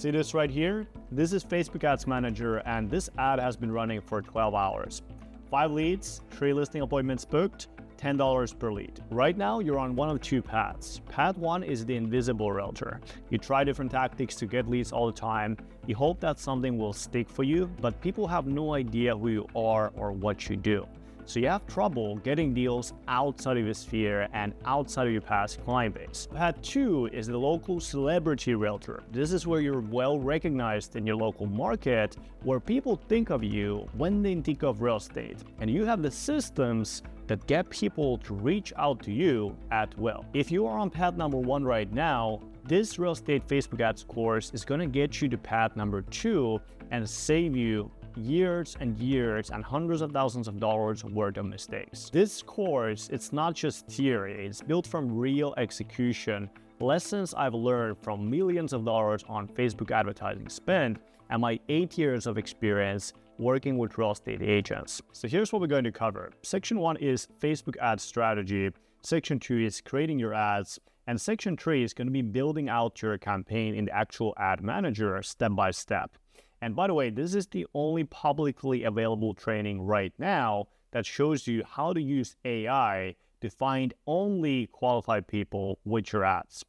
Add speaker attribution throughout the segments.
Speaker 1: See this right here? This is Facebook Ads Manager, and this ad has been running for 12 hours. 5 leads, 3 listing appointments booked, $10 per lead. Right now, you're on one of two paths. Path 1 is the invisible realtor. You try different tactics to get leads all the time. You hope that something will stick for you, but people have no idea who you are or what you do. So you have trouble getting deals outside of your sphere and outside of your past client base. Path 2 is the local celebrity realtor. This is where you're well recognized in your local market, where people think of you when they think of real estate, and you have the systems that get people to reach out to you at will. If you are on path number 1 right now, this real estate Facebook ads course is going to get you to path number 2 and save you years and years and hundreds of thousands of dollars worth of mistakes. This course, it's not just theory, it's built from real execution, lessons I've learned from millions of dollars on Facebook advertising spend, and my 8 years of experience working with real estate agents. So here's what we're going to cover. Section 1 is Facebook ad strategy. Section 2 is creating your ads. And section 3 is going to be building out your campaign in the actual ad manager step by step. And by the way, this is the only publicly available training right now that shows you how to use AI to find only qualified people with your ads.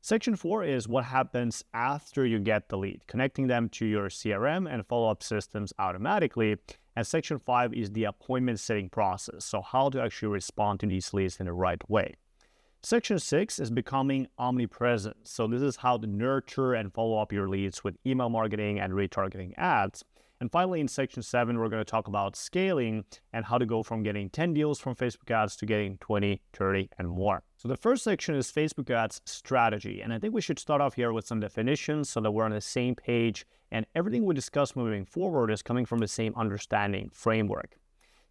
Speaker 1: Section 4 is what happens after you get the lead, connecting them to your CRM and follow-up systems automatically. And section 5 is the appointment setting process, so how to actually respond to these leads in the right way. Section 6 is becoming omnipresent. So this is how to nurture and follow up your leads with email marketing and retargeting ads. And finally, in section 7, we're going to talk about scaling and how to go from getting 10 deals from Facebook ads to getting 20, 30, and more. So the first section is Facebook ads strategy. And I think we should start off here with some definitions so that we're on the same page and everything we discuss moving forward is coming from the same understanding framework.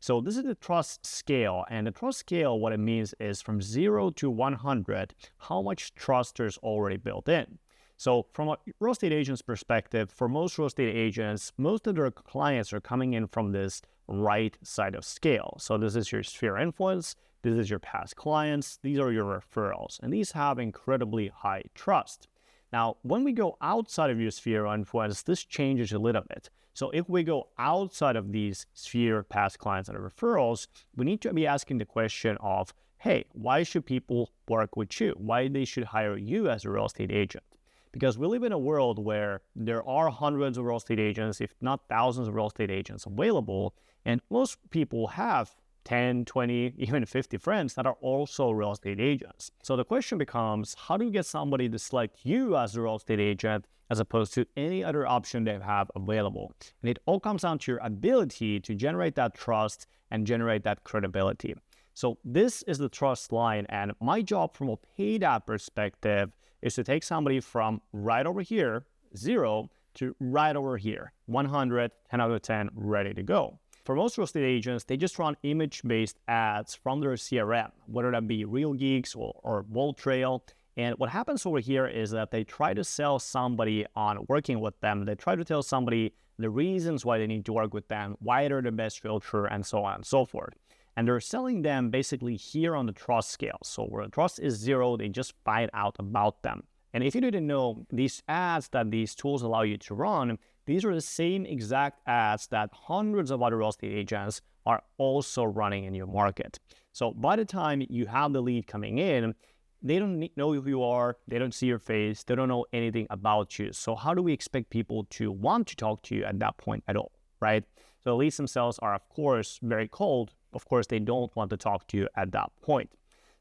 Speaker 1: So this is the trust scale, and the trust scale, what it means is from 0 to 100, how much trust there's already built in. So from a real estate agent's perspective, for most real estate agents, most of their clients are coming in from this right side of scale. So this is your sphere of influence, this is your past clients, these are your referrals, and these have incredibly high trust. Now, when we go outside of your sphere of influence, this changes a little bit. So if we go outside of these sphere past clients and referrals, we need to be asking the question of, hey, why should people work with you? Why they should hire you as a real estate agent? Because we live in a world where there are hundreds of real estate agents, if not thousands of real estate agents available, and most people have 10, 20, even 50 friends that are also real estate agents. So the question becomes, how do you get somebody to select you as a real estate agent as opposed to any other option they have available? And it all comes down to your ability to generate that trust and generate that credibility. So this is the trust line, and my job from a paid ad perspective is to take somebody from right over here, 0, to right over here, 100, 10 out of 10, ready to go. For most real estate agents, they just run image-based ads from their CRM, whether that be Real Geeks or Bold Trail. And what happens over here is that they try to sell somebody on working with them. They try to tell somebody the reasons why they need to work with them, why they're the best realtor, and so on and so forth. And they're selling them basically here on the trust scale. So where the trust is 0, they just find out about them. And if you didn't know, these ads that these tools allow you to run, these are the same exact ads that hundreds of other real estate agents are also running in your market. So by the time you have the lead coming in, they don't know who you are, they don't see your face, they don't know anything about you. So how do we expect people to want to talk to you at that point at all, right? So the leads themselves are, of course, very cold. Of course, they don't want to talk to you at that point.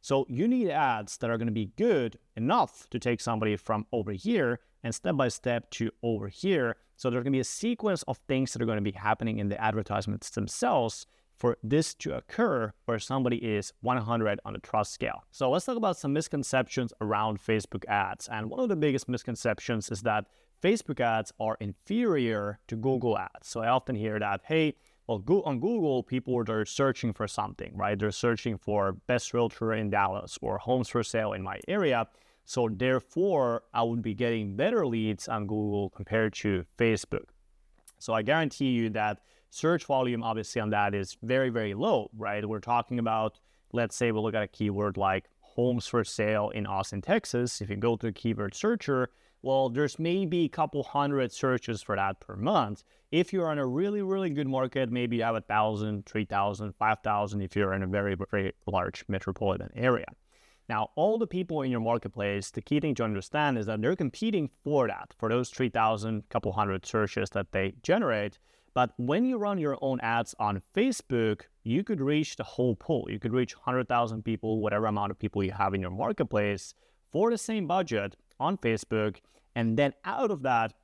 Speaker 1: So you need ads that are going to be good enough to take somebody from over here and step by step to over here. So there's going to be a sequence of things that are going to be happening in the advertisements themselves for this to occur where somebody is 100 on the trust scale. So let's talk about some misconceptions around Facebook ads. And one of the biggest misconceptions is that Facebook ads are inferior to Google ads. So I often hear that, hey, well, on Google, people are searching for something, right? They're searching for best realtor in Dallas or homes for sale in my area. So therefore, I would be getting better leads on Google compared to Facebook. So I guarantee you that search volume, obviously, on that is very, very low, right? We're talking about, let's say we look at a keyword like homes for sale in Austin, Texas. If you go to a keyword searcher, Well, there's maybe a couple hundred searches for that per month. If you're in a really, really good market, maybe you have 1,000, 3,000, 5,000 if you're in a very, very large metropolitan area. Now, all the people in your marketplace, the key thing to understand is that they're competing for that, for those 3,000, couple hundred searches that they generate. But when you run your own ads on Facebook, you could reach the whole pool. You could reach 100,000 people, whatever amount of people you have in your marketplace, for the same budget on Facebook. And then out of that,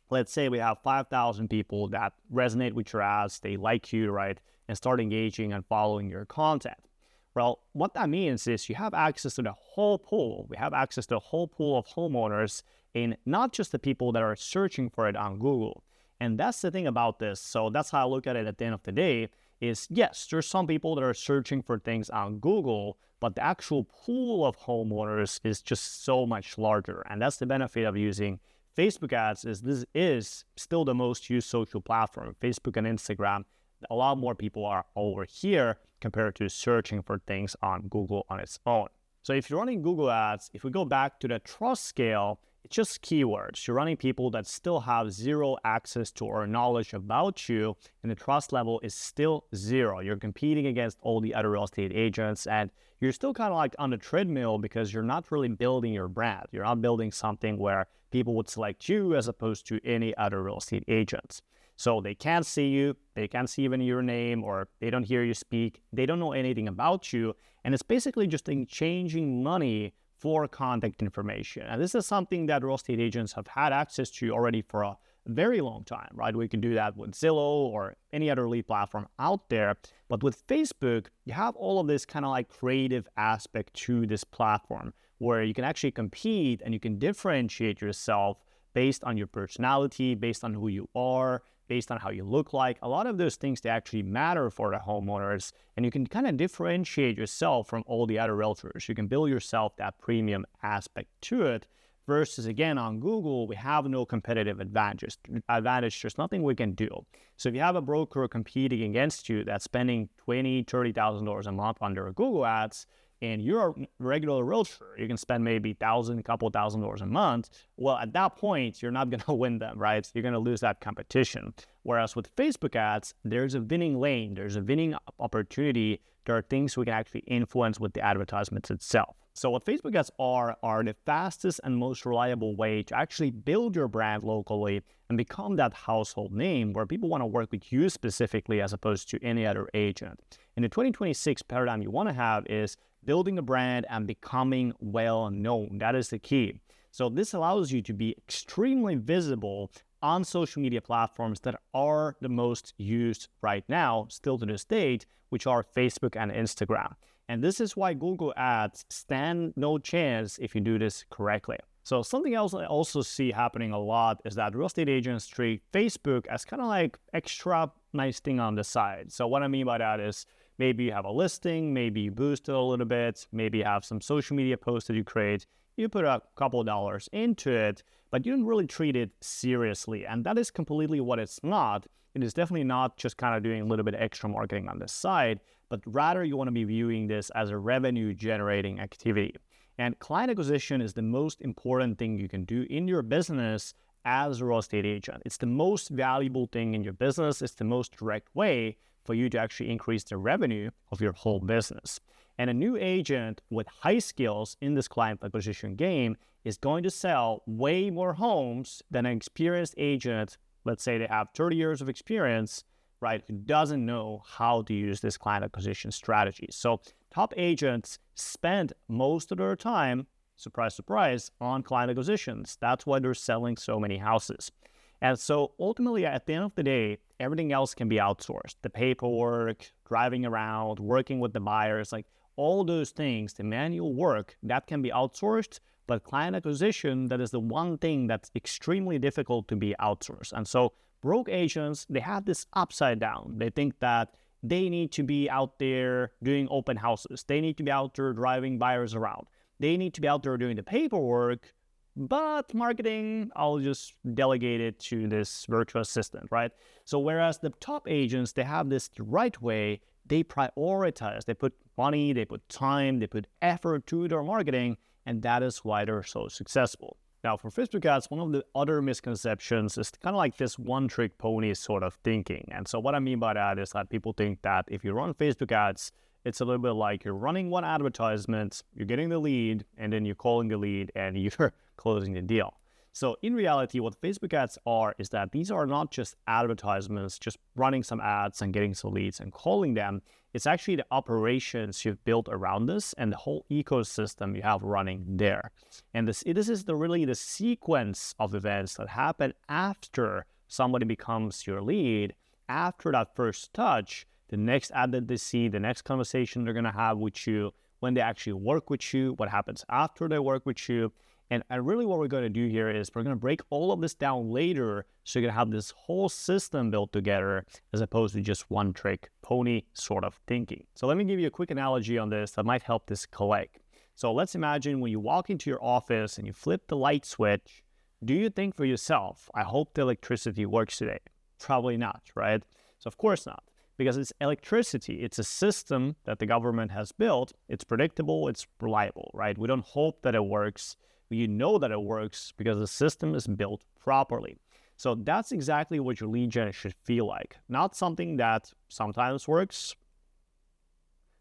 Speaker 1: let's say we have 5,000 people that resonate with your ads, they like you, right, and start engaging and following your content. Well, what that means is you have access to the whole pool. We have access to a whole pool of homeowners, and not just the people that are searching for it on Google. And that's the thing about this. So that's how I look at it at the end of the day is, yes, there's some people that are searching for things on Google, but the actual pool of homeowners is just so much larger. And that's the benefit of using Facebook ads is this is still the most used social platform. Facebook and Instagram, a lot more people are over here compared to searching for things on Google on its own. So if you're running Google ads, if we go back to the trust scale, it's just keywords. You're running people that still have zero access to or knowledge about you, and the trust level is still zero. You're competing against all the other real estate agents, and you're still kind of like on the treadmill because you're not really building your brand. You're not building something where people would select you as opposed to any other real estate agents. So they can't see you, they can't see even your name, or they don't hear you speak, they don't know anything about you, and it's basically just exchanging money for contact information. And this is something that real estate agents have had access to already for a very long time, right? We can do that with Zillow or any other lead platform out there. But with Facebook, you have all of this kind of like creative aspect to this platform where you can actually compete and you can differentiate yourself based on your personality, based on who you are, based on how you look like. A lot of those things, they actually matter for the homeowners, and you can kind of differentiate yourself from all the other realtors. You can build yourself that premium aspect to it versus, again, on Google, we have no competitive advantage. There's nothing we can do. So if you have a broker competing against you that's spending $20,000, $30,000 a month on their Google ads, and you're a regular realtor, you can spend maybe $1,000, couple $1,000 a month. Well, at that point, you're not going to win them, right? You're going to lose that competition. Whereas with Facebook ads, there's a winning lane, there's a winning opportunity. There are things we can actually influence with the advertisements itself. So what Facebook ads are the fastest and most reliable way to actually build your brand locally and become that household name where people want to work with you specifically as opposed to any other agent. And the 2026 paradigm you want to have is building a brand and becoming well known. That is the key. So this allows you to be extremely visible on social media platforms that are the most used right now, still to this date, which are Facebook and Instagram. And this is why Google ads stand no chance if you do this correctly. So something else I also see happening a lot is that real estate agents treat Facebook as kind of like extra nice thing on the side. So what I mean by that is maybe you have a listing, maybe you boost it a little bit, maybe you have some social media posts that you create, you put a couple of dollars into it, but you don't really treat it seriously. And that is completely what it's not. It is definitely not just kind of doing a little bit of extra marketing on the side, but rather you want to be viewing this as a revenue generating activity. And client acquisition is the most important thing you can do in your business as a real estate agent. It's the most valuable thing in your business. It's the most direct way for you to actually increase the revenue of your whole business. And a new agent with high skills in this client acquisition game is going to sell way more homes than an experienced agent. Let's say they have 30 years of experience, right, who doesn't know how to use this client acquisition strategy. So top agents spend most of their time, surprise, surprise, on client acquisitions. That's why they're selling so many houses. And so ultimately, at the end of the day, everything else can be outsourced. The paperwork, driving around, working with the buyers, like all those things, the manual work, that can be outsourced. But client acquisition, that is the one thing that's extremely difficult to be outsourced. And so broke agents, they have this upside down. They think that they need to be out there doing open houses. They need to be out there driving buyers around. They need to be out there doing the paperwork, but marketing, I'll just delegate it to this virtual assistant, right? So whereas the top agents, they have this the right way, they prioritize, they put money, they put time, they put effort to their marketing, and that is why they're so successful. Now, for Facebook ads, one of the other misconceptions is kind of like this one-trick pony sort of thinking. And so what I mean by that is that people think that if you run Facebook ads, it's a little bit like you're running one advertisement, you're getting the lead, and then you're calling the lead and you're closing the deal. So in reality, what Facebook ads are is that these are not just advertisements, just running some ads and getting some leads and calling them. It's actually the operations you've built around this and the whole ecosystem you have running there. And this is really the sequence of events that happen after somebody becomes your lead, after that first touch, the next ad that they see, the next conversation they're going to have with you, when they actually work with you, what happens after they work with you. And really what we're going to do here is we're going to break all of this down later so you're going to have this whole system built together as opposed to just one trick pony sort of thinking. So let me give you a quick analogy on this that might help this click. So let's imagine when you walk into your office and you flip the light switch, do you think for yourself, I hope the electricity works today? Probably not, right? So of course not, because it's electricity. It's a system that the government has built. It's predictable, it's reliable, right? We don't hope that it works. You know that it works because the system is built properly. So that's exactly what your lead gen should feel like. Not something that sometimes works,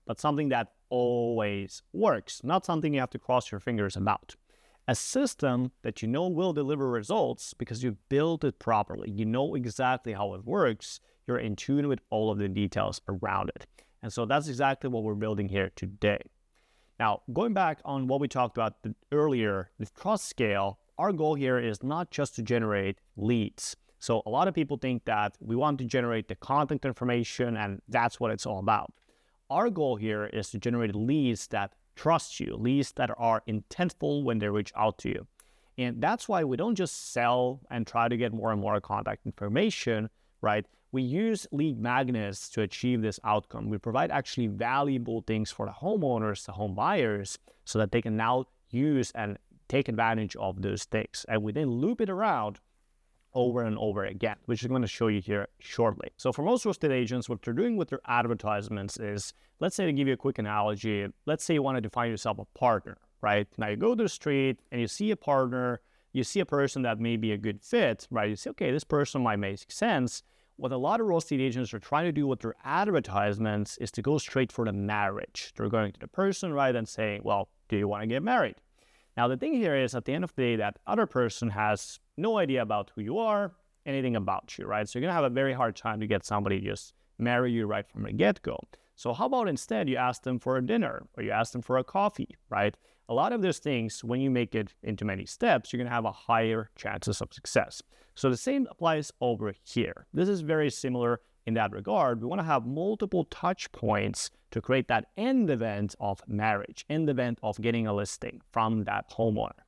Speaker 1: but something that always works. Not something you have to cross your fingers about. A system that you know will deliver results because you built it properly. You know exactly how it works. You're in tune with all of the details around it. And so that's exactly what we're building here today. Now, going back on what we talked about earlier, the trust scale, our goal here is not just to generate leads. So a lot of people think that we want to generate the contact information and that's what it's all about. Our goal here is to generate leads that trust you, leads that are intentful when they reach out to you. And that's why we don't just sell and try to get more and more contact information, right? We use lead magnets to achieve this outcome. We provide actually valuable things for the homeowners, the home buyers, so that they can now use and take advantage of those things. And we then loop it around over and over again, which I'm going to show you here shortly. So for most real estate agents, what they're doing with their advertisements is, let's say to give you a quick analogy, let's say you want to define yourself a partner, right? Now you go to the street and you see a partner, you see a person that may be a good fit, right? You say, okay, this person might make sense. What a lot of real estate agents are trying to do with their advertisements is to go straight for the marriage. They're going to the person, right, and saying, well, do you want to get married? Now, the thing here is at the end of the day, that other person has no idea about who you are, anything about you, right? So you're going to have a very hard time to get somebody to just marry you right from the get-go. So how about instead you ask them for a dinner or you ask them for a coffee, right? A lot of those things, when you make it into many steps, you're going to have a higher chances of success. So the same applies over here. This is very similar in that regard. We want to have multiple touch points to create that end event of marriage, end event of getting a listing from that homeowner.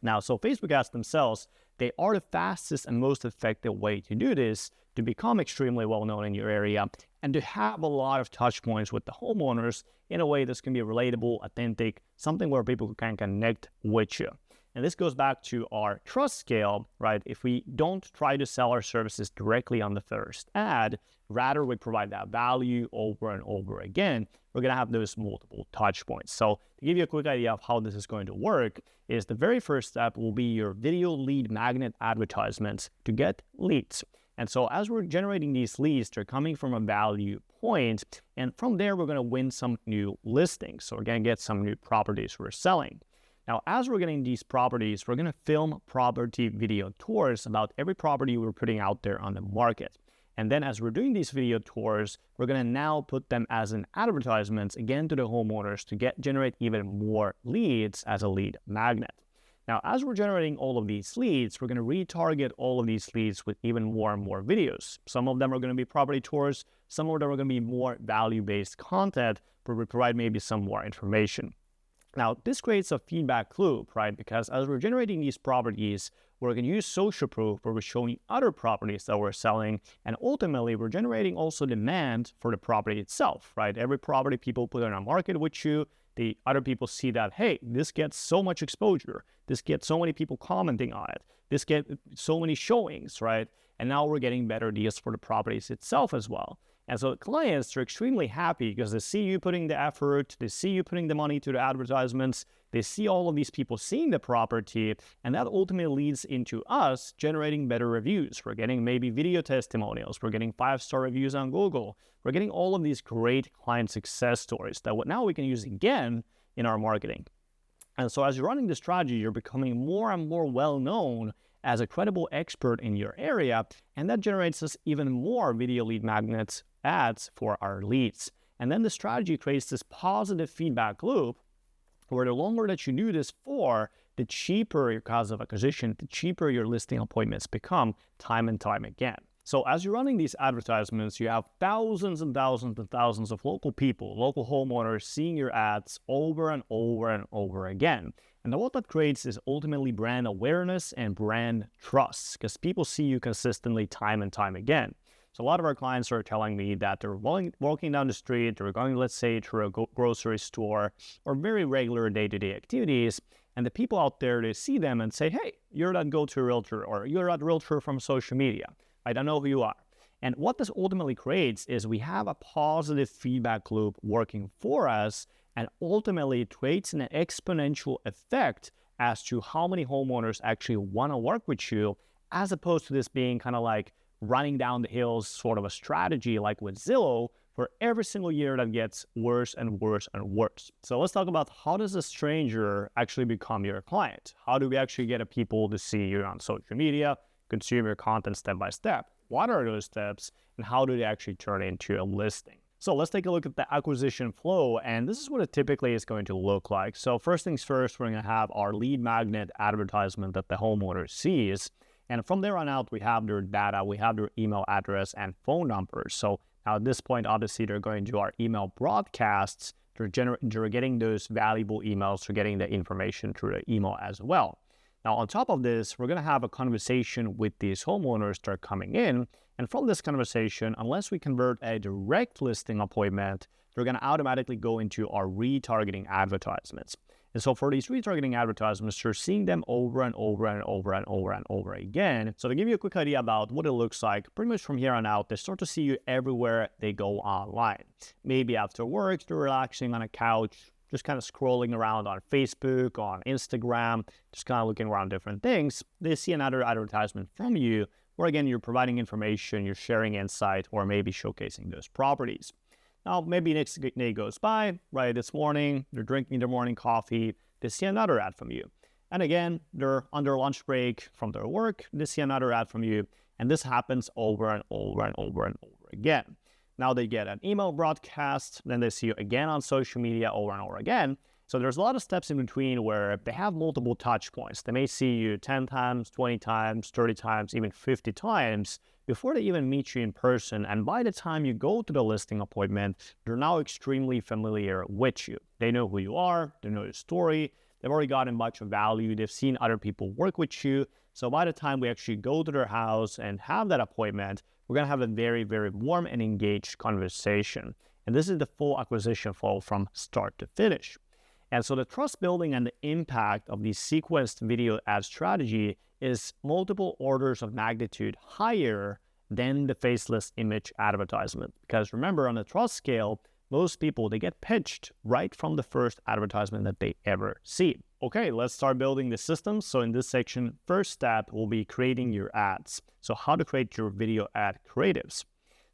Speaker 1: Now, so Facebook ads themselves, they are the fastest and most effective way to do this, to become extremely well known in your area and to have a lot of touch points with the homeowners in a way that's going to be relatable, authentic, something where people can connect with you. And this goes back to our trust scale, right? If we don't try to sell our services directly on the first ad, rather we provide that value over and over again, we're going to have those multiple touch points. So to give you a quick idea of how this is going to work is the very first step will be your video lead magnet advertisements to get leads. And so as we're generating these leads, they're coming from a value point. And from there, we're going to win some new listings. So we're going to get some new properties we're selling. Now, as we're getting these properties, we're going to film property video tours about every property we're putting out there on the market. And then as we're doing these video tours, we're going to now put them as an advertisements again to the homeowners to generate even more leads as a lead magnet. Now, as we're generating all of these leads, we're going to retarget all of these leads with even more and more videos. Some of them are going to be property tours. Some of them are going to be more value-based content where we provide maybe some more information. Now, this creates a feedback loop, right? Because as we're generating these properties, we're going to use social proof where we're showing other properties that we're selling. And ultimately, we're generating also demand for the property itself, right? Every property people put on a market with you, the other people see that, hey, this gets so much exposure. This gets so many people commenting on it. This gets so many showings, right? And now we're getting better deals for the properties itself as well. And so clients are extremely happy because they see you putting the effort, they see you putting the money to the advertisements, they see all of these people seeing the property, and that ultimately leads into us generating better reviews. We're getting maybe video testimonials, we're getting 5-star reviews on Google, we're getting all of these great client success stories that now we can use again in our marketing. And so as you're running this strategy, you're becoming more and more well-known as a credible expert in your area, and that generates us even more video lead magnets ads for our leads. And then the strategy creates this positive feedback loop where the longer that you do this for, the cheaper your cost of acquisition, the cheaper your listing appointments become time and time again. So as you're running these advertisements, you have thousands and thousands and thousands of local people, local homeowners seeing your ads over and over and over again. And what that creates is ultimately brand awareness and brand trust, because people see you consistently time and time again. So a lot of our clients are telling me that they're walking down the street, they're going, let's say, to a grocery store or very regular day-to-day activities, and the people out there, they see them and say, hey, you're that go-to realtor, or you're that realtor from social media. I don't know who you are. And what this ultimately creates is we have a positive feedback loop working for us, and ultimately it creates an exponential effect as to how many homeowners actually want to work with you, as opposed to this being kind of like running down the hills sort of a strategy like with Zillow, for every single year that gets worse and worse and worse. So let's talk about, how does a stranger actually become your client? How do we actually get people to see you on social media, consume your content step by step? What are those steps, and how do they actually turn into a listing? So let's take a look at the acquisition flow, and this is what it typically is going to look like. So first things first, we're going to have our lead magnet advertisement that the homeowner sees. And from there on out, we have their data, we have their email address and phone numbers. So now at this point, obviously, they're going to our email broadcasts. They're getting those valuable emails, they're getting the information through the email as well. Now, on top of this, we're going to have a conversation with these homeowners that are coming in. And from this conversation, unless we convert a direct listing appointment, they're going to automatically go into our retargeting advertisements. And so for these retargeting advertisements, you're seeing them over and over and over and over and over again. So to give you a quick idea about what it looks like, pretty much from here on out, they start to see you everywhere they go online. Maybe after work, they're relaxing on a couch, just kind of scrolling around on Facebook, on Instagram, just kind of looking around different things. They see another advertisement from you, where again, you're providing information, you're sharing insight, or maybe showcasing those properties. Now, maybe next day goes by, right? This morning, they're drinking their morning coffee, they see another ad from you. And again, they're on their lunch break from their work, they see another ad from you, and this happens over and over and over and over again. Now they get an email broadcast, then they see you again on social media over and over again. So there's a lot of steps in between where they have multiple touch points. They may see you 10 times, 20 times, 30 times, even 50 times before they even meet you in person. And by the time you go to the listing appointment, they're now extremely familiar with you. They know who you are, they know your story, they've already gotten much of value, they've seen other people work with you. So by the time we actually go to their house and have that appointment, we're going to have a very, very warm and engaged conversation. And this is the full acquisition flow from start to finish. And so the trust building and the impact of the sequenced video ad strategy is multiple orders of magnitude higher than the faceless image advertisement. Because remember, on the trust scale, most people, they get pitched right from the first advertisement that they ever see. Okay, let's start building the system. So in this section, first step will be creating your ads. So how to create your video ad creatives.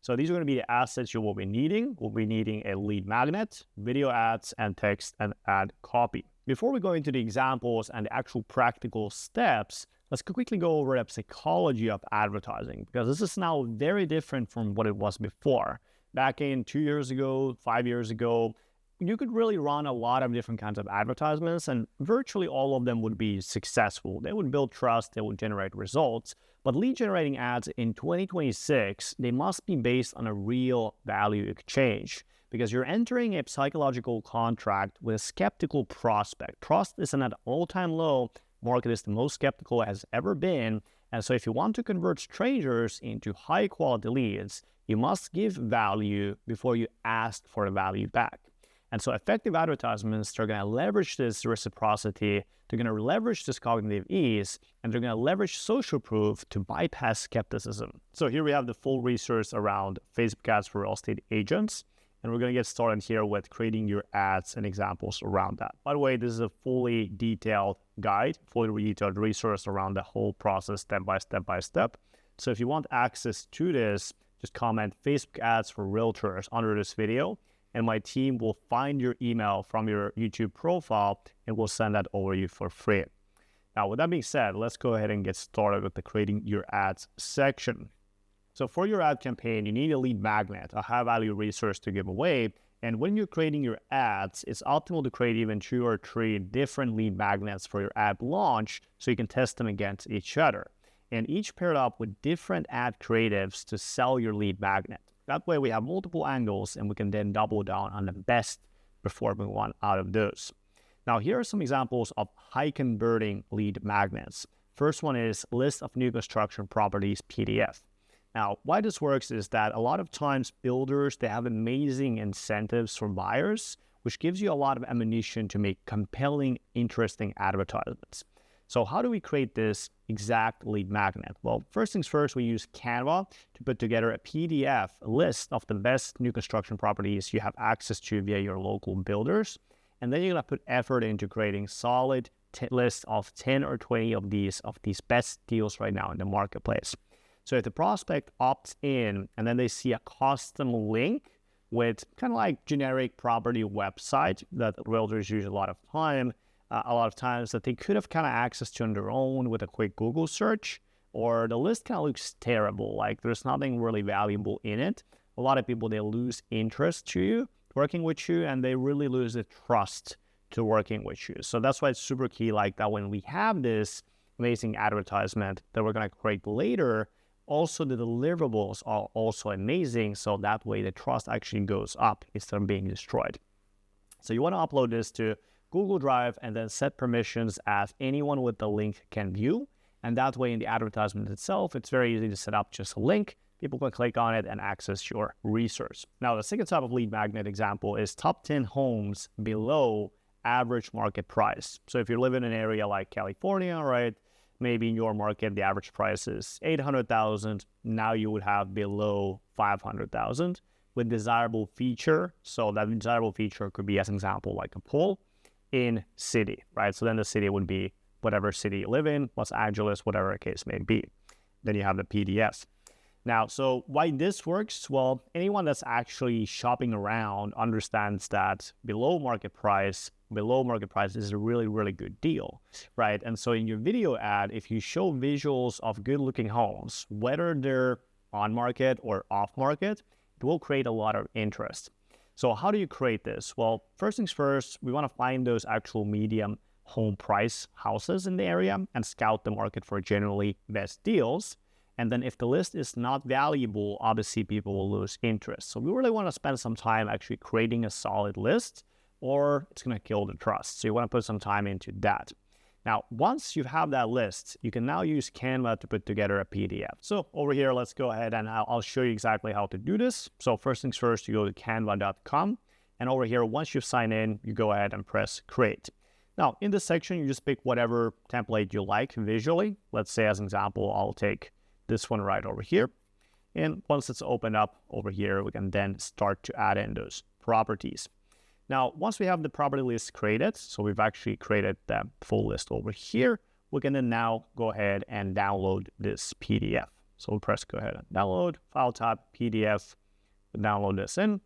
Speaker 1: So these are going to be the assets you will be needing. We'll be needing a lead magnet, video ads, and text and ad copy. Before we go into the examples and the actual practical steps, let's quickly go over the psychology of advertising, because this is now very different from what it was before. Back in 2 years ago, 5 years ago, you could really run a lot of different kinds of advertisements, and virtually all of them would be successful. They would build trust, they would generate results. But lead generating ads in 2026, they must be based on a real value exchange, because you're entering a psychological contract with a skeptical prospect. Trust is at an all-time low. Market is the most skeptical it has ever been. And so if you want to convert strangers into high quality leads, you must give value before you ask for a value back. And so effective advertisements, they're going to leverage this reciprocity, they're going to leverage this cognitive ease, and they're going to leverage social proof to bypass skepticism. So here we have the full research around Facebook ads for real estate agents. And we're going to get started here with creating your ads and examples around that. By the way, this is a fully detailed guide, fully detailed resource around the whole process, step by step by step. So if you want access to this, just comment Facebook ads for realtors under this video, and my team will find your email from your YouTube profile and we'll send that over to you for free. Now, with that being said, let's go ahead and get started with the creating your ads section. So for your ad campaign, you need a lead magnet, a high-value resource to give away. And when you're creating your ads, it's optimal to create even 2 or 3 different lead magnets for your ad launch so you can test them against each other. And each paired up with different ad creatives to sell your lead magnet. That way we have multiple angles and we can then double down on the best performing one out of those. Now here are some examples of high converting lead magnets. First one is list of new construction properties PDF. Now, why this works is that a lot of times builders, they have amazing incentives for buyers, which gives you a lot of ammunition to make compelling, interesting advertisements. So how do we create this exact lead magnet? Well, first things first, we use Canva to put together a PDF list of the best new construction properties you have access to via your local builders. And then you're going to put effort into creating solid list of 10 or 20 of these best deals right now in the marketplace. So if the prospect opts in and then they see a custom link with kind of like generic property website that realtors use a lot of times that they could have kind of access to on their own with a quick Google search, or the list kind of looks terrible, like there's nothing really valuable in it. A lot of people, they lose interest to you, working with you, and they really lose the trust to working with you. So that's why it's super key like that when we have this amazing advertisement that we're going to create later, also the deliverables are also amazing. So that way the trust actually goes up instead of being destroyed. So you want to upload this to Google Drive and then set permissions as anyone with the link can view. And that way in the advertisement itself, it's very easy to set up just a link. People can click on it and access your resource. Now, the second type of lead magnet example is top 10 homes below average market price. So if you live in an area like California, right, maybe in your market, the average price is $800,000. Now you would have below $500,000 with desirable feature. So that desirable feature could be, as an example, like a pool in city, right? So then the city would be whatever city you live in, Los Angeles, whatever the case may be. Then you have the PDF. Now, so why this works? Well, anyone that's actually shopping around understands that below market price is a really, really good deal, right? And so in your video ad, if you show visuals of good looking homes, whether they're on market or off market, it will create a lot of interest. So how do you create this? Well, first things first, we want to find those actual medium home price houses in the area and scout the market for generally best deals. And then if the list is not valuable, obviously people will lose interest. So we really want to spend some time actually creating a solid list, or it's going to kill the trust. So you want to put some time into that. Now, once you have that list, you can now use Canva to put together a PDF. So over here, let's go ahead and I'll show you exactly how to do this. So first things first, you go to canva.com. And over here, once you've signed in, you go ahead and press create. Now, in this section, you just pick whatever template you like visually. Let's say, as an example, I'll take this one right over here. And once it's opened up over here, we can then start to add in those properties. Now, once we have the property list created, so we've actually created the full list over here, we can then now go ahead and download this PDF. So we'll press go ahead and download, file type, PDF, download this in.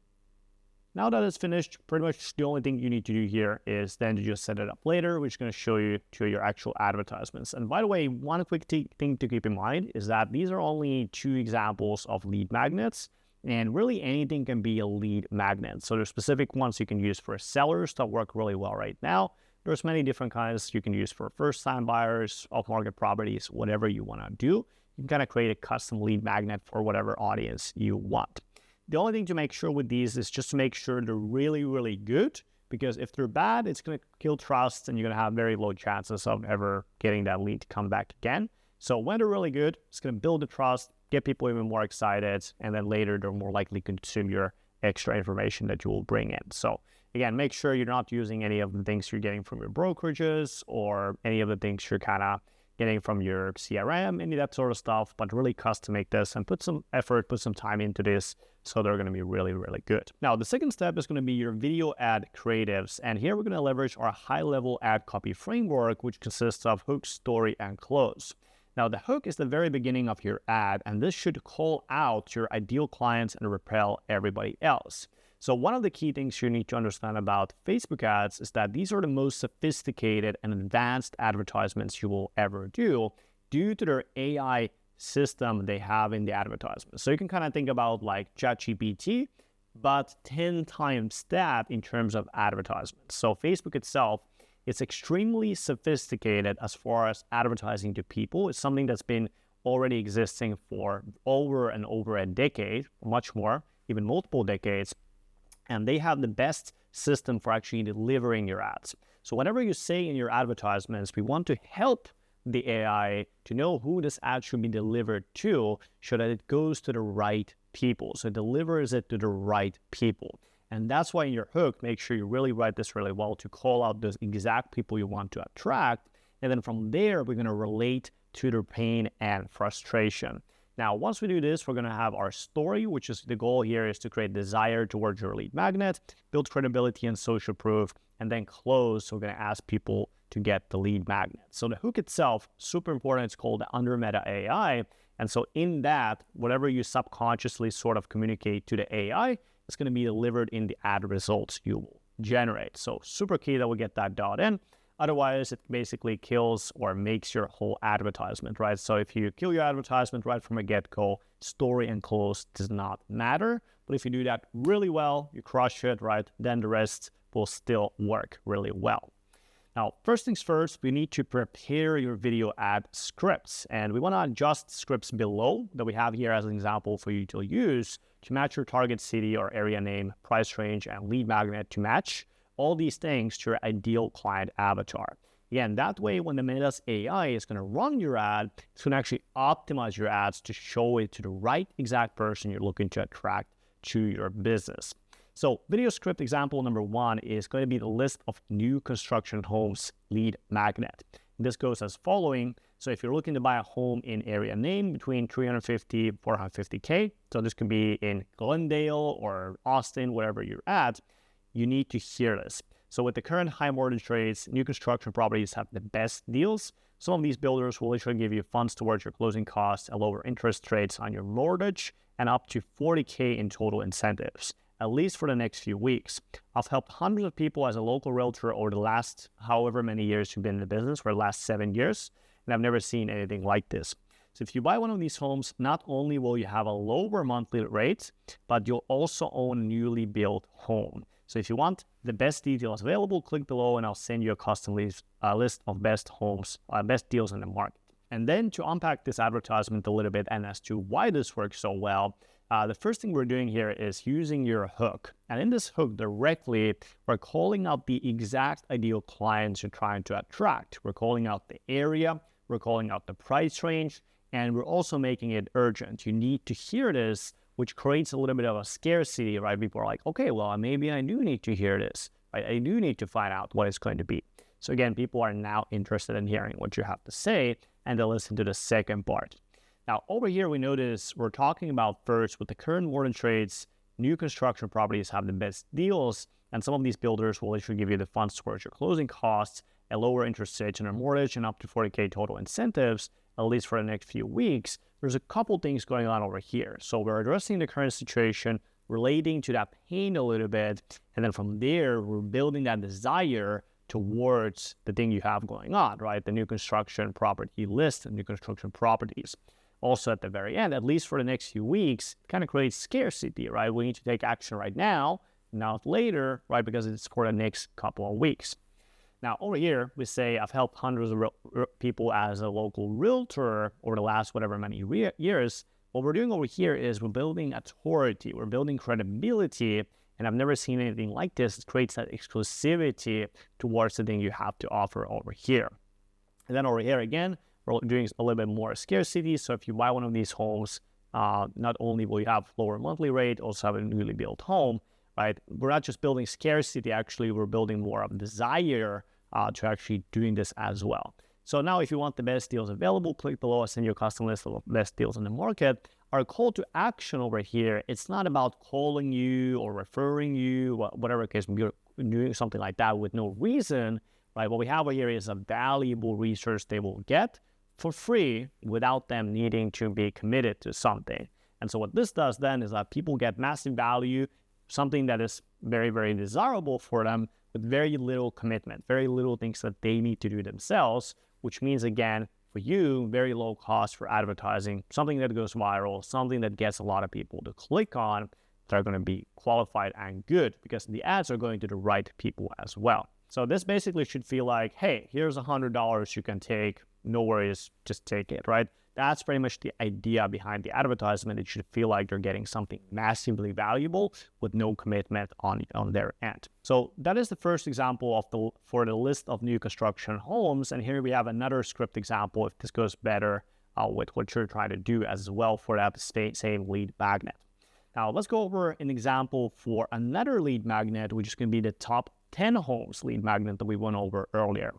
Speaker 1: Now that it's finished, pretty much the only thing you need to do here is then to just set it up later, which is going to show you to your actual advertisements. And by the way, one quick thing to keep in mind is that these are only 2 examples of lead magnets. And really anything can be a lead magnet. So there's specific ones you can use for sellers that work really well right now. There's many different kinds you can use for first-time buyers, off-market properties, whatever you want to do. You can kind of create a custom lead magnet for whatever audience you want. The only thing to make sure with these is just to make sure they're really, really good, because if they're bad, it's going to kill trust and you're going to have very low chances of ever getting that lead to come back again. So when they're really good, it's going to build the trust, get people even more excited, and then later they're more likely to consume your extra information that you will bring in. So Again, make sure you're not using any of the things you're getting from your brokerages or any of the things you're kind of getting from your CRM, any of that sort of stuff, but really custom make this and put some effort, put some time into this, so they're going to be really, really good. Now, the second step is going to be your video ad creatives. And here we're going to leverage our high-level ad copy framework, which consists of hook, story, and close. Now, the hook is the very beginning of your ad, and this should call out your ideal clients and repel everybody else. So one of the key things you need to understand about Facebook ads is that these are the most sophisticated and advanced advertisements you will ever do due to their AI system they have in the advertisement. So you can kind of think about like ChatGPT, but 10 times that in terms of advertisements. So Facebook itself, it's extremely sophisticated as far as advertising to people. It's something that's been already existing for over and over a decade, much more, even multiple decades. And they have the best system for actually delivering your ads. So whenever you say in your advertisements, we want to help the AI to know who this ad should be delivered to so that it goes to the right people. So it delivers it to the right people. And that's why in your hook, make sure you really write this really well to call out those exact people you want to attract. And then from there, we're going to relate to their pain and frustration. Now, once we do this, we're going to have our story, which is the goal here is to create desire towards your lead magnet, build credibility and social proof, and then close. So we're going to ask people to get the lead magnet. So the hook itself, super important. It's called the Andromeda AI. And so in that, whatever you subconsciously sort of communicate to the AI, it's going to be delivered in the ad results you will generate. So super key that we get that dialed in. Otherwise, it basically kills or makes your whole advertisement, right? So if you kill your advertisement right from a get-go, story and close does not matter. But if you do that really well, you crush it, right? Then the rest will still work really well. Now, first things first, we need to prepare your video ad scripts. And we want to adjust scripts below that we have here as an example for you to use to match your target city or area name, price range, and lead magnet to match all these things to your ideal client avatar. Again, that way, when the Metas AI is going to run your ad, it's going to actually optimize your ads to show it to the right exact person you're looking to attract to your business. So video script example number 1 is going to be the list of new construction homes lead magnet. This goes as following. So if you're looking to buy a home in area name between 350 450K, so this could be in Glendale or Austin, wherever you're at, you need to hear this. So with the current high mortgage rates, new construction properties have the best deals. Some of these builders will literally give you funds towards your closing costs and lower interest rates on your mortgage and up to 40K in total incentives, at least for the next few weeks. I've helped hundreds of people as a local realtor over the last however many years you've been in the business, for the last 7 years, and I've never seen anything like this. So if you buy one of these homes, not only will you have a lower monthly rate, but you'll also own a newly built home. So if you want the best details available, click below and I'll send you a custom list of best homes, best deals in the market. And then to unpack this advertisement a little bit and as to why this works so well, the first thing we're doing here is using your hook. And in this hook directly, we're calling out the exact ideal clients you're trying to attract. We're calling out the area, we're calling out the price range, and we're also making it urgent. You need to hear this, which creates a little bit of a scarcity, right? People are like, okay, well, maybe I do need to hear this, right? I do need to find out what it's going to be. So again, people are now interested in hearing what you have to say, and they'll listen to the second part. Now, over here, we notice we're talking about first with the current mortgage rates, new construction properties have the best deals, and some of these builders will literally give you the funds towards your closing costs, a lower interest rate on your mortgage, and up to 40K total incentives, at least for the next few weeks. There's a couple things going on over here. So we're addressing the current situation, relating to that pain a little bit, and then from there, we're building that desire towards the thing you have going on, right? The new construction property list and new construction properties. Also at the very end, at least for the next few weeks, it kind of creates scarcity, right? We need to take action right now, not later, right? Because it's for the next couple of weeks. Now, over here, we say I've helped hundreds of people as a local realtor over the last whatever many years. What we're doing over here is we're building authority, we're building credibility, and I've never seen anything like this. It creates that exclusivity towards the thing you have to offer over here. And then over here again, we're doing a little bit more scarcity. So if you buy one of these homes, not only will you have lower monthly rate, also have a newly built home, right? We're not just building scarcity, actually, we're building more of a desire to actually doing this as well. So now if you want the best deals available, click below, send your custom list of best deals in the market. Our call to action over here, it's not about calling you or referring you, whatever case, you're doing something like that with no reason, right? What we have over here is a valuable resource they will get for free without them needing to be committed to something. And so what this does then is that people get massive value, something that is very, very desirable for them with very little commitment, very little things that they need to do themselves, which means, again, for you, very low cost for advertising, something that goes viral, something that gets a lot of people to click on that are going to be qualified and good because the ads are going to the right people as well. So this basically should feel like, hey, here's $100 you can take, no worries, just take it, right? That's pretty much the idea behind the advertisement. It should feel like they're getting something massively valuable with no commitment on their end. So that is the first example for the list of new construction homes. And here we have another script example if this goes better with what you're trying to do as well for that same lead magnet. Now let's go over an example for another lead magnet, which is going to be the top 10 homes lead magnet that we went over earlier.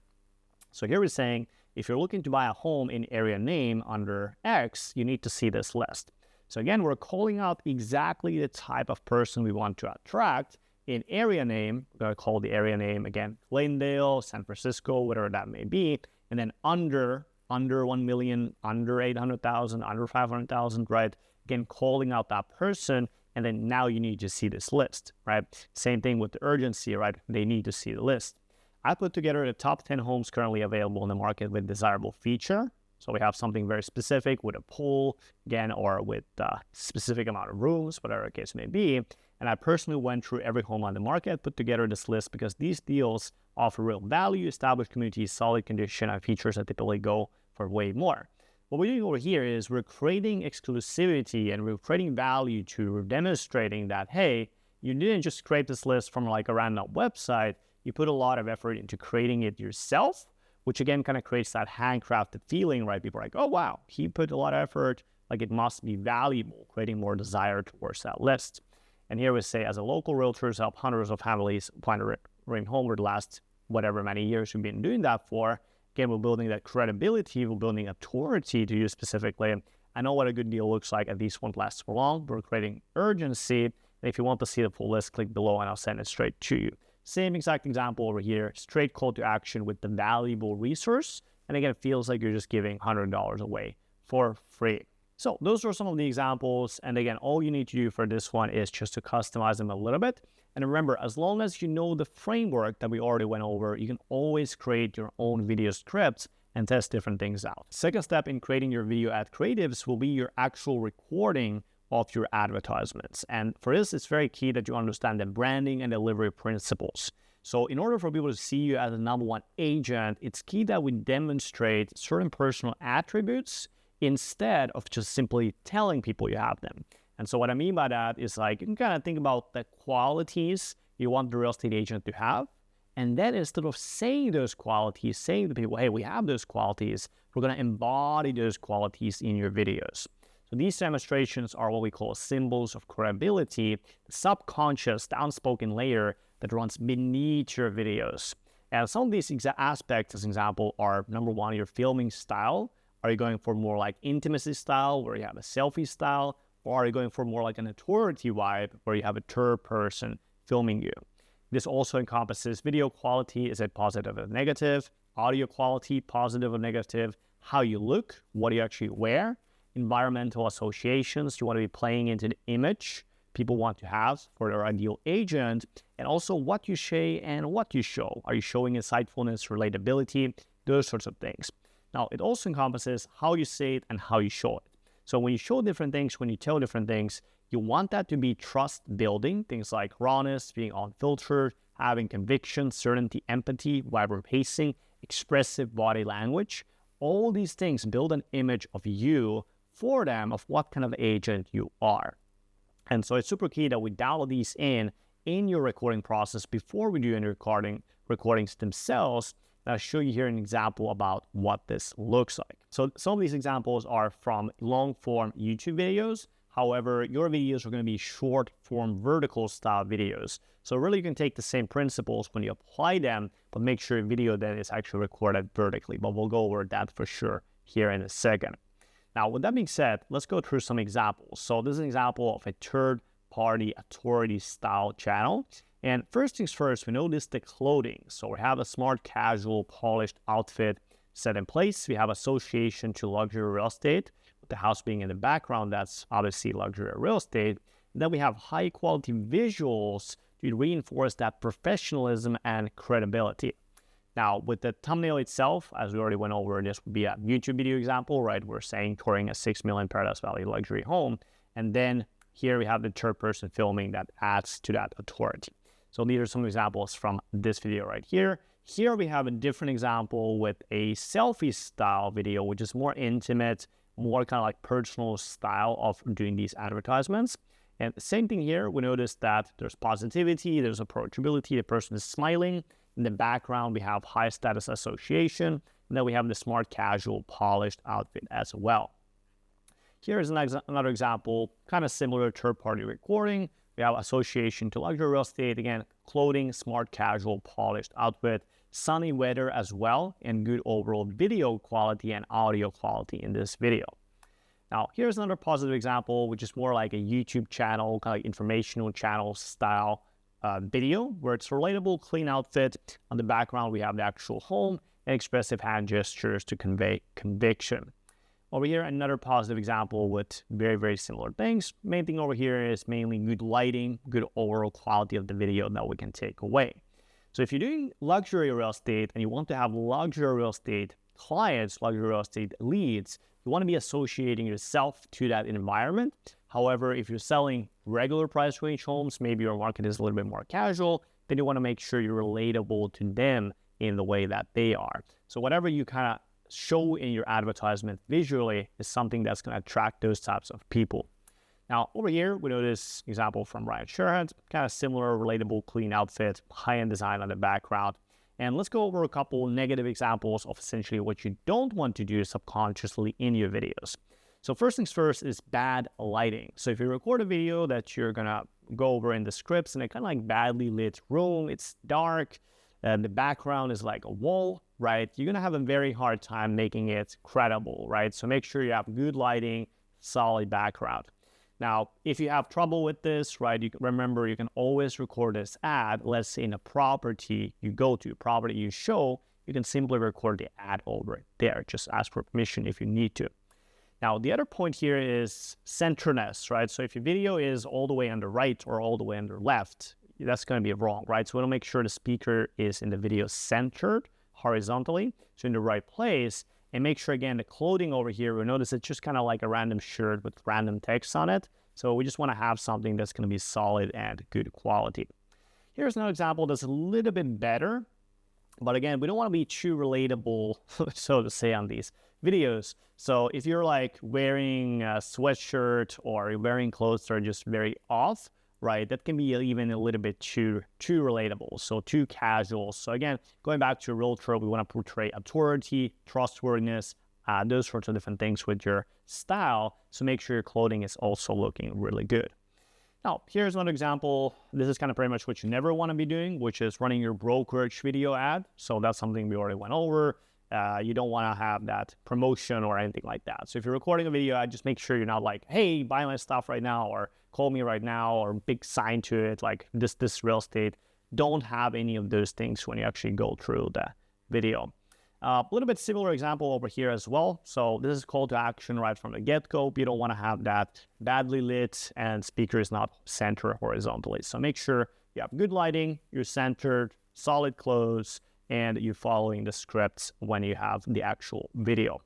Speaker 1: So here we're saying, if you're looking to buy a home in area name under X, you need to see this list. So again, we're calling out exactly the type of person we want to attract. In area name, we're going to call the area name, again, Glendale, San Francisco, whatever that may be. And then under 1 million, under 800,000, under 500,000, right? Again, calling out that person. And then now you need to see this list, right? Same thing with the urgency, right? They need to see the list. I put together the top 10 homes currently available in the market with desirable feature. So we have something very specific with a pool, again, or with a specific amount of rooms, whatever the case may be. And I personally went through every home on the market, put together this list because these deals offer real value, established communities, solid condition, and features that typically go for way more. What we're doing over here is we're creating exclusivity and we're creating value to demonstrating that, hey, you didn't just create this list from like a random website. You put a lot of effort into creating it yourself, which again kind of creates that handcrafted feeling, right? People are like, oh, wow, he put a lot of effort, like it must be valuable, creating more desire towards that list. And here we say, as a local realtors help hundreds of families find a dream home over the last whatever many years we've been doing that for. Again, we're building that credibility, we're building authority to you specifically. I know what a good deal looks like, at least won't last for long. We're creating urgency. And if you want to see the full list, click below and I'll send it straight to you. Same exact example over here, straight call to action with the valuable resource. And again, it feels like you're just giving $100 away for free. So those are some of the examples. And again, all you need to do for this one is just to customize them a little bit. And remember, as long as you know the framework that we already went over, you can always create your own video scripts and test different things out. Second step in creating your video ad creatives will be your actual recording of your advertisements. And for this, it's very key that you understand the branding and delivery principles. So in order for people to see you as a #1 agent, it's key that we demonstrate certain personal attributes instead of just simply telling people you have them. And so what I mean by that is like, you can kind of think about the qualities you want the real estate agent to have. And then instead of saying those qualities, saying to people, hey, we have those qualities, we're going to embody those qualities in your videos. So these demonstrations are what we call symbols of credibility, the subconscious, the unspoken layer that runs beneath your videos. And some of these aspects, as an example, are #1, your filming style. Are you going for more like intimacy style, where you have a selfie style? Or are you going for more like an authority vibe, where you have a third person filming you? This also encompasses video quality. Is it positive or negative? Audio quality, positive or negative? How you look, what do you actually wear? Environmental associations, you want to be playing into the image people want to have for their ideal agent, and also what you say and what you show. Are you showing insightfulness, relatability, those sorts of things? Now, it also encompasses how you say it and how you show it. So when you show different things, when you tell different things, you want that to be trust building, things like rawness, being unfiltered, having conviction, certainty, empathy, vibrant pacing, expressive body language. All these things build an image of you for them, of what kind of agent you are. And so it's super key that we download these in your recording process before we do any recordings themselves. And I'll show you here an example about what this looks like. So some of these examples are from long form YouTube videos, However, your videos are going to be short form vertical style videos. So really you can take the same principles when you apply them, but make sure your video then is actually recorded vertically. But we'll go over that for sure here in a second. Now, with that being said, let's go through some examples. So this is an example of a third-party authority style channel. And first things first, we notice the clothing. So we have a smart, casual, polished outfit set in place. We have association to luxury real estate, with the house being in the background. That's obviously luxury real estate. And then we have high-quality visuals to reinforce that professionalism and credibility. Now, with the thumbnail itself, as we already went over, this would be a YouTube video example, right? We're saying touring a 6 million Paradise Valley luxury home. And then here we have the third person filming that adds to that authority. So these are some examples from this video right here. Here we have a different example with a selfie style video, which is more intimate, more kind of like personal style of doing these advertisements. And the same thing here, we notice that there's positivity, there's approachability, the person is smiling. In the background, we have high status association, and then we have the smart, casual, polished outfit as well. Here is another example, kind of similar third-party recording. We have association to luxury real estate, again, clothing, smart, casual, polished outfit, sunny weather as well, and good overall video quality and audio quality in this video. Now, here's another positive example, which is more like a YouTube channel, kind of like informational channel style video, where it's relatable, clean outfit. On the background, we have the actual home and expressive hand gestures to convey conviction. Over here, another positive example with very, very similar things. Main thing over here is mainly good lighting, good overall quality of the video that we can take away. So if you're doing luxury real estate and you want to have luxury real estate clients, luxury real estate leads, you want to be associating yourself to that environment. However, if you're selling regular price range homes, maybe your market is a little bit more casual, then you want to make sure you're relatable to them in the way that they are. So whatever you kind of show in your advertisement visually is something that's going to attract those types of people. Now, over here, we notice example from Ryan Sherhand, kind of similar, relatable, clean outfit, high-end design on the background. And let's go over a couple negative examples of essentially what you don't want to do subconsciously in your videos. So first things first is bad lighting. So if you record a video that you're gonna go over in the scripts and a kind of like badly lit room, it's dark, and the background is like a wall, right? You're gonna have a very hard time making it credible, right? So make sure you have good lighting, solid background. Now, if you have trouble with this, right, remember you can always record this ad. Let's say in a property you go to, property you show, you can simply record the ad over there. Just ask for permission if you need to. Now, the other point here is centeredness, right? So if your video is all the way on the right or all the way on the left, that's going to be wrong, right? So we want to make sure the speaker is in the video centered horizontally, so in the right place. And make sure, again, the clothing over here, we'll notice it's just kind of like a random shirt with random text on it. So we just want to have something that's going to be solid and good quality. Here's another example that's a little bit better. But again, we don't want to be too relatable, so to say, on these videos. So if you're like wearing a sweatshirt or you're wearing clothes that are just very off, right, that can be even a little bit too relatable, so too casual. So again, going back to a Realtor, we want to portray authority, trustworthiness, those sorts of different things with your style. So make sure your clothing is also looking really good. Now, here's another example. This is kind of pretty much what you never want to be doing, which is running your brokerage video ad. So that's something we already went over. You don't want to have that promotion or anything like that. So if you're recording a video ad, just make sure you're not like, hey, buy my stuff right now, or call me right now, or big sign to it, like this real estate. Don't have any of those things when you actually go through the video. A little bit similar example over here as well. So this is call to action right from the get-go. You don't want to have that badly lit and speaker is not centered horizontally. So make sure you have good lighting, you're centered, solid clothes, and you're following the scripts when you have the actual video.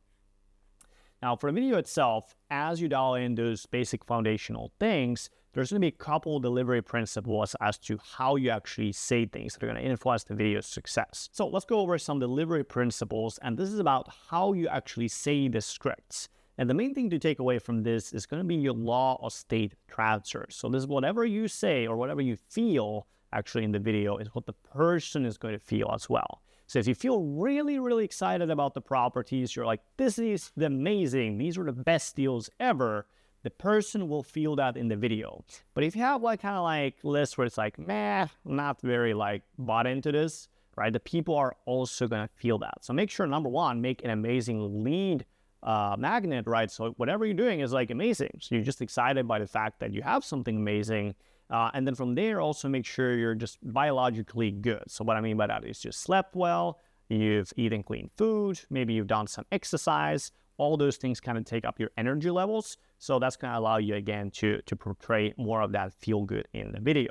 Speaker 1: Now, for the video itself, as you dial in those basic foundational things, there's going to be a couple delivery principles as to how you actually say things that are going to influence the video's success. So let's go over some delivery principles, and this is about how you actually say the scripts. And the main thing to take away from this is going to be your law of state transfer. So this is whatever you say or whatever you feel actually in the video is what the person is going to feel as well. So if you feel really, really excited about the properties, you're like, this is amazing, these are the best deals ever, the person will feel that in the video. But if you have like kind of like list where it's like, meh, not very like bought into this, right? The people are also gonna feel that. So make sure, number one, make an amazing lead magnet, right? So whatever you're doing is like amazing. So you're just excited by the fact that you have something amazing. And then from there, also make sure you're just biologically good. So what I mean by that is just slept well, you've eaten clean food, maybe you've done some exercise. All those things kind of take up your energy levels. So that's going to allow you again to portray more of that feel good in the video.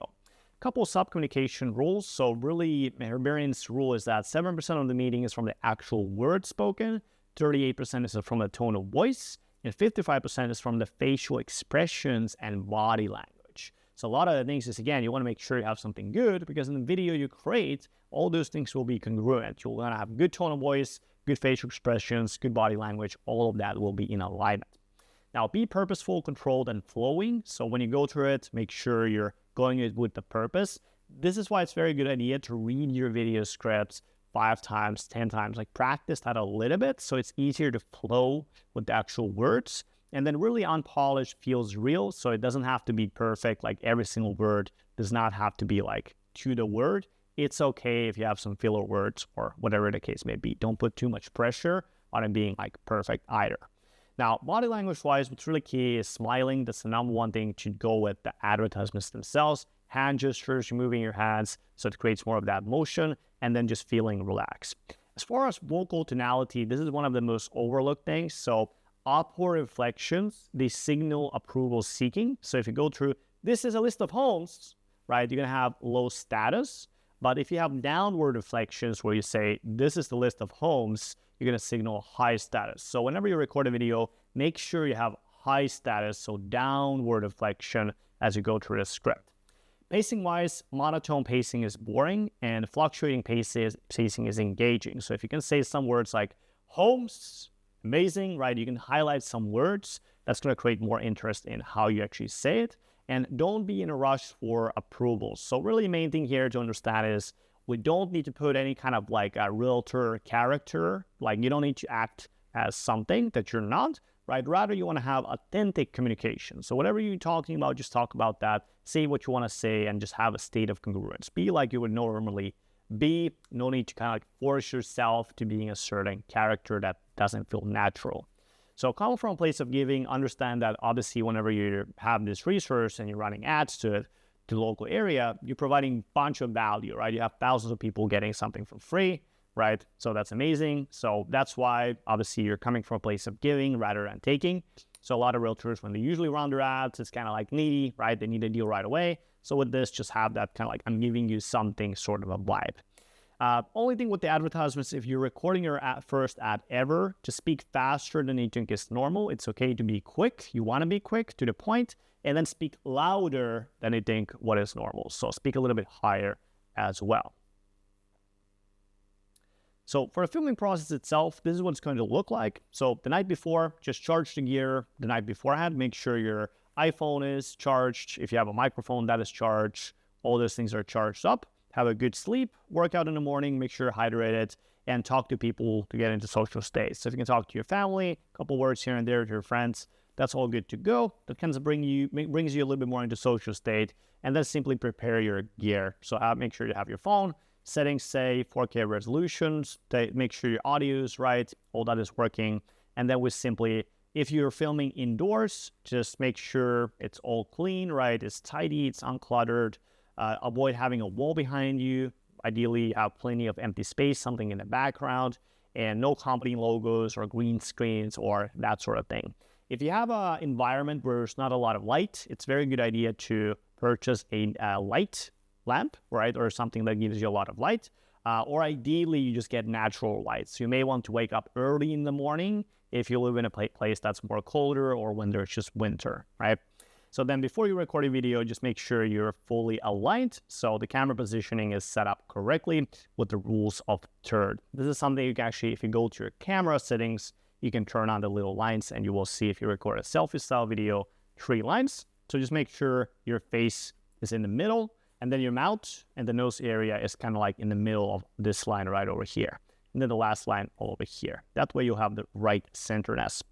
Speaker 1: Couple of subcommunication rules. So really, Herbarian's rule is that 7% of the meeting is from the actual words spoken, 38% is from the tone of voice, and 55% is from the facial expressions and body language. So a lot of the things is, again, you want to make sure you have something good, because in the video you create, all those things will be congruent. You're going to have good tone of voice, good facial expressions, good body language. All of that will be in alignment. Now, be purposeful, controlled, and flowing. So when you go through it, make sure you're going with the purpose. This is why it's a very good idea to read your video scripts 5 times, 10 times, like practice that a little bit so it's easier to flow with the actual words. And then really unpolished feels real, so it doesn't have to be perfect. Like every single word does not have to be like to the word. It's okay if you have some filler words or whatever the case may be. Don't put too much pressure on it being like perfect either. Now, body language-wise, what's really key is smiling. That's the number one thing to go with the advertisements themselves. Hand gestures, you're moving your hands, so it creates more of that motion, and then just feeling relaxed. As far as vocal tonality, this is one of the most overlooked things. So upward inflections, they signal approval seeking. So if you go through, this is a list of homes, right? You're going to have low status. But if you have downward inflections where you say, this is the list of homes, you're going to signal high status. So whenever you record a video, make sure you have high status, so downward inflection as you go through the script. Pacing-wise, monotone pacing is boring, and fluctuating pacing is engaging. So if you can say some words like homes, amazing, right? You can highlight some words. That's going to create more interest in how you actually say it. And don't be in a rush for approval. So really the main thing here to understand is we don't need to put any kind of like a realtor character. Like you don't need to act as something that you're not, right? Rather, you want to have authentic communication. So whatever you're talking about, just talk about that. Say what you want to say and just have a state of congruence. Be like you would normally be. No need to kind of like force yourself to being a certain character that doesn't feel natural. So come from a place of giving, understand that obviously whenever you have this resource and you're running ads to it, to the local area, you're providing a bunch of value, right? You have thousands of people getting something for free, right? So that's amazing. So that's why obviously you're coming from a place of giving rather than taking. So a lot of realtors, when they usually run their ads, it's kind of like needy, right? They need a deal right away. So with this, just have that kind of like, I'm giving you something sort of a vibe. Only thing with the advertisements, if you're recording your first ad ever, to speak faster than you think is normal. It's okay to be quick. You want to be quick to the point, and then speak louder than you think what is normal. So speak a little bit higher as well. So for the filming process itself, this is what it's going to look like. So the night before, just charge the gear the night beforehand. Make sure your iPhone is charged. If you have a microphone, that is charged. All those things are charged up. Have a good sleep, work out in the morning, make sure you're hydrated, and talk to people to get into social states. So if you can talk to your family, a couple words here and there to your friends, that's all good to go. That kind of brings you a little bit more into social state, and then simply prepare your gear. So make sure you have your phone, settings say 4K resolutions, make sure your audio is right, all that is working, and then we simply, if you're filming indoors, just make sure it's all clean, right? It's tidy, it's uncluttered. Avoid having a wall behind you. Ideally, have plenty of empty space, something in the background, and no company logos or green screens or that sort of thing. If you have an environment where there's not a lot of light, it's a very good idea to purchase a light lamp, right? Or something that gives you a lot of light. Or ideally, you just get natural light. So you may want to wake up early in the morning if you live in a place that's more colder or when there's just winter, right? So then before you record a video, just make sure you're fully aligned. So the camera positioning is set up correctly with the rules of third. This is something you can actually, if you go to your camera settings, you can turn on the little lines and you will see if you record a selfie style video, 3 lines. So just make sure your face is in the middle and then your mouth and the nose area is kind of like in the middle of this line right over here. And then the last line all over here. That way you'll have the right centeredness.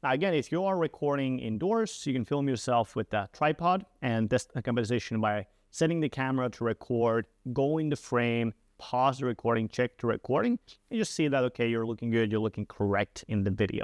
Speaker 1: Now, again, if you are recording indoors, you can film yourself with a tripod and test the composition by setting the camera to record, go into frame, pause the recording, check the recording, and just see that, okay, you're looking good, you're looking correct in the video.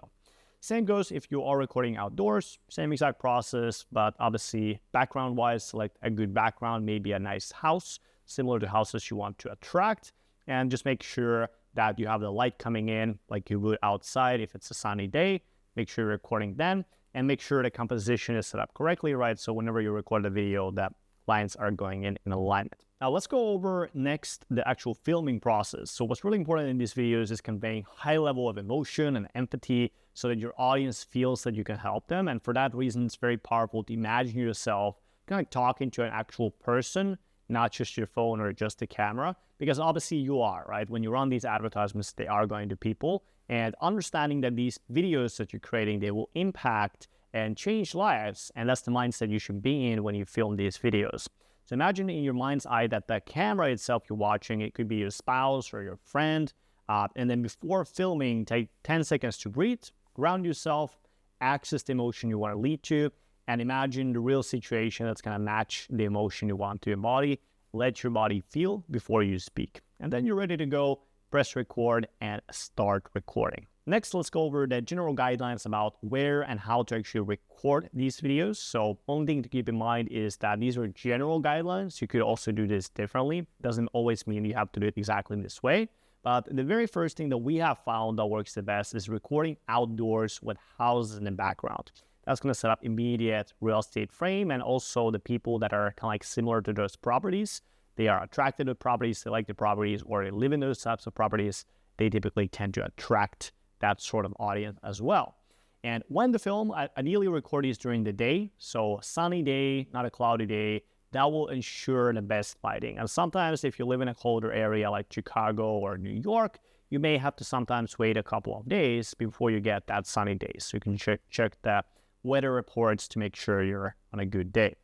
Speaker 1: Same goes if you are recording outdoors, same exact process, but obviously background-wise, select a good background, maybe a nice house, similar to houses you want to attract, and just make sure that you have the light coming in like you would outside if it's a sunny day. Make sure you're recording then, and make sure the composition is set up correctly, right? So whenever you record the video, that lines are going in alignment. Now let's go over next the actual filming process. So what's really important in these videos is conveying high level of emotion and empathy so that your audience feels that you can help them. And for that reason, it's very powerful to imagine yourself kind of talking to an actual person, not just your phone or just the camera, because obviously you are, right? When you run these advertisements, they are going to people, and understanding that these videos that you're creating, they will impact and change lives. And that's the mindset you should be in when you film these videos. So imagine in your mind's eye that the camera itself you're watching, it could be your spouse or your friend. And then before filming, take 10 seconds to breathe, ground yourself, access the emotion you want to lead to, and imagine the real situation that's going to match the emotion you want to embody. Let your body feel before you speak. And then you're ready to go, press record, and start recording. Next, let's go over the general guidelines about where and how to actually record these videos. So only thing to keep in mind is that these are general guidelines. You could also do this differently. Doesn't always mean you have to do it exactly this way. But the very first thing that we have found that works the best is recording outdoors with houses in the background. That's going to set up immediate real estate frame, and also the people that are kind of like similar to those properties. They are attracted to properties, they like the properties, or they live in those types of properties. They typically tend to attract that sort of audience as well. And when to film, ideally record these during the day. So sunny day, not a cloudy day, that will ensure the best lighting. And sometimes if you live in a colder area like Chicago or New York, you may have to sometimes wait a couple of days before you get that sunny day. So you can check the weather reports to make sure you're on a good day.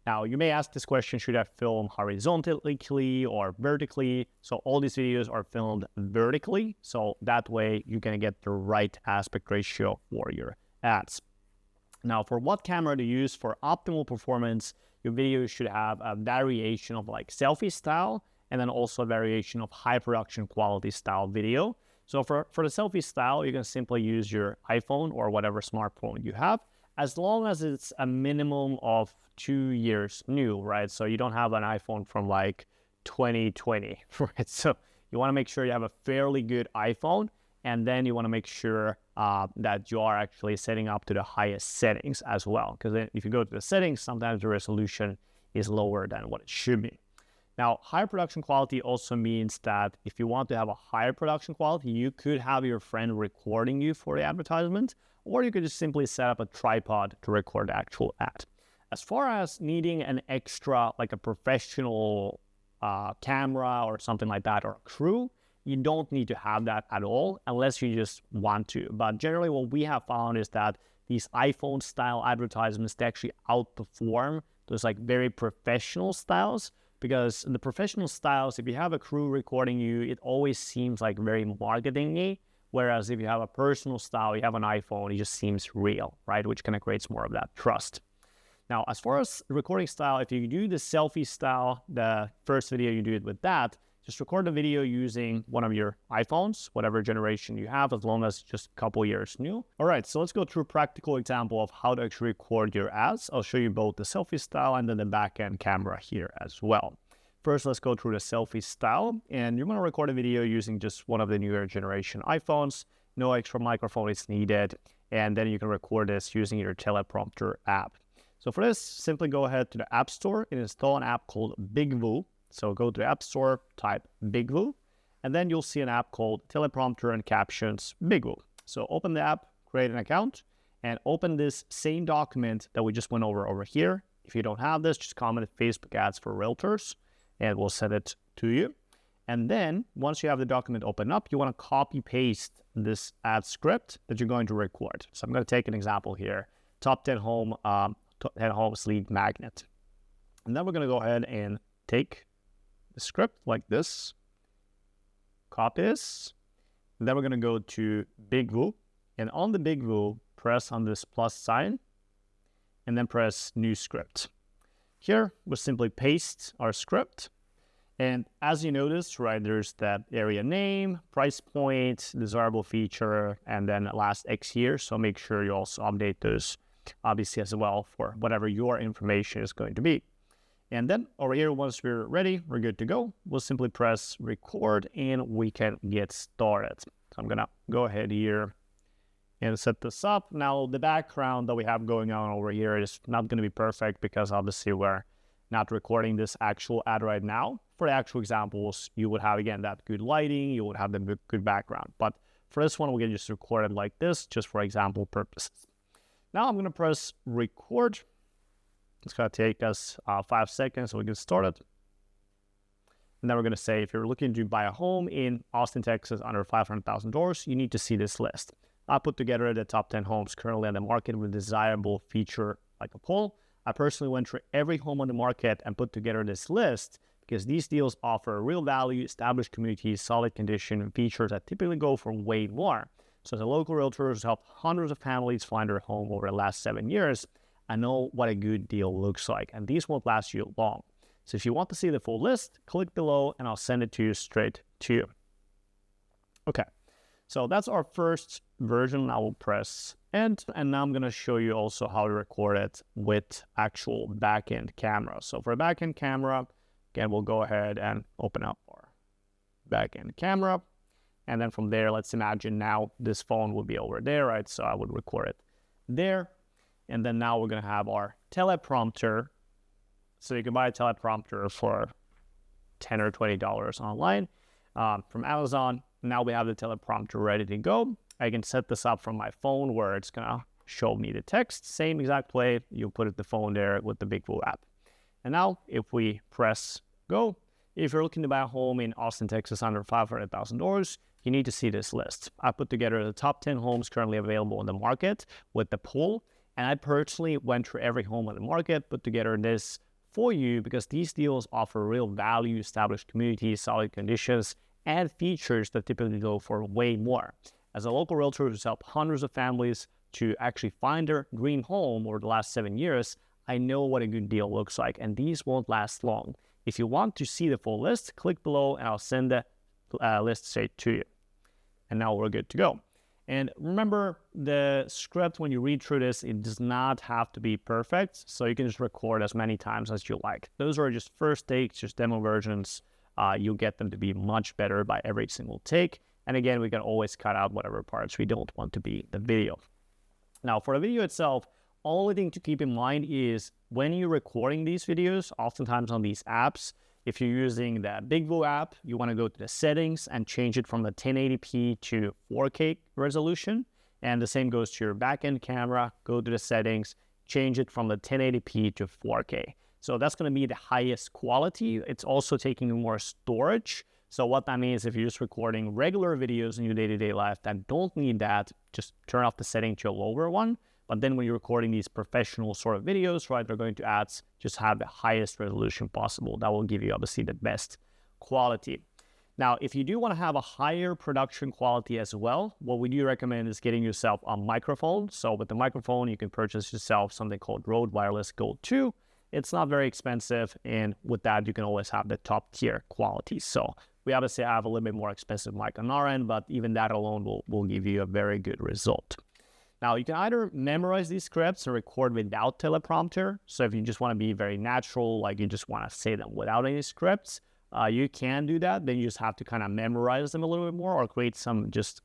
Speaker 1: Now, you may ask this question, should I film horizontally or vertically? So all these videos are filmed vertically. So that way you're going to get the right aspect ratio for your ads. Now, for what camera to use for optimal performance, your video should have a variation of like selfie style, and then also a variation of high production quality style video. So for the selfie style, you can simply use your iPhone or whatever smartphone you have, as long as it's a minimum of 2 years new, right? So you don't have an iPhone from like 2020, right? So you want to make sure you have a fairly good iPhone, and then you want to make sure that you are actually setting up to the highest settings as well. Because if you go to the settings, sometimes the resolution is lower than what it should be. Now, higher production quality also means that if you want to have a higher production quality, you could have your friend recording you for the advertisement, or you could just simply set up a tripod to record the actual ad. As far as needing an extra, like a professional camera or something like that, or a crew, you don't need to have that at all unless you just want to. But generally what we have found is that these iPhone style advertisements, they actually outperform those like very professional styles, because the professional styles, if you have a crew recording you, it always seems like very marketing-y. Whereas if you have a personal style, you have an iPhone, it just seems real, right? Which kind of creates more of that trust. Now, as far as recording style, if you do the selfie style, the first video you do it with that, just record the video using one of your iPhones, whatever generation you have, as long as it's just a couple years new. All right, so let's go through a practical example of how to actually record your ads. I'll show you both the selfie style and then the back-end camera here as well. First, let's go through the selfie style, and you're going to record a video using just one of the newer generation iPhones. No extra microphone is needed, and then you can record this using your teleprompter app. So for this, simply go ahead to the App Store and install an app called BigVoo. So go to the App Store, type BigVoo, and then you'll see an app called Teleprompter and Captions BigVoo. So open the app, create an account, and open this same document that we just went over here. If you don't have this, just comment Facebook ads for Realtors, and we'll send it to you. And then once you have the document open up, you want to copy paste this ad script that you're going to record. So I'm going to take an example here, top 10 homes lead magnet. And then we're going to go ahead and take the script like this, copy this, and then we're going to go to BigVoo, and on the BigVoo, press on this plus sign and then press new script. Here, we'll simply paste our script. And as you notice, right, there's that area name, price point, desirable feature, and then last X years. So make sure you also update those obviously as well for whatever your information is going to be. And then over here, once we're ready, we're good to go. We'll simply press record and we can get started. So I'm gonna go ahead here and set this up. Now the background that we have going on over here is not gonna be perfect because obviously we're not recording this actual ad right now. For the actual examples, you would have, again, that good lighting, you would have the good background. But for this one, we can just record it like this, just for example purposes. Now I'm gonna press record. It's gonna take us 5 seconds so we can start it. And then we're gonna say, if you're looking to buy a home in Austin, Texas under $500,000, you need to see this list. I put together the top 10 homes currently on the market with desirable feature like a poll. I personally went through every home on the market and put together this list because these deals offer real value, established communities, solid condition, and features that typically go for way more. So as a local realtor who's helped hundreds of families find their home over the last 7 years, I know what a good deal looks like, and these won't last you long. So if you want to see the full list, click below and I'll send it to you straight to you. Okay, so that's our first version. I will press end, and now I'm gonna show you also how to record it with actual backend camera. So for a backend camera, again, we'll go ahead and open up our backend camera. And then from there, let's imagine now this phone will be over there, right? So I would record it there. And then now we're gonna have our teleprompter. So you can buy a teleprompter for $10 or $20 online from Amazon. Now we have the teleprompter ready to go. I can set this up from my phone where it's gonna show me the text. Same exact way, you put it the phone there with the Big Blue app. And now if we press go, if you're looking to buy a home in Austin, Texas under $500,000, you need to see this list. I put together the top 10 homes currently available in the market with the poll. And I personally went through every home on the market, put together this for you because these deals offer real value, established communities, solid conditions, and features that typically go for way more. As a local realtor who's helped hundreds of families to actually find their dream home over the last 7 years, I know what a good deal looks like, and these won't last long. If you want to see the full list, click below and I'll send the list straight to you. And now we're good to go. And remember, the script, when you read through this, it does not have to be perfect. So you can just record as many times as you like. Those are just first takes, just demo versions. You'll get them to be much better by every single take. And again, we can always cut out whatever parts we don't want to be in the video. Now, for the video itself, only thing to keep in mind is when you're recording these videos, oftentimes on these apps, if you're using the Big Blue app, you want to go to the settings and change it from the 1080p to 4K resolution. And the same goes to your backend camera. Go to the settings, change it from the 1080p to 4K. So that's going to be the highest quality. It's also taking more storage. So what that means, if you're just recording regular videos in your day-to-day life that don't need that, just turn off the setting to a lower one. But then when you're recording these professional sort of videos, right, they're going to just have the highest resolution possible. That will give you obviously the best quality. Now, if you do want to have a higher production quality as well, what we do recommend is getting yourself a microphone. So with the microphone, you can purchase yourself something called Rode Wireless Go 2. It's not very expensive, and with that, you can always have the top tier quality. So we obviously have a little bit more expensive mic on our end, but even that alone will give you a very good result. Now, you can either memorize these scripts or record without teleprompter. So if you just want to be very natural, like you just want to say them without any scripts, you can do that. Then you just have to kind of memorize them a little bit more or create some just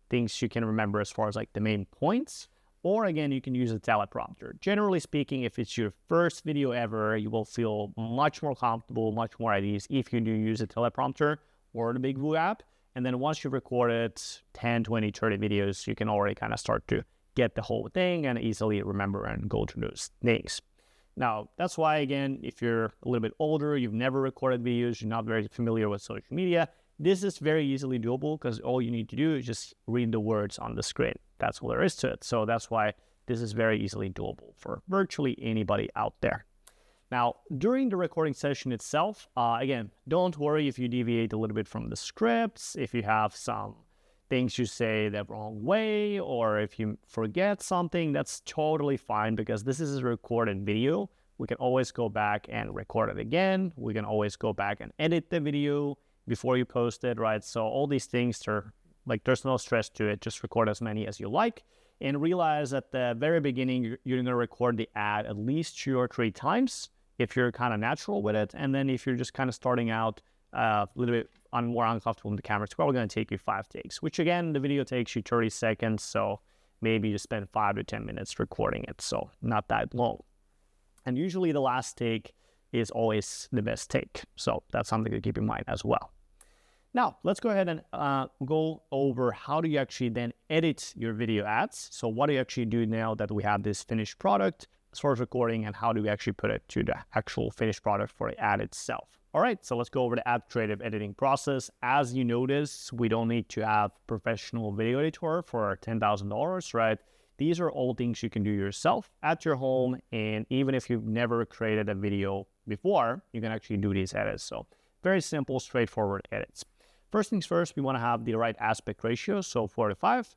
Speaker 1: things you can remember as far as like the main points. Or again, you can use a teleprompter. Generally speaking, if it's your first video ever, you will feel much more comfortable, much more at ease if you do use a teleprompter or the Big Blue app. And then once you've recorded 10, 20, 30 videos, you can already kind of start to get the whole thing and easily remember and go through those things. Now, that's why, again, if you're a little bit older, you've never recorded videos, you're not very familiar with social media, this is very easily doable because all you need to do is just read the words on the screen. That's all there is to it. So that's why this is very easily doable for virtually anybody out there. Now, during the recording session itself, again, don't worry if you deviate a little bit from the scripts, if you have some things you say the wrong way, or if you forget something, that's totally fine because this is a recorded video. We can always go back and record it again. We can always go back and edit the video before you post it, right? So all these things are like, there's no stress to it. Just record as many as you like, and realize at the very beginning, you're going to record the ad at least 2 or 3 times if you're kind of natural with it. And then if you're just kind of starting out a little bit more uncomfortable in the camera, it's probably going to take you 5 takes, which again, the video takes you 30 seconds. So maybe you spend 5 to 10 minutes recording it. So not that long. And usually the last take is always the best take. So that's something to keep in mind as well. Now, let's go ahead and go over how do you actually then edit your video ads. So what do you actually do now that we have this finished product as far as recording, and how do we actually put it to the actual finished product for the ad itself? All right, so let's go over the ad creative editing process. As you notice, we don't need to have professional video editor for $10,000, right? These are all things you can do yourself at your home. And even if you've never created a video before, you can actually do these edits. So very simple, straightforward edits. First things first, we want to have the right aspect ratio, so 4:5.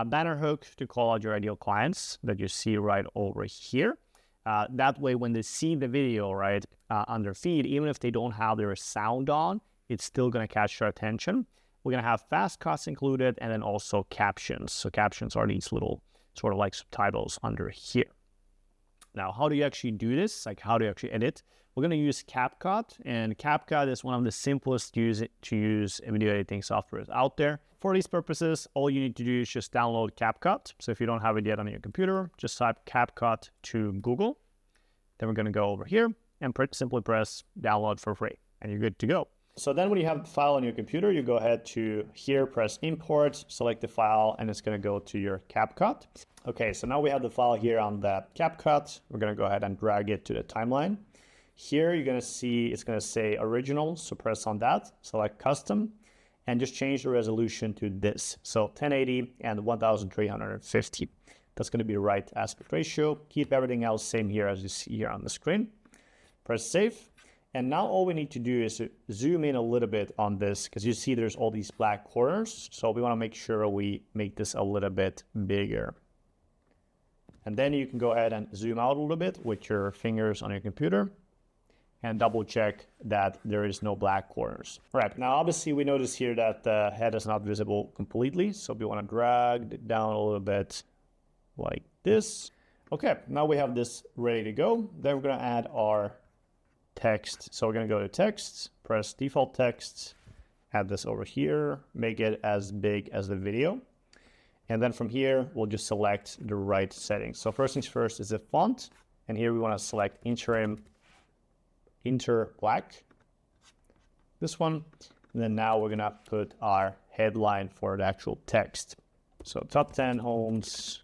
Speaker 1: Banner hook to call out your ideal clients that you see right over here. That way, when they see the video right on their feed, even if they don't have their sound on, it's still going to catch their attention. We're going to have fast cuts included, and then also captions. So captions are these little sort of like subtitles under here. Now, how do you actually do this? Like, how do you actually edit? We're going to use CapCut, and CapCut is one of the simplest to use video editing software out there. For these purposes, all you need to do is just download CapCut. So if you don't have it yet on your computer, just type CapCut to Google. Then we're going to go over here and simply press download for free, and you're good to go. So then when you have the file on your computer, you go ahead to here, press import, select the file, and it's going to go to your CapCut. Okay, so now we have the file here on the CapCut. We're going to go ahead and drag it to the timeline. Here you're going to see it's going to say original, so press on that, select custom, and just change the resolution to this. So 1080 and 1350. That's going to be the right aspect ratio. Keep everything else same here as you see here on the screen. Press save. And now all we need to do is zoom in a little bit on this, because you see there's all these black corners. So we want to make sure we make this a little bit bigger. And then you can go ahead and zoom out a little bit with your fingers on your computer and double check that there is no black corners. All right, now obviously we notice here that the head is not visible completely. So we want to drag it down a little bit like this. Okay, now we have this ready to go. Then we're going to add our text. So we're going to go to text, press default text, add this over here, make it as big as the video. And then from here, we'll just select the right settings. So first things first is the font. And here we want to select Inter Black, this one. And then now we're going to put our headline for the actual text. So top 10 homes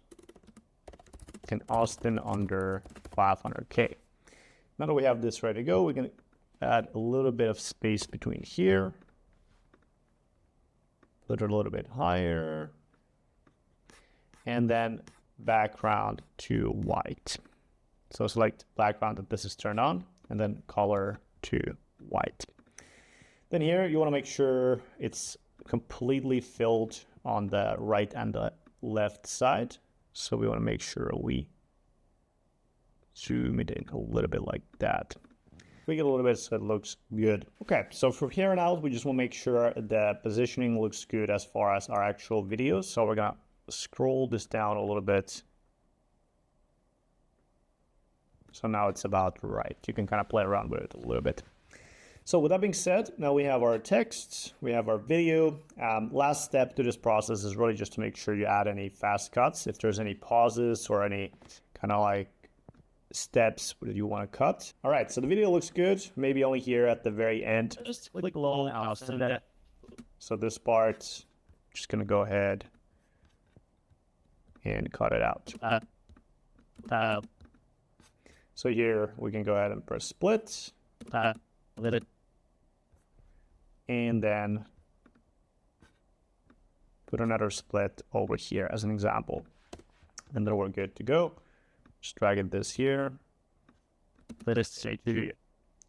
Speaker 1: in Austin under 500K. Now that we have this ready to go, we can add a little bit of space between here. Put it a little bit higher. And then background to white. So select background that this is turned on, and then color to white. Then here you want to make sure it's completely filled on the right and the left side. So we want to make sure we zoom it in a little bit like that. Tweak it a little bit so it looks good. Okay, so from here on out, we just want to make sure the positioning looks good as far as our actual videos. So we're going to scroll this down a little bit. So now it's about right. You can kind of play around with it a little bit. So with that being said, now we have our text, we have our video. Last step to this process is really just to make sure you add any fast cuts. If there's any pauses or any kind of like steps that you want to cut. All right, so the video looks good. Maybe only here at the very end. Just click long out. So this part, just gonna go ahead and cut it out. So here we can go ahead and press split. And then put another split over here as an example. And then we're good to go. Just drag it this here. Let us say to.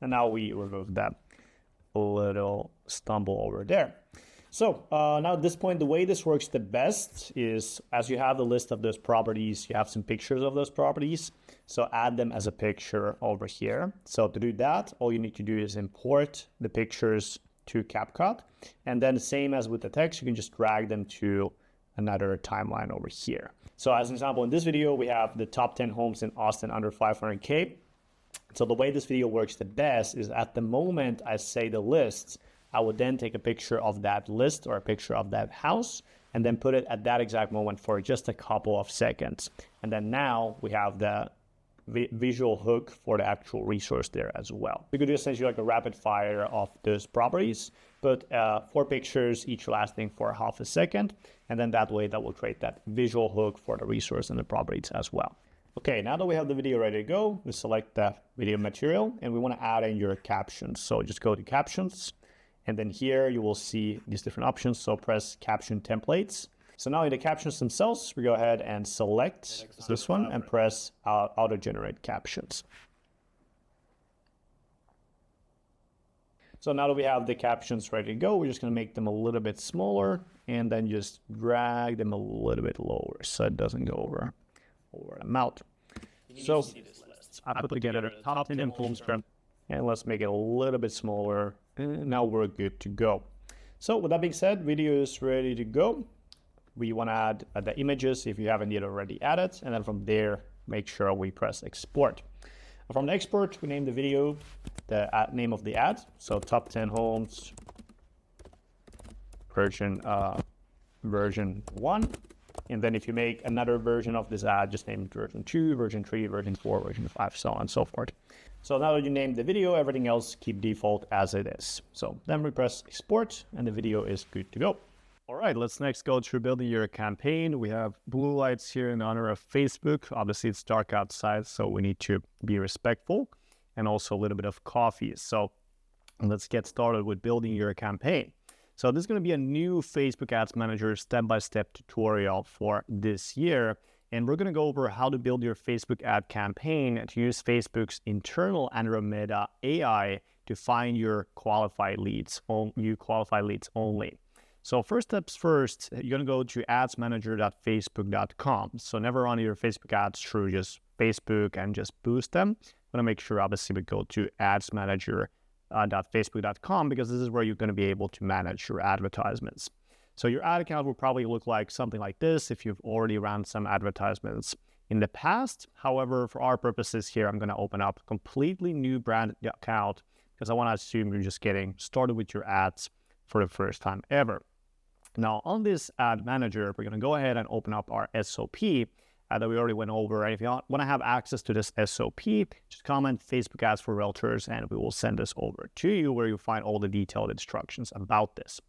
Speaker 1: And now we remove that little stumble over there. So now at this point, the way this works the best is as you have the list of those properties, you have some pictures of those properties. So add them as a picture over here. So to do that, all you need to do is import the pictures to CapCut. And then the same as with the text, you can just drag them to another timeline over here. So as an example, in this video, we have the top 10 homes in Austin under 500K. So the way this video works the best is at the moment I say the lists, I would then take a picture of that list or a picture of that house and then put it at that exact moment for just a couple of seconds. And then now we have the visual hook for the actual resource there as well. We could do essentially like a rapid fire of those properties, but 4 pictures, each lasting for half a second. And then that way that will create that visual hook for the resource and the properties as well. Okay, now that we have the video ready to go, we select the video material and we want to add in your captions. So just go to captions. And then here you will see these different options. So press caption templates. So now in the captions themselves, we go ahead and select this one and press auto generate captions. So now that we have the captions ready to go, we're just going to make them a little bit smaller and then just drag them a little bit lower so it doesn't go over the mouth. So I put together the top 10 homes and let's make it a little bit smaller. And now we're good to go. So with that being said, video is ready to go. We want to add the images if you haven't yet already added. And then from there, make sure we press export. From the export, we name the video the name of the ad. So top 10 homes version 1. And then if you make another version of this ad, just name it version 2, version 3, version 4, version 5, so on and so forth. So now that you named the video, everything else keep default as it is. So then we press export and the video is good to go. All right, let's next go through building your campaign. We have blue lights here in honor of Facebook. Obviously it's dark outside, so we need to be respectful, and also a little bit of coffee. So let's get started with building your campaign. So this is going to be a new Facebook Ads Manager step-by-step tutorial for this year. And we're going to go over how to build your Facebook ad campaign to use Facebook's internal Andromeda AI to find your qualified leads, new qualified leads only. So first steps first, you're going to go to adsmanager.facebook.com. So never run your Facebook ads through just Facebook and just boost them. I'm going to make sure obviously we go to adsmanager.facebook.com because this is where you're going to be able to manage your advertisements. So your ad account will probably look like something like this if you've already ran some advertisements in the past. However, for our purposes here, I'm going to open up a completely new brand account because I want to assume you're just getting started with your ads for the first time ever. Now on this ad manager, we're going to go ahead and open up our SOP that we already went over. And if you want to have access to this SOP, just comment Facebook ads for realtors and we will send this over to you where you'll find all the detailed instructions about this.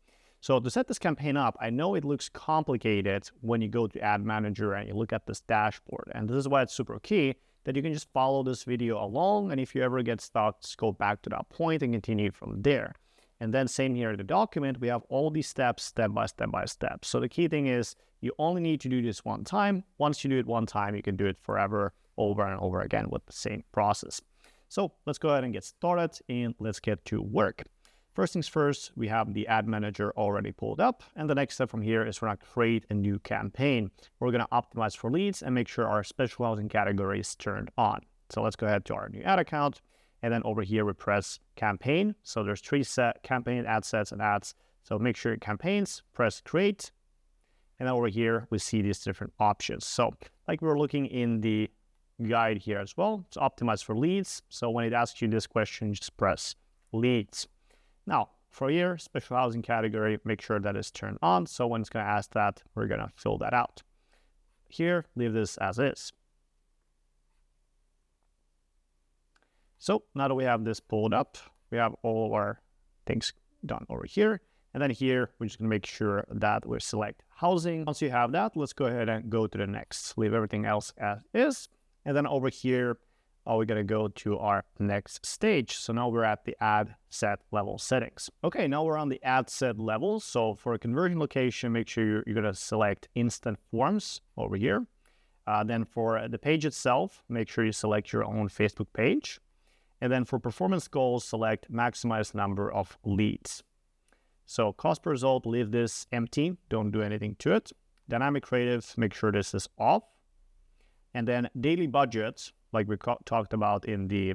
Speaker 1: So to set this campaign up, I know it looks complicated when you go to Ad Manager and you look at this dashboard. And this is why it's super key that you can just follow this video along. And if you ever get stuck, just go back to that point and continue from there. And then same here in the document, we have all these steps, step by step by step. So the key thing is you only need to do this one time. Once you do it one time, you can do it forever, over and over again with the same process. So let's go ahead and get started and let's get to work. First things first, we have the ad manager already pulled up. And the next step from here is we're going to create a new campaign. We're going to optimize for leads and make sure our special housing category is turned on. So let's go ahead to our new ad account. And then over here, we press campaign. So there's 3 campaign ad sets and ads. So make sure campaigns, press create. And then over here, we see these different options. So like we were looking in the guide here as well, it's optimized for leads. So when it asks you this question, just press leads. Now, for your special housing category, make sure that is turned on. So when it's going to ask that, we're going to fill that out. Here, leave this as is. So now that we have this pulled up, we have all of our things done over here. And then here, we're just going to make sure that we select housing. Once you have that, let's go ahead and go to the next. Leave everything else as is. And then over here, we're going to go to our next stage. So now we're at the ad set level settings. Okay, now we're on the ad set level. So for a conversion location, make sure you're going to select instant forms over here. Then for the page itself, make sure you select your own Facebook page. And then for performance goals, select maximize number of leads. So cost per result, leave this empty. Don't do anything to it. Dynamic creative, make sure this is off. And then daily budget, like we talked about in the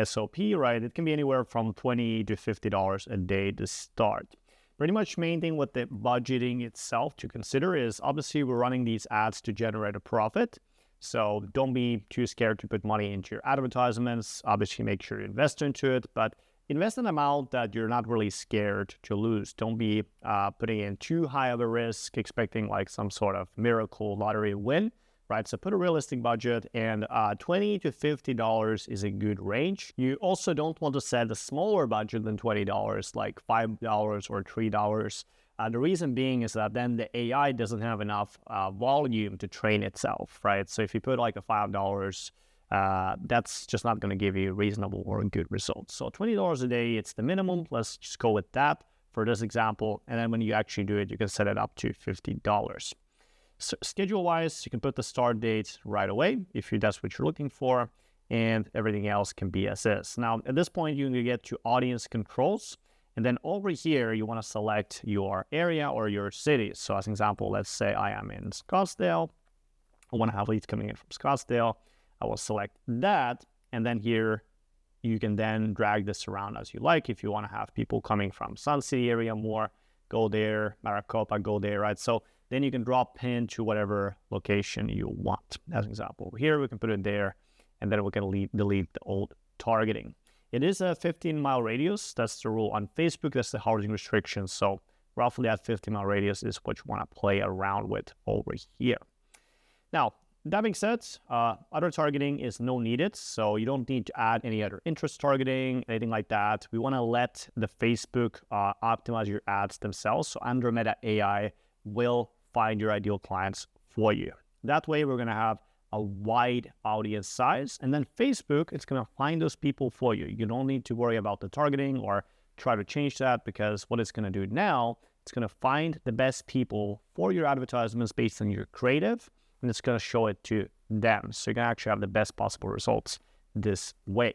Speaker 1: SOP, right? It can be anywhere from $20 to $50 a day to start. Pretty much main thing with the budgeting itself to consider is obviously we're running these ads to generate a profit. So don't be too scared to put money into your advertisements. Obviously make sure you invest into it, but invest an amount that you're not really scared to lose. Don't be putting in too high of a risk, expecting like some sort of miracle lottery win, right? So put a realistic budget, and $20 to $50 is a good range. You also don't want to set a smaller budget than $20, like $5 or $3. The reason being is that then the AI doesn't have enough volume to train itself, right? So if you put like a $5, that's just not going to give you reasonable or good results. So $20 a day, it's the minimum. Let's just go with that for this example. And then when you actually do it, you can set it up to $50. So schedule-wise, you can put the start date right away if that's what you're looking for, and everything else can be as is. Now, at this point, you can get to audience controls, and then over here, you want to select your area or your city. So as an example, let's say I am in Scottsdale. I want to have leads coming in from Scottsdale. I will select that, and then here, you can then drag this around as you like. If you want to have people coming from Sun City area more, go there, Maricopa, go there, right? So then you can drop pin to whatever location you want. As an example, over here, we can put it there, and then we can delete the old targeting. It is a 15-mile radius. That's the rule on Facebook. That's the housing restriction. So roughly that 15-mile radius is what you want to play around with over here. Now, that being said, other targeting is no needed. So you don't need to add any other interest targeting, anything like that. We want to let the Facebook optimize your ads themselves. So Andromeda AI will find your ideal clients for you. That way, we're going to have a wide audience size, and then Facebook, it's going to find those people for you. You don't need to worry about the targeting or try to change that, because what it's going to do now, it's going to find the best people for your advertisements based on your creative, and it's going to show it to them. So you can actually have the best possible results this way.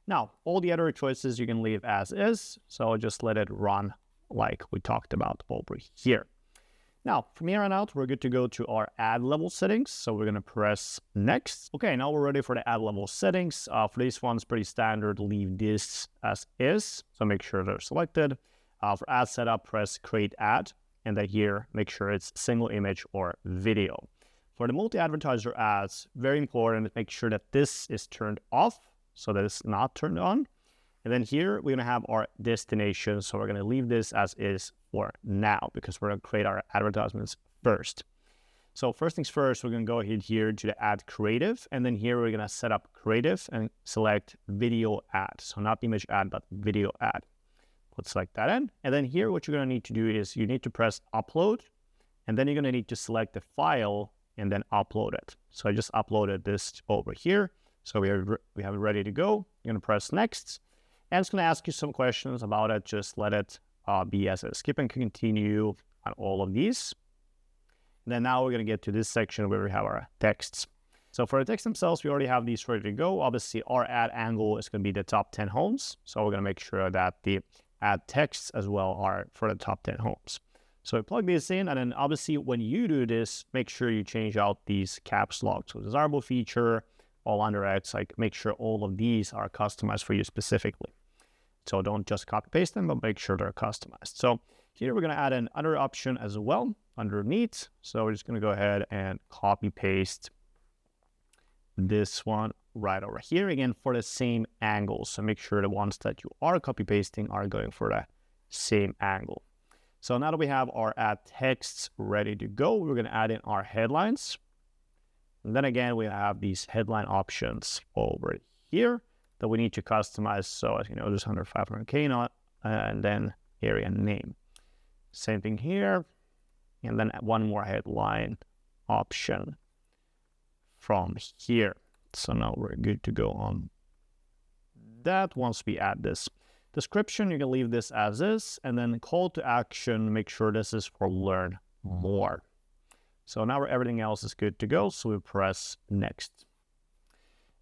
Speaker 1: Now, all the other choices you can leave as is, so just let it run like we talked about over here. Now, from here on out, we're good to go to our ad level settings. So we're going to press next. Okay, now we're ready for the ad level settings. For these ones, pretty standard, leave this as is. So make sure they're selected. For ad setup, press create ad. And then here, make sure it's single image or video. For the multi-advertiser ads, very important, make sure that this is turned off so that it's not turned on. And then here, we're going to have our destination. So we're going to leave this as is for now, because we're going to create our advertisements first. So first things first, we're going to go ahead here to the add creative. And then here, we're going to set up creative and select video ad. So not image ad, but video ad. Let's select that in. And then here, what you're going to need to do is you need to press upload. And then you're going to need to select the file and then upload it. So I just uploaded this over here. So we have it ready to go. You're going to press next. And it's going to ask you some questions about it. Just let it be as is. Skip and continue on all of these. And then now we're going to get to this section where we have our texts. So for the text themselves, we already have these ready to go. Obviously, our ad angle is going to be the top 10 homes. So we're going to make sure that the ad texts as well are for the top 10 homes. So we plug these in, and then obviously when you do this, make sure you change out these caps lock. So desirable feature, all under X, like make sure all of these are customized for you specifically. So don't just copy paste them, but make sure they're customized. So here we're going to add another option as well underneath. So we're just going to go ahead and copy paste this one right over here again for the same angle. So make sure the ones that you are copy pasting are going for the same angle. So now that we have our ad texts ready to go, we're going to add in our headlines. And then again, we have these headline options over here that we need to customize. So as you know, just under 500K not, and then area name. Same thing here. And then one more headline option from here. So now we're good to go on that. Once we add this description, you can leave this as is, and then call to action, make sure this is for learn more. So now everything else is good to go. So we press next.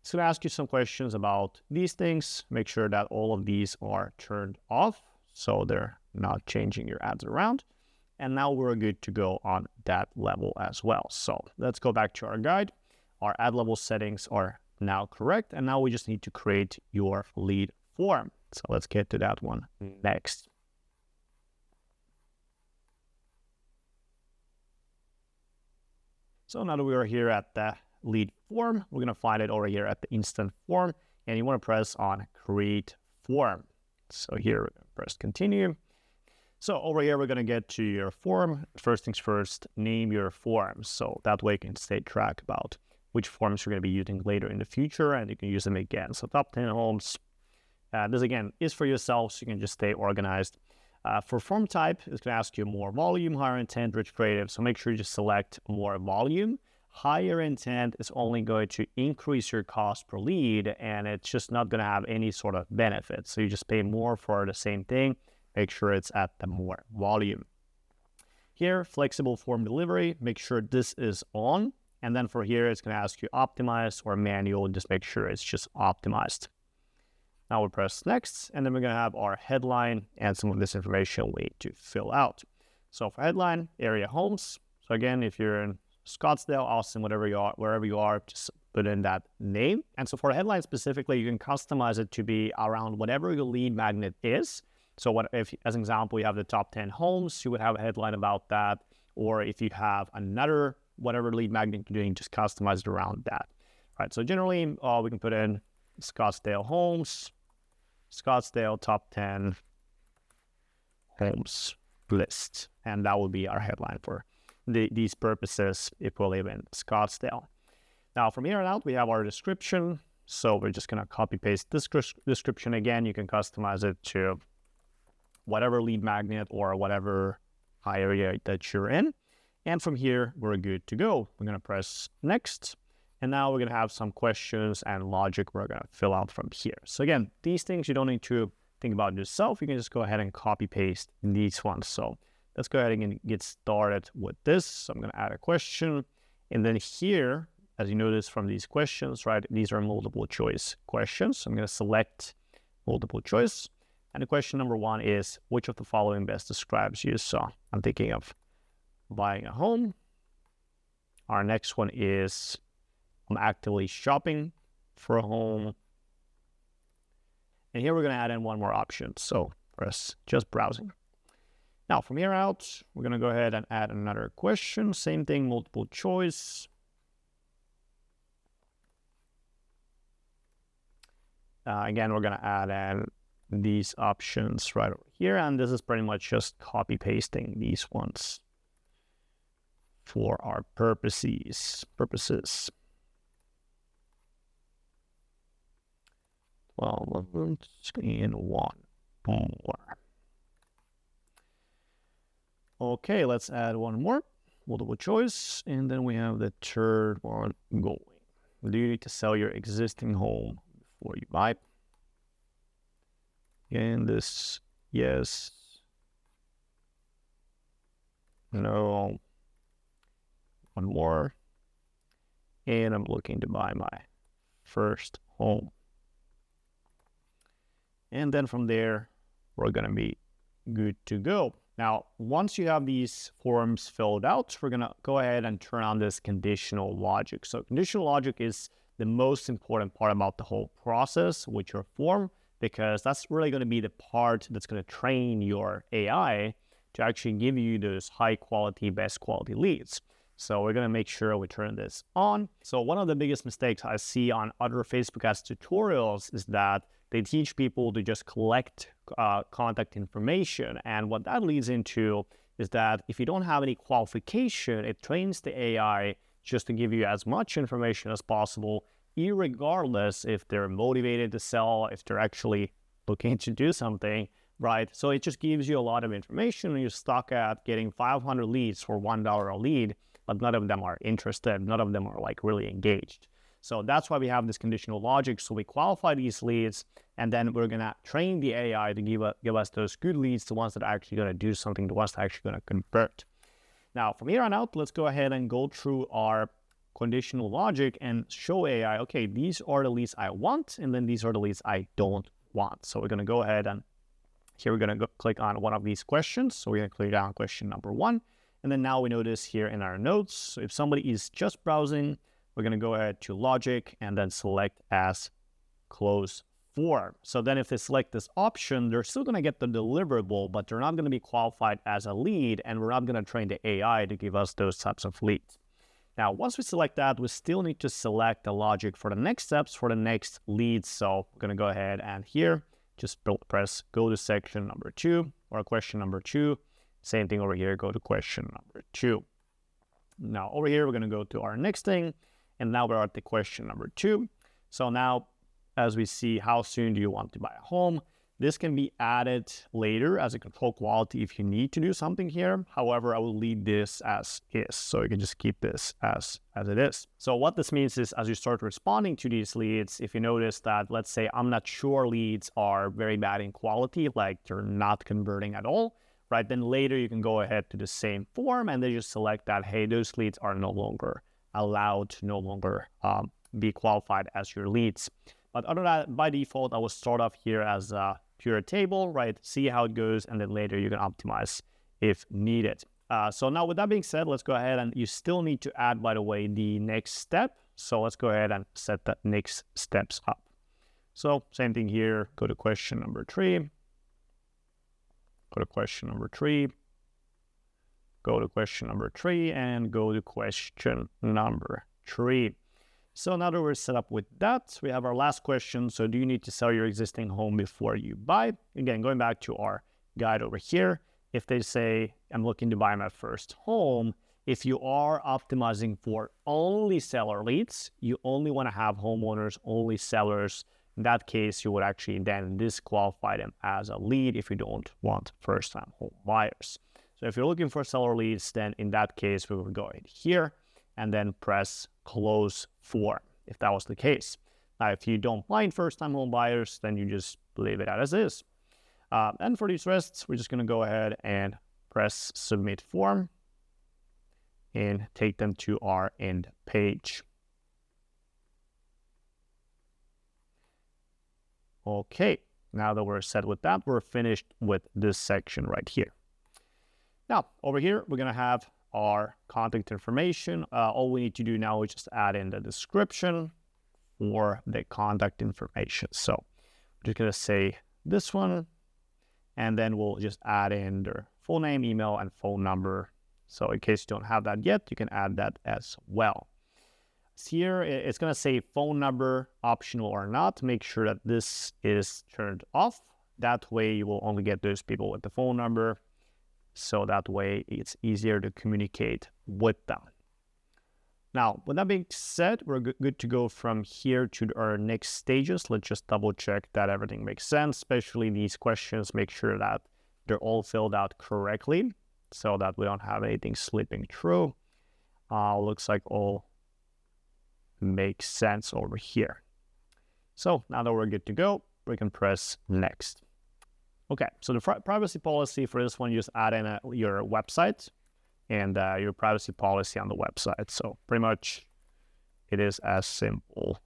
Speaker 1: It's going to ask you some questions about these things. Make sure that all of these are turned off. so they're not changing your ads around. And now we're good to go on that level as well. So let's go back to our guide. Our ad level settings are now correct. And now we just need to create your lead form. So let's get to that one next. So now that we are here at the lead form, we're going to find it over here at the instant form. And you want to press on create form. So here, we're going to press continue. So over here, we're going to get to your form. First things first, name your form. So that way you can stay track about which forms you're going to be using later in the future, and you can use them again. So top 10 homes. This again is for yourself, so you can just stay organized. For form type, it's going to ask you more volume, higher intent, rich creative. So make sure you just select more volume. Higher intent is only going to increase your cost per lead, and it's just not going to have any sort of benefit. So you just pay more for the same thing. Make sure it's at the more volume. Here, flexible form delivery, make sure this is on. And then for here, it's going to ask you optimize or manual. Just make sure it's just optimized. Now we'll press next, and then we're going to have our headline and some of this information we need to fill out. So for headline, area homes. So again, if you're in Scottsdale, Austin, wherever you are, just put in that name. And so for a headline specifically, you can customize it to be around whatever your lead magnet is. So what if, as an example, you have the top 10 homes, you would have a headline about that. Or if you have another, whatever lead magnet you're doing, just customize it around that. All right, so generally, we can put in Scottsdale homes, Scottsdale top 10 homes list. And that would be our headline for these purposes if we live in Scottsdale. Now, from here on out, we have our description. So we're just going to copy paste this description again. You can customize it to whatever lead magnet or whatever area that you're in. And from here, we're good to go. We're going to press next. And now we're going to have some questions and logic we're going to fill out from here. So again, these things you don't need to think about yourself. You can just go ahead and copy paste these ones. So let's go ahead and get started with this. So I'm going to add a question. And then here, as you notice from these questions, right, these are multiple choice questions. So I'm going to select multiple choice. And the question number one is, which of the following best describes you? So I'm thinking of buying a home. Our next one is, I'm actively shopping for a home. And here we're going to add in one more option. So press just browsing. Now from here out, we're going to go ahead and add another question. Same thing, multiple choice. Again, we're going to add in these options right over here. And this is pretty much just copy pasting these ones for our purposes. 12 and one more. Okay, let's add one more, multiple choice. And then we have the third one going. Do you need to sell your existing home before you buy? And this, yes, no, one more. And I'm looking to buy my first home. And then from there, we're going to be good to go. Now, once you have these forms filled out, we're going to go ahead and turn on this conditional logic. So conditional logic is the most important part about the whole process with your form, because that's really going to be the part that's going to train your AI to actually give you those high quality, best quality leads. So we're going to make sure we turn this on. So one of the biggest mistakes I see on other Facebook ads tutorials is that they teach people to just collect contact information. And what that leads into is that if you don't have any qualification, it trains the AI just to give you as much information as possible, irregardless if they're motivated to sell, if they're actually looking to do something, right? So it just gives you a lot of information, and you're stuck at getting 500 leads for $1 a lead, but none of them are interested. None of them are like really engaged. So that's why we have this conditional logic. So we qualify these leads, and then we're going to train the AI to give us those good leads, the ones that are actually going to do something, the ones that are actually going to convert. Now, from here on out, let's go ahead and go through our conditional logic and show AI, okay, these are the leads I want, and then these are the leads I don't want. So we're going to go ahead and Here we're going to go click on one of these questions. So we're going to click on question number 1. And then now we notice here in our notes, so if somebody is just browsing, we're going to go ahead to logic and then select as close form. So then if they select this option, they're still going to get the deliverable, but they're not going to be qualified as a lead, and we're not going to train the AI to give us those types of leads. Now, once we select that, we still need to select the logic for the next steps for the next leads. So we're going to go ahead and here, just press go to section number 2 or question number 2. Same thing over here, go to question number 2. Now over here, we're going to go to our next thing. And now we're at the question number 2. So now, as we see, how soon do you want to buy a home? This can be added later as a control quality if you need to do something here. However, I will leave this as is. So you can just keep this as it is. So what this means is as you start responding to these leads, if you notice that, let's say I'm not sure leads are very bad in quality, like they're not converting at all, right? Then later you can go ahead to the same form and then just select that, hey, those leads are no longer allowed to no longer be qualified as your leads. But other than that, by default, I will start off here as a pure table, right? See how it goes, and then later you can optimize if needed. So now with that being said, let's go ahead and you still need to add, by the way, the next step. So let's go ahead and set that next steps up. So same thing here, go to question number 3. Go to question number 3. Go to question number 3 and go to question number 3. So now that we're set up with that, we have our last question. So do you need to sell your existing home before you buy? Again, going back to our guide over here, if they say, I'm looking to buy my first home, if you are optimizing for only seller leads, you only want to have homeowners, only sellers. In that case, you would actually then disqualify them as a lead if you don't want first-time home buyers. So if you're looking for seller leads, then in that case, we will go ahead here and then press close form, if that was the case. Now, if you don't mind first-time home buyers, then you just leave it as is. And for these rests, we're just going to go ahead and press submit form and take them to our end page. Okay, now that we're set with that, we're finished with this section right here. Now, over here, we're going to have our contact information. All we need to do now is just add in the description for the contact information. So we're just going to say this one, and then we'll just add in their full name, email, and phone number. So in case you don't have that yet, you can add that as well. Here, it's going to say phone number, optional or not. Make sure that this is turned off. That way you will only get those people with the phone number. So that way it's easier to communicate with them. Now, with that being said, we're good to go from here to our next stages. Let's just double check that everything makes sense, especially these questions. Make sure that they're all filled out correctly so that we don't have anything slipping through. Looks like all makes sense over here. So now that we're good to go, we can press next. Okay, so the privacy policy for this one, you just add in your website and your privacy policy on the website. So pretty much it is as simple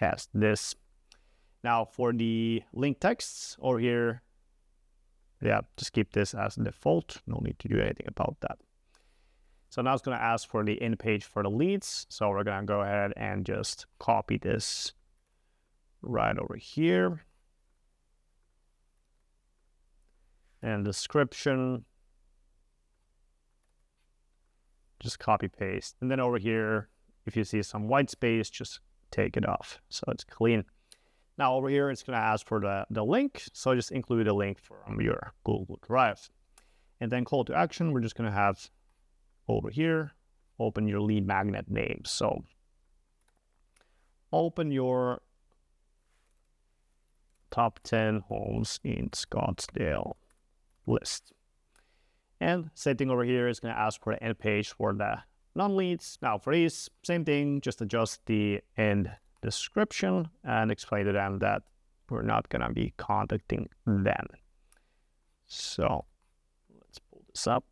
Speaker 1: as this. Now for the link texts over here, yeah, just keep this as default. No need to do anything about that. So now it's going to ask for the in page for the leads. So we're going to go ahead and just copy this right over here. And description, just copy paste. And then over here, if you see some white space, just take it off so it's clean. Now over here, it's going to ask for the link. So just include a link from your Google Drive. And then call to action, we're just going to have over here, open your lead magnet name. So open your top 10 homes in Scottsdale list. And same thing over here is going to ask for the end page for the non-leads. Now for these, same thing, just adjust the end description and explain to them that we're not going to be contacting them. So let's pull this up.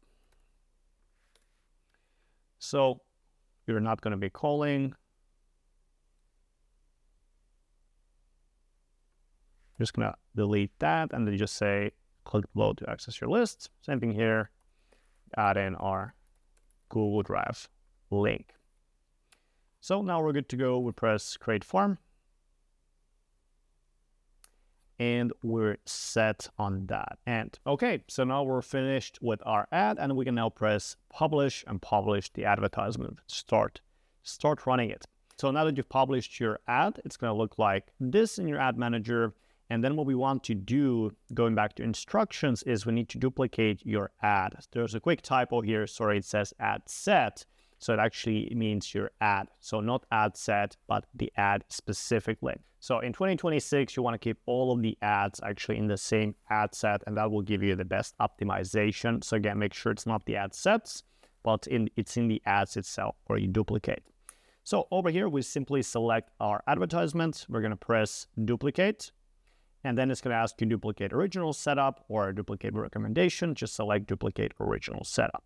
Speaker 1: So you're not going to be calling. I'm just gonna delete that and then just say click below to access your list. Same thing here, add in our Google Drive link. So now we're good to go. We press create form and we're set on that. And okay, so now we're finished with our ad and we can now press publish and publish the advertisement. Start running it. So now that you've published your ad, it's going to look like this in your ad manager. And then what we want to do, going back to instructions, is we need to duplicate your ad. There's a quick typo here. Sorry, it says ad set. So it actually means your ad. So not ad set, but the ad specifically. So in 2026, you want to keep all of the ads actually in the same ad set, and that will give you the best optimization. So again, make sure it's not the ad sets, but it's in the ads itself where you duplicate. So over here, we simply select our advertisement. We're going to press duplicate. And then it's going to ask you duplicate original setup or duplicate recommendation. Just select duplicate original setup.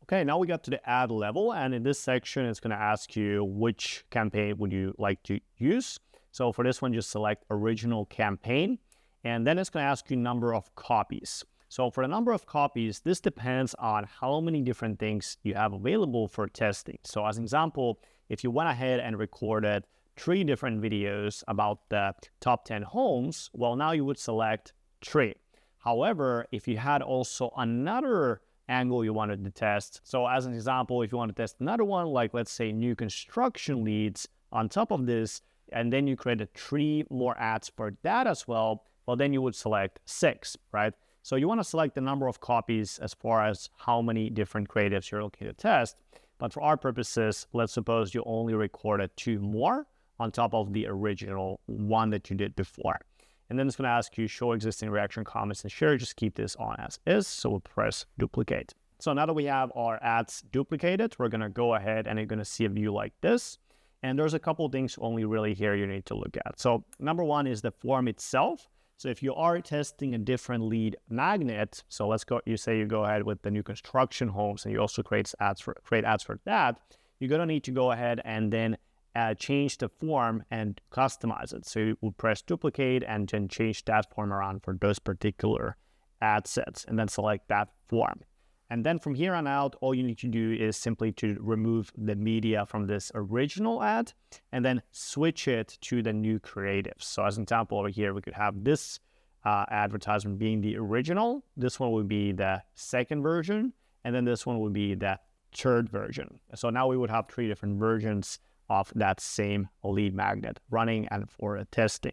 Speaker 1: Okay, now we got to the ad level. And in this section, it's going to ask you which campaign would you like to use. So for this one, just select original campaign. And then it's going to ask you number of copies. So for the number of copies, this depends on how many different things you have available for testing. So as an example, if you went ahead and recorded 3 different videos about the top 10 homes, well, now you would select 3. However, if you had also another angle you wanted to test, so as an example, if you want to test another one, like let's say new construction leads on top of this, and then you created 3 more ads for that as well, well, then you would select 6, right? So you want to select the number of copies as far as how many different creatives you're looking to test. But for our purposes, let's suppose you only recorded 2 more on top of the original one that you did before. And then it's going to ask you show existing reaction, comments, and share. Just keep this on as is. So we'll press duplicate. So now that we have our ads duplicated, we're going to go ahead and you're going to see a view like this. And there's a couple of things only really here you need to look at. So number one is the form itself. So if you are testing a different lead magnet, so let's go, you say you go ahead with the new construction homes and you also create ads for that, you're going to need to go ahead and then change the form and customize it. So you will press duplicate and then change that form around for those particular ad sets and then select that form. And then from here on out, all you need to do is simply to remove the media from this original ad and then switch it to the new creatives. So as an example over here, we could have this advertisement being the original. This one would be the second version. And then this one would be the third version. So now we would have 3 different versions of that same lead magnet running and for testing.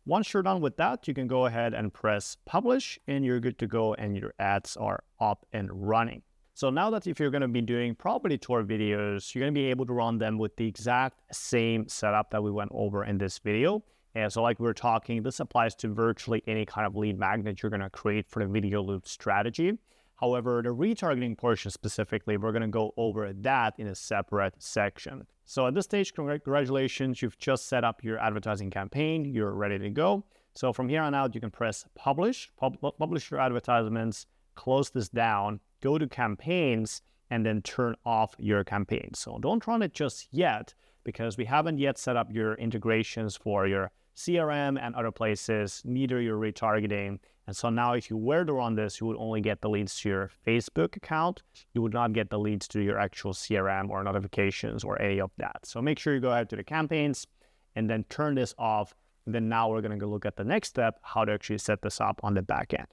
Speaker 1: Once you're done with that, you can go ahead and press publish and you're good to go and your ads are up and running. So now that if you're going to be doing property tour videos, you're going to be able to run them with the exact same setup that we went over in this video. And so like we were talking, this applies to virtually any kind of lead magnet you're going to create for the video loop strategy. However, the retargeting portion specifically, we're going to go over that in a separate section. So at this stage, congratulations, you've just set up your advertising campaign. You're ready to go. So from here on out, you can press publish, publish your advertisements, close this down, go to campaigns, and then turn off your campaign. So don't run it just yet because we haven't yet set up your integrations for your CRM and other places, neither your retargeting. And so now if you were to run this, you would only get the leads to your Facebook account. You would not get the leads to your actual CRM or notifications or any of that. So make sure you go ahead to the campaigns and then turn this off. And then now we're going to go look at the next step, how to actually set this up on the back end.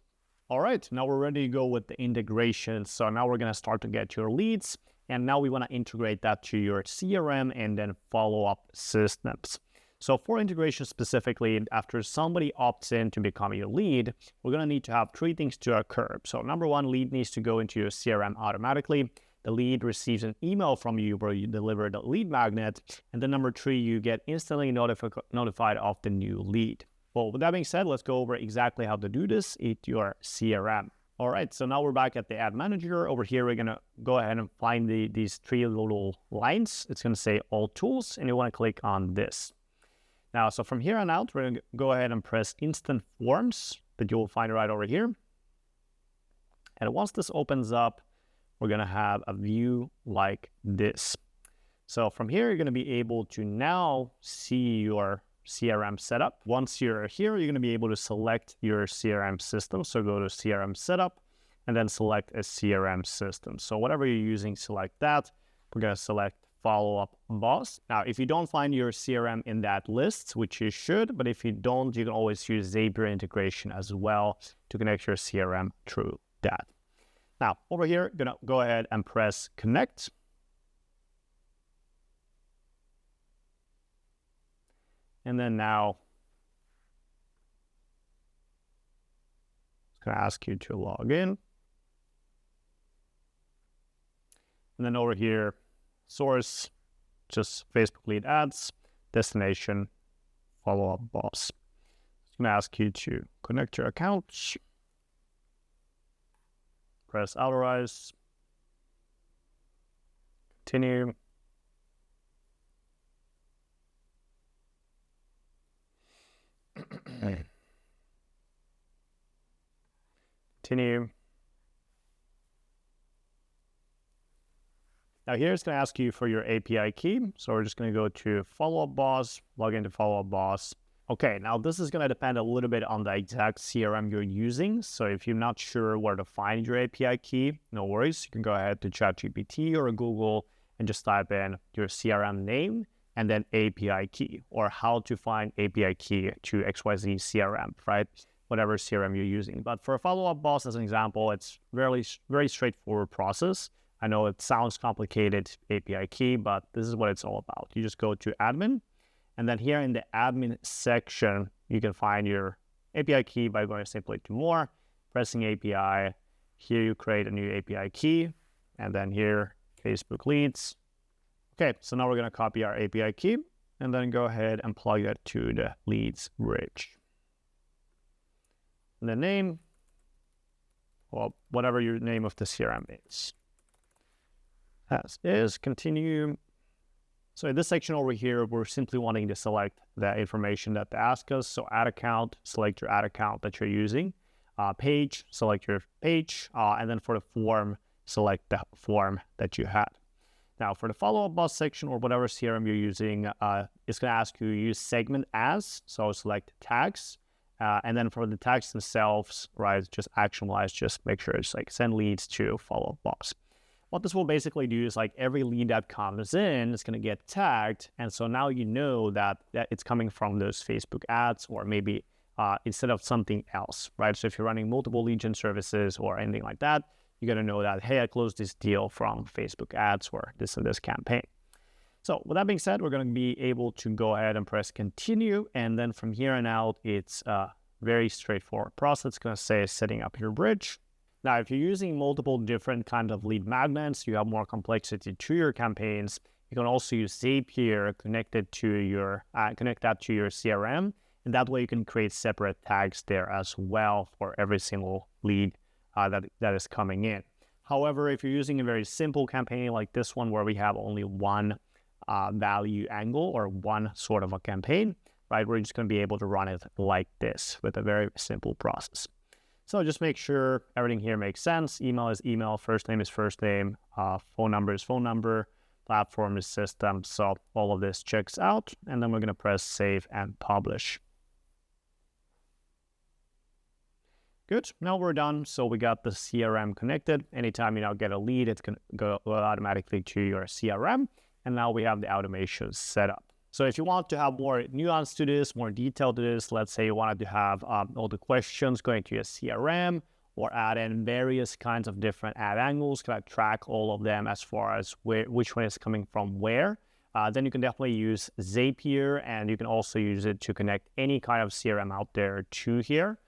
Speaker 1: All right, now we're ready to go with the integration. So now we're going to start to get your leads. And now we want to integrate that to your CRM and then follow-up systems. So for integration specifically, after somebody opts in to become your lead, we're going to need to have 3 things to occur. So number 1, lead needs to go into your CRM automatically. The lead receives an email from you where you deliver the lead magnet. And then number 3, you get instantly notified of the new lead. Well, with that being said, let's go over exactly how to do this in your CRM. All right, so now we're back at the ad manager. Over here, we're going to go ahead and find these 3 little lines. It's going to say all tools, and you want to click on this. Now, so from here on out, we're going to go ahead and press instant forms that you will find right over here. And once this opens up, we're going to have a view like this. So from here, you're going to be able to now see your CRM setup. Once you're here, you're going to be able to select your CRM system. So go to CRM setup and then select a CRM system. So whatever you're using, select that. We're going to select follow-up boss. Now, if you don't find your CRM in that list, which you should, but if you don't, you can always use Zapier integration as well to connect your CRM through that. Now, over here, gonna go ahead and press connect. And then now, it's gonna ask you to log in. And then over here, source, just Facebook lead ads, destination, follow-up boss. It's gonna ask you to connect your accounts. Press authorize, continue. Continue. Now here it's going to ask you for your API key. So we're just going to go to follow-up boss, log into follow-up boss. Okay, now this is going to depend a little bit on the exact CRM you're using. So if you're not sure where to find your API key, no worries. You can go ahead to ChatGPT or Google and just type in your CRM name and then API key, or how to find API key to XYZ CRM, right? Whatever CRM you're using. But for a follow-up boss, as an example, it's very straightforward process. I know it sounds complicated, API key, but this is what it's all about. You just go to admin, and then here in the admin section, you can find your API key by going simply to more, pressing API. Here you create a new API key, and then here, Facebook leads. Okay, so now we're gonna copy our API key, and then go ahead and plug that to the leads bridge. And the name, well, whatever your name of the CRM is. As is, continue. So in this section over here, we're simply wanting to select the information that they ask us. So ad account, select your ad account that you're using. Page, select your page. And then for the form, select the form that you had. Now for the follow-up boss section or whatever CRM you're using, it's gonna ask you to use segment as, so select tags. And then for the tags themselves, right, just actionalize, just make sure it's like send leads to follow-up boss. What this will basically do is like every lead that comes in is going to get tagged. And so now you know that it's coming from those Facebook ads or maybe instead of something else, right? So if you're running multiple lead gen services or anything like that, you're going to know that, hey, I closed this deal from Facebook ads or this and this campaign. So with that being said, we're going to be able to go ahead and press continue. And then from here on out, it's a very straightforward process. It's going to say setting up your bridge. Now, if you're using multiple different kind of lead magnets, you have more complexity to your campaigns. You can also use Zapier connected to your connect that to your CRM, and that way you can create separate tags there as well for every single lead that is coming in. However, if you're using a very simple campaign like this one, where we have only one value angle or one sort of a campaign, right, we're just going to be able to run it like this with a very simple process. So just make sure everything here makes sense. Email is email, first name is first name, phone number is phone number, platform is system. So all of this checks out, and then we're going to press save and publish. Good, now we're done. So we got the CRM connected. Anytime you now get a lead, it's going to go automatically to your CRM. And now we have the automation set up. So if you want to have more nuance to this, more detail to this, let's say you wanted to have all the questions going to your CRM or add in various kinds of different ad angles, kind of track all of them as far as which one is coming from where, then you can definitely use Zapier, and you can also use it to connect any kind of CRM out there to here.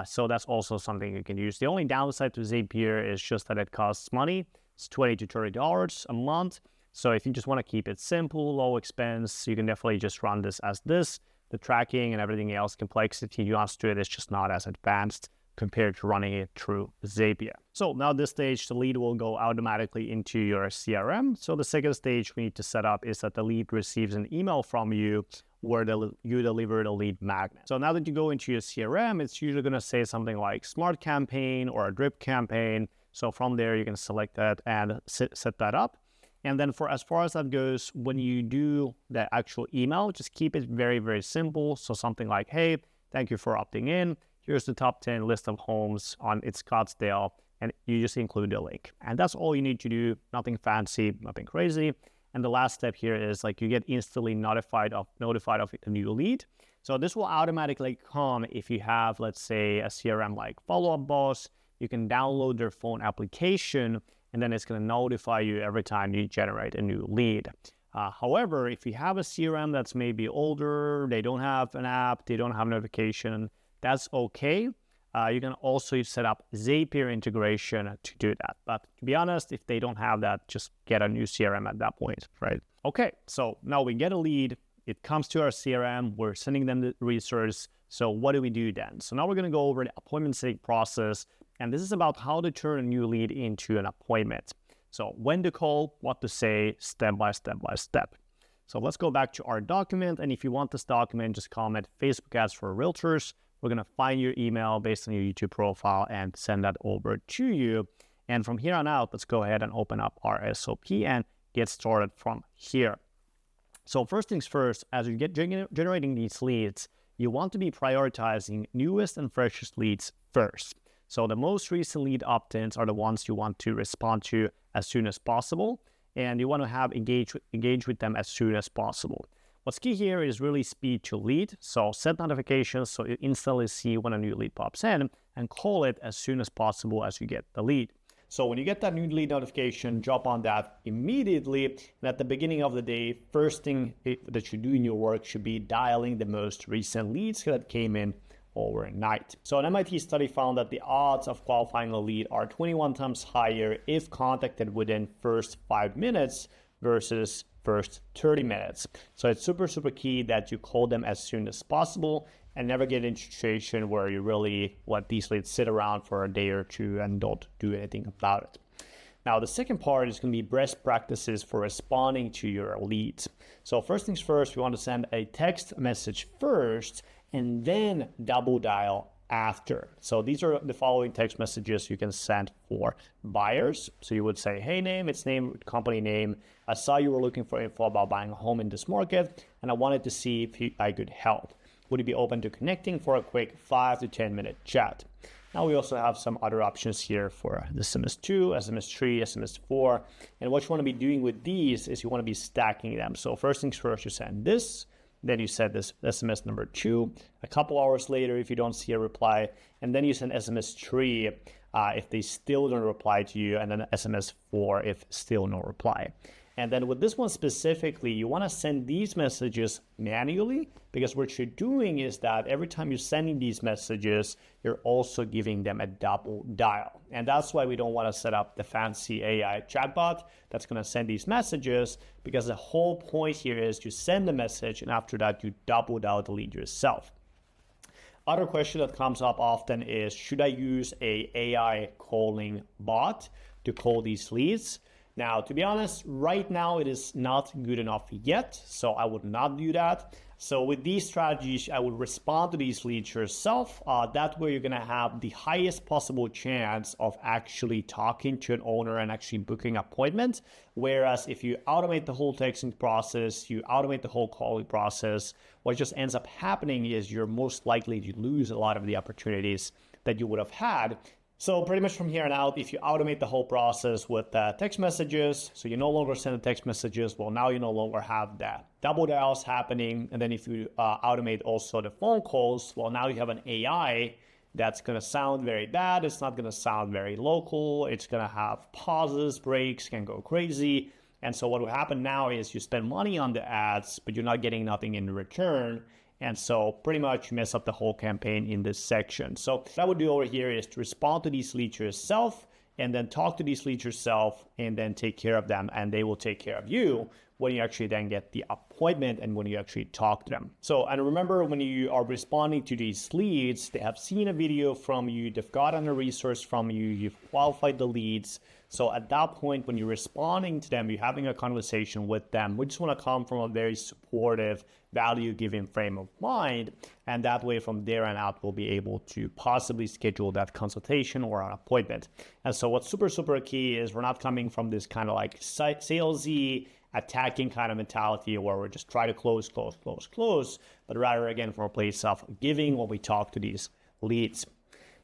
Speaker 1: So that's also something you can use. The only downside to Zapier is just that it costs money. It's $20 to $30 a month. So if you just want to keep it simple, low expense, you can definitely just run this as this. The tracking and everything else, complexity nuance to it is just not as advanced compared to running it through Zapier. So now at this stage, the lead will go automatically into your CRM. So the second stage we need to set up is that the lead receives an email from you where you deliver the lead magnet. So now that you go into your CRM, it's usually going to say something like Smart Campaign or a Drip Campaign. So from there, you can select that and set that up. And then for as far as that goes, when you do the actual email, just keep it very, very simple. So something like, hey, thank you for opting in. Here's the top 10 list of homes on Scottsdale, and you just include the link. And that's all you need to do. Nothing fancy, nothing crazy. And the last step here is like you get instantly notified of a new lead. So this will automatically come if you have, let's say, a CRM like Follow Up Boss. You can download their phone application, and then it's going to notify you every time you generate a new lead. However, if you have a CRM that's maybe older, they don't have an app, they don't have notification, that's okay. You can also set up Zapier integration to do that. But to be honest, if they don't have that, just get a new CRM at that point, right? Okay, so now we get a lead. It comes to our CRM. We're sending them the resource. So what do we do then? So now we're going to go over the appointment setting process. And this is about how to turn a new lead into an appointment. So when to call, what to say, step by step by step. So let's go back to our document. And if you want this document, just comment Facebook ads for realtors. We're going to find your email based on your YouTube profile and send that over to you. And from here on out, let's go ahead and open up our SOP and get started from here. So first things first, as you get generating these leads, you want to be prioritizing newest and freshest leads first. So the most recent lead opt-ins are the ones you want to respond to as soon as possible, and you want to have engage with them as soon as possible. What's key here is really speed to lead. So set notifications so you instantly see when a new lead pops in, and call it as soon as possible as you get the lead. So when you get that new lead notification, jump on that immediately. And at the beginning of the day, first thing that you do in your work should be dialing the most recent leads that came in overnight. So an MIT study found that the odds of qualifying a lead are 21 times higher if contacted within first 5 minutes versus first 30 minutes. So it's super, super key that you call them as soon as possible and never get into a situation where you really let these leads sit around for a day or two and don't do anything about it. Now, the second part is going to be best practices for responding to your leads. So first things first, we want to send a text message first and then double dial after. So these are the following text messages you can send for buyers. So you would say, hey, it's name, company name. I saw you were looking for info about buying a home in this market, and I wanted to see if I could help. Would you be open to connecting for a quick 5 to 10 minute chat? Now we also have some other options here for the SMS2, SMS3, SMS4. And what you want to be doing with these is you want to be stacking them. So first things first, you send this, then you send this SMS number 2. A couple hours later, if you don't see a reply, and then you send SMS3 if they still don't reply to you, and then SMS4 if still no reply. And then with this one specifically, you want to send these messages manually, because what you're doing is that every time you're sending these messages, you're also giving them a double dial. And that's why we don't want to set up the fancy AI chatbot that's going to send these messages, because the whole point here is you send the message and after that you double dial the lead yourself. Other question that comes up often is, should I use a AI calling bot to call these leads? Now, to be honest, right now it is not good enough yet, so I would not do that. So with these strategies, I would respond to these leads yourself. That way you're going to have the highest possible chance of actually talking to an owner and actually booking an appointment. Whereas if you automate the whole texting process, you automate the whole calling process, what just ends up happening is you're most likely to lose a lot of the opportunities that you would have had. So pretty much from here on out, if you automate the whole process with text messages, so you no longer send the text messages, well, now you no longer have that double dials happening. And then if you automate also the phone calls, well, now you have an AI that's going to sound very bad. It's not going to sound very local. It's going to have pauses, breaks, can go crazy. And so what will happen now is you spend money on the ads, but you're not getting nothing in return. And so pretty much mess up the whole campaign in this section. So what I would do over here is to respond to these leads yourself and then talk to these leads yourself and then take care of them, and they will take care of you when you actually then get the appointment and when you actually talk to them. So, and remember, when you are responding to these leads, they have seen a video from you, they've gotten a resource from you, you've qualified the leads. So at that point, when you're responding to them, you're having a conversation with them. We just want to come from a very supportive, value-giving frame of mind. And that way, from there on out, we'll be able to possibly schedule that consultation or an appointment. And so what's super, super key is we're not coming from this kind of like salesy, attacking kind of mentality where we're just trying to close, but rather, again, from a place of giving when we talk to these leads.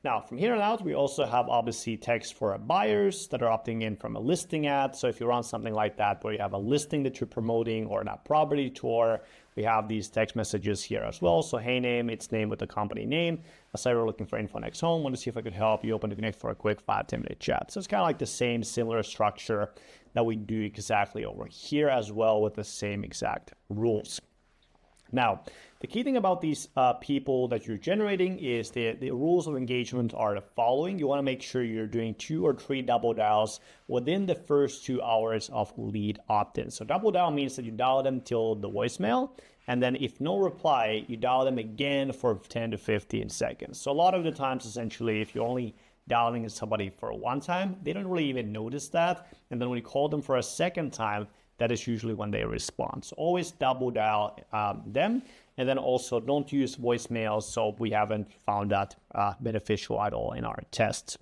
Speaker 1: Now, from here on out, we also have obviously text for our buyers that are opting in from a listing ad. So if you run something like that where you have a listing that you're promoting or that property tour, we have these text messages here as well. So, hey, name, it's name with the company name. I say we're looking for info next home. Want to see if I could help you. Open to connect for a quick 5-10 minute chat. So it's kind of like the same similar structure that we do exactly over here as well with the same exact rules. Now, the key thing about these people that you're generating is the rules of engagement are the following. You want to make sure you're doing 2 or 3 double dials within the first 2 hours of lead opt-in. So double dial means that you dial them till the voicemail, and then if no reply, you dial them again for 10 to 15 seconds. So a lot of the times, essentially, if you're only dialing somebody for one time, they don't really even notice that. And then when you call them for a second time, that is usually when they respond. So always double dial them. And then also don't use voicemails. So we haven't found that beneficial at all in our tests.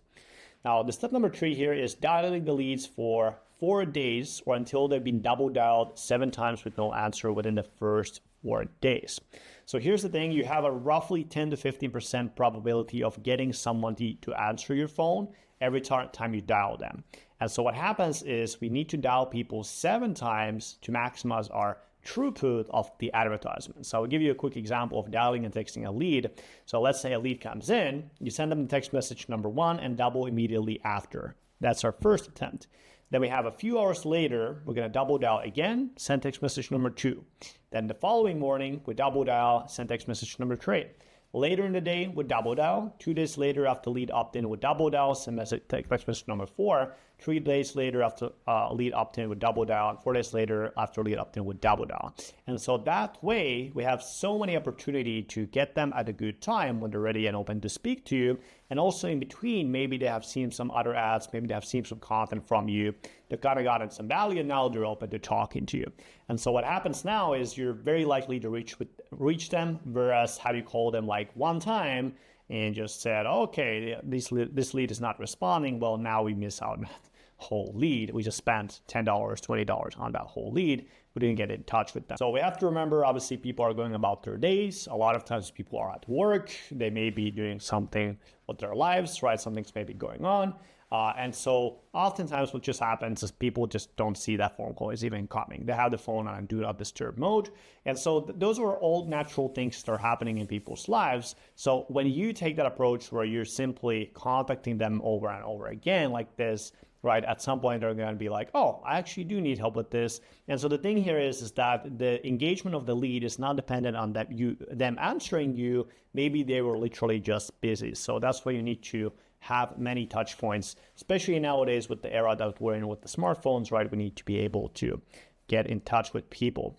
Speaker 1: Now, the step number 3 here is dialing the leads for 4 days or until they've been double dialed 7 times with no answer within the first 4 days. So here's the thing, you have a roughly 10 to 15% probability of getting someone to answer your phone every time you dial them. And so what happens is we need to dial people 7 times to maximize our throughput of the advertisement. So I'll give you a quick example of dialing and texting a lead. So let's say a lead comes in, you send them the text message number 1 and double immediately after. That's our first attempt. Then we have a few hours later, we're going to double dial again, send text message number 2. Then the following morning, we double dial, send text message number 3. Later in the day, we double dial. 2 days later after lead opt-in, we double dial, send text message number 4. 3 days later after lead opt-in, we double dial. 4 days later after lead opt-in, we double dial. And so that way, we have so many opportunity to get them at a good time when they're ready and open to speak to you. And also in between, maybe they have seen some other ads, maybe they have seen some content from you. They've kind of gotten some value and now they're open to talking to you. And so what happens now is you're very likely to reach them, whereas have you called them like one time and just said, okay, this lead is not responding, well, now we miss out on that whole lead. We just spent $10, $20 on that whole lead. We didn't get in touch with them. So we have to remember, obviously, people are going about their days. A lot of times people are at work. They may be doing something with their lives, right? Something's maybe going on. And so oftentimes what just happens is people just don't see that phone call is even coming. They have the phone on do not disturb mode. And so those are all natural things that are happening in people's lives. So when you take that approach where you're simply contacting them over and over again like this, right, at some point they're going to be like, oh, I actually do need help with this. And so the thing here is that the engagement of the lead is not dependent on them answering you. Maybe they were literally just busy. So that's why you need to have many touch points, especially nowadays with the era that we're in with the smartphones, right? We need to be able to get in touch with people.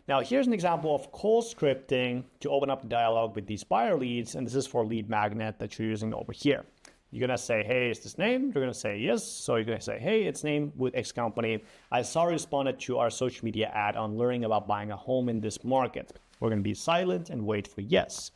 Speaker 1: Now, here's an example of call scripting to open up the dialogue with these buyer leads. And this is for lead magnet that you're using over here. You're going to say, hey, is this name? You're going to say yes. So you're going to say, hey, it's name with X company. I saw you responded to our social media ad on learning about buying a home in this market. We're going to be silent and wait for yes.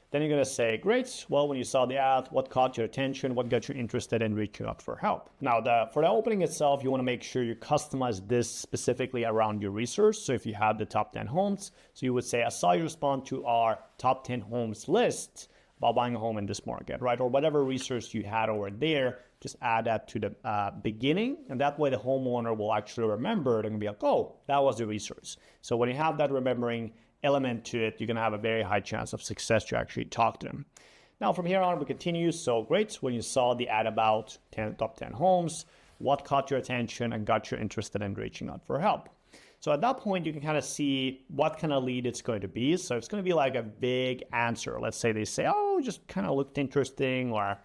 Speaker 1: Then you're going to say, great. Well, when you saw the ad, what caught your attention? What got you interested in reaching out for help? Now, for the opening itself, you want to make sure you customize this specifically around your research. So if you have the top 10 homes, so you would say, I saw you respond to our top 10 homes list about buying a home in this market, right? Or whatever research you had over there, just add that to the beginning. And that way the homeowner will actually remember. They're going to be like, oh, that was the research. So when you have that remembering element to it, you're going to have a very high chance of success to actually talk to them. Now, from here on, we continue. So great. When you saw the ad about top 10 homes, what caught your attention and got you interested in reaching out for help? So at that point, you can kind of see what kind of lead it's going to be. So it's going to be like a big answer. Let's say they say, oh, just kind of looked interesting, or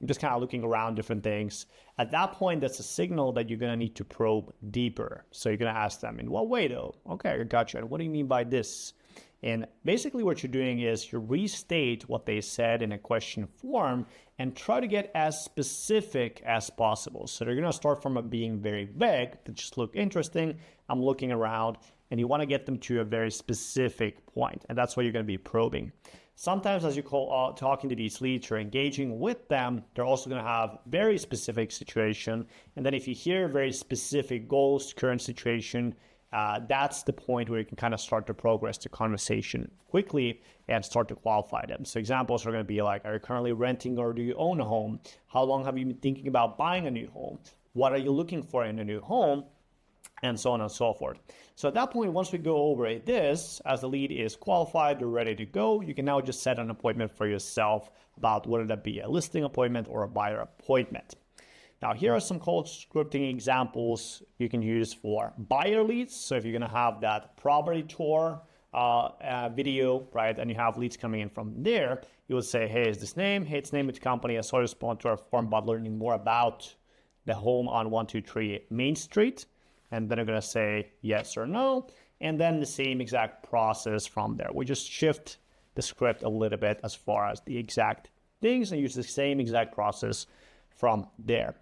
Speaker 1: I'm just kind of looking around different things. At that point, that's a signal that you're going to need to probe deeper. So you're going to ask them, in what way though? Okay, I got you. And what do you mean by this? And basically what you're doing is you restate what they said in a question form and try to get as specific as possible. So they're going to start from being very vague to just look interesting. I'm looking around, and you want to get them to a very specific point. And that's what you're going to be probing. Sometimes as you call talking to these leads, you're engaging with them. They're also going to have very specific situation. And then if you hear very specific goals, current situation, that's the point where you can kind of start to progress the conversation quickly and start to qualify them. So examples are going to be like, are you currently renting or do you own a home? How long have you been thinking about buying a new home? What are you looking for in a new home? And so on and so forth. So at that point, once we go over this, as the lead is qualified, they're ready to go, you can now just set an appointment for yourself about whether that be a listing appointment or a buyer appointment. Now, here are some code scripting examples you can use for buyer leads. So if you're going to have that property tour video, right, and you have leads coming in from there, you will say, hey, is this name? Hey, it's name of the company. I saw you respond to our form about learning more about the home on 123 Main Street. And then I'm going to say yes or no. And then the same exact process from there. We just shift the script a little bit as far as the exact things and use the same exact process from there.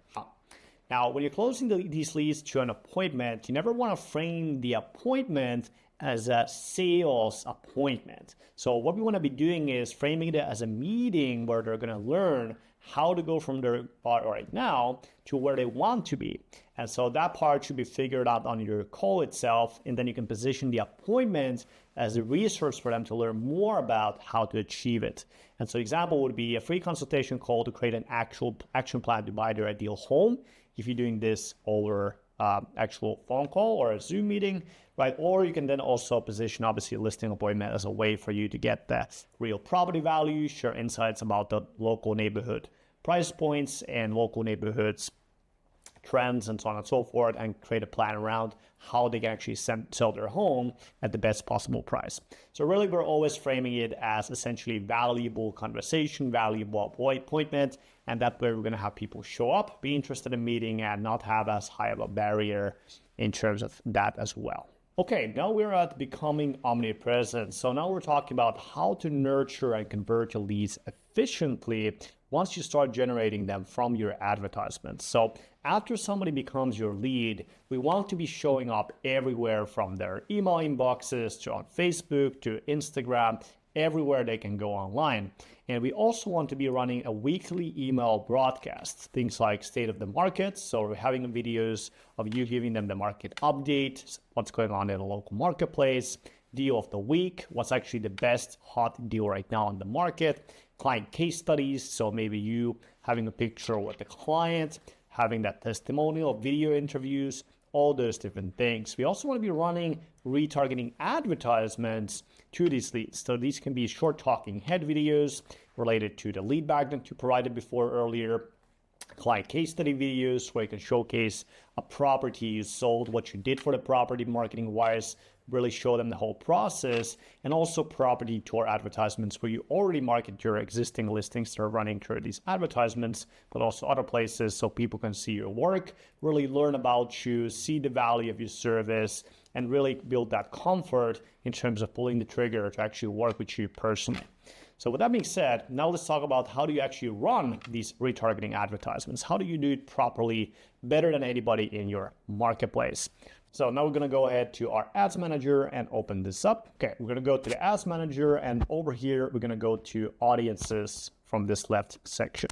Speaker 1: Now, when you're closing these leads to an appointment, you never want to frame the appointment as a sales appointment. So what we want to be doing is framing it as a meeting where they're going to learn how to go from their part right now to where they want to be. And so that part should be figured out on your call itself, and then you can position the appointment as a resource for them to learn more about how to achieve it. And so example would be a free consultation call to create an actual action plan to buy their ideal home. If you're doing this over actual phone call or a Zoom meeting, right? Or you can then also position obviously a listing appointment as a way for you to get the real property value, share insights about the local neighborhood price points and local neighborhoods trends and so on and so forth, and create a plan around how they can actually sell their home at the best possible price. So really, we're always framing it as essentially valuable conversation, valuable appointment, and that way we're going to have people show up, be interested in meeting, and not have as high of a barrier in terms of that as well. Okay, now we're at becoming omnipresent. So now we're talking about how to nurture and convert your leads efficiently once you start generating them from your advertisements. So after somebody becomes your lead, we want to be showing up everywhere from their email inboxes to on Facebook to Instagram, everywhere they can go online. And we also want to be running a weekly email broadcast, things like state of the market. So we're having videos of you giving them the market update, what's going on in the local marketplace, deal of the week, what's actually the best hot deal right now on the market, client case studies. So maybe you having a picture with the client, having that testimonial, video interviews, all those different things. We also want to be running retargeting advertisements to these leads. So these can be short talking head videos related to the lead magnet you provided before earlier, client case study videos where you can showcase a property you sold, what you did for the property marketing wise, really show them the whole process, and also property tour advertisements where you already market your existing listings that are running through these advertisements, but also other places so people can see your work, really learn about you, see the value of your service, and really build that comfort in terms of pulling the trigger to actually work with you personally. So with that being said, now let's talk about how do you actually run these retargeting advertisements? How do you do it properly, better than anybody in your marketplace? So now we're going to go ahead to our ads manager and open this up. Okay, we're going to go to the ads manager, and over here, we're going to go to audiences from this left section.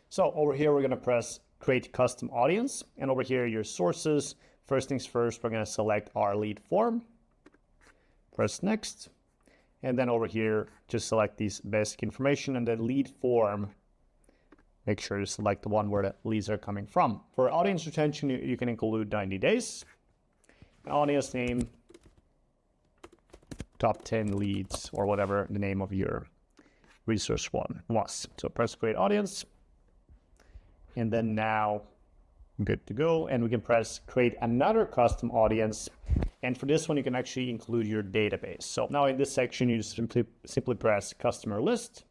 Speaker 1: So over here, we're going to press create custom audience, and over here, your sources. First things first, we're going to select our lead form, press next, and then over here, just select these basic information, and then lead form. Make sure to select the one where the leads are coming from. For audience retention, you can include 90 days. Audience name, top 10 leads, or whatever the name of your resource one was. So press create audience. And then now, good to go. And we can press create another custom audience. And for this one, you can actually include your database. So now in this section, you simply press customer list.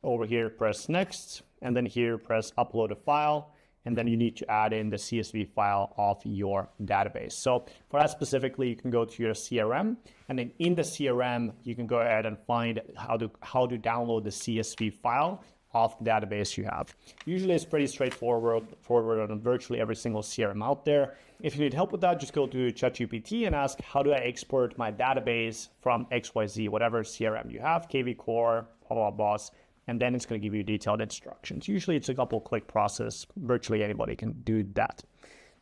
Speaker 1: Over here, press next, and then here, press upload a file, and then you need to add in the CSV file of your database. So for that specifically, you can go to your CRM, and then in the CRM, you can go ahead and find how to download the CSV file of the database you have. Usually it's pretty straightforward on virtually every single CRM out there. If you need help with that, just go to ChatGPT and ask, how do I export my database from XYZ, whatever CRM you have, KV Core, blah, blah, blah, and then it's going to give you detailed instructions. Usually it's a couple click process. Virtually anybody can do that.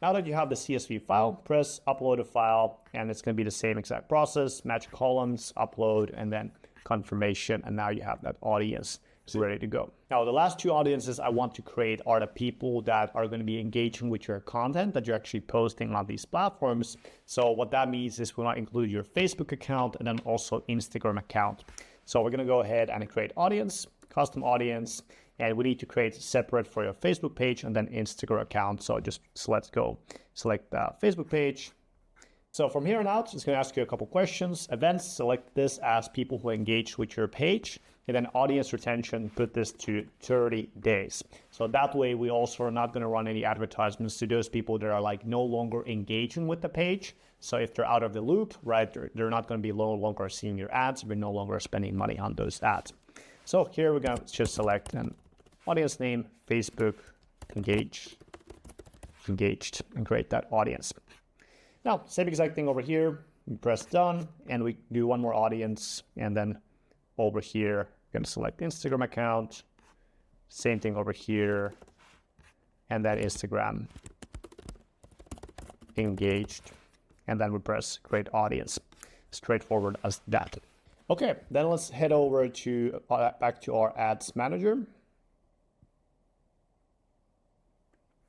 Speaker 1: Now that you have the CSV file, press upload a file, and it's going to be the same exact process, match columns, upload, and then confirmation, and now you have that audience ready to go. Now, the last two audiences I want to create are the people that are going to be engaging with your content that you're actually posting on these platforms. So what that means is we want to include your Facebook account and then also Instagram account. So we're going to go ahead and create audience, custom audience, and we need to create separate for your Facebook page and then Instagram account. So just select the Facebook page. So from here on out, it's going to ask you a couple questions. Events, select this as people who engage with your page. And then audience retention, put this to 30 days. So that way we also are not going to run any advertisements to those people that are like no longer engaging with the page. So if they're out of the loop, right, they're not going to be no longer seeing your ads. We're no longer spending money on those ads. So here we're going to just select an audience name, Facebook, engaged, and create that audience. Now, same exact thing over here. We press done, and we do one more audience, and then over here, we're going to select Instagram account. Same thing over here, and then Instagram engaged, and then we press create audience. Straightforward as that. Okay, then let's head over to back to our ads manager.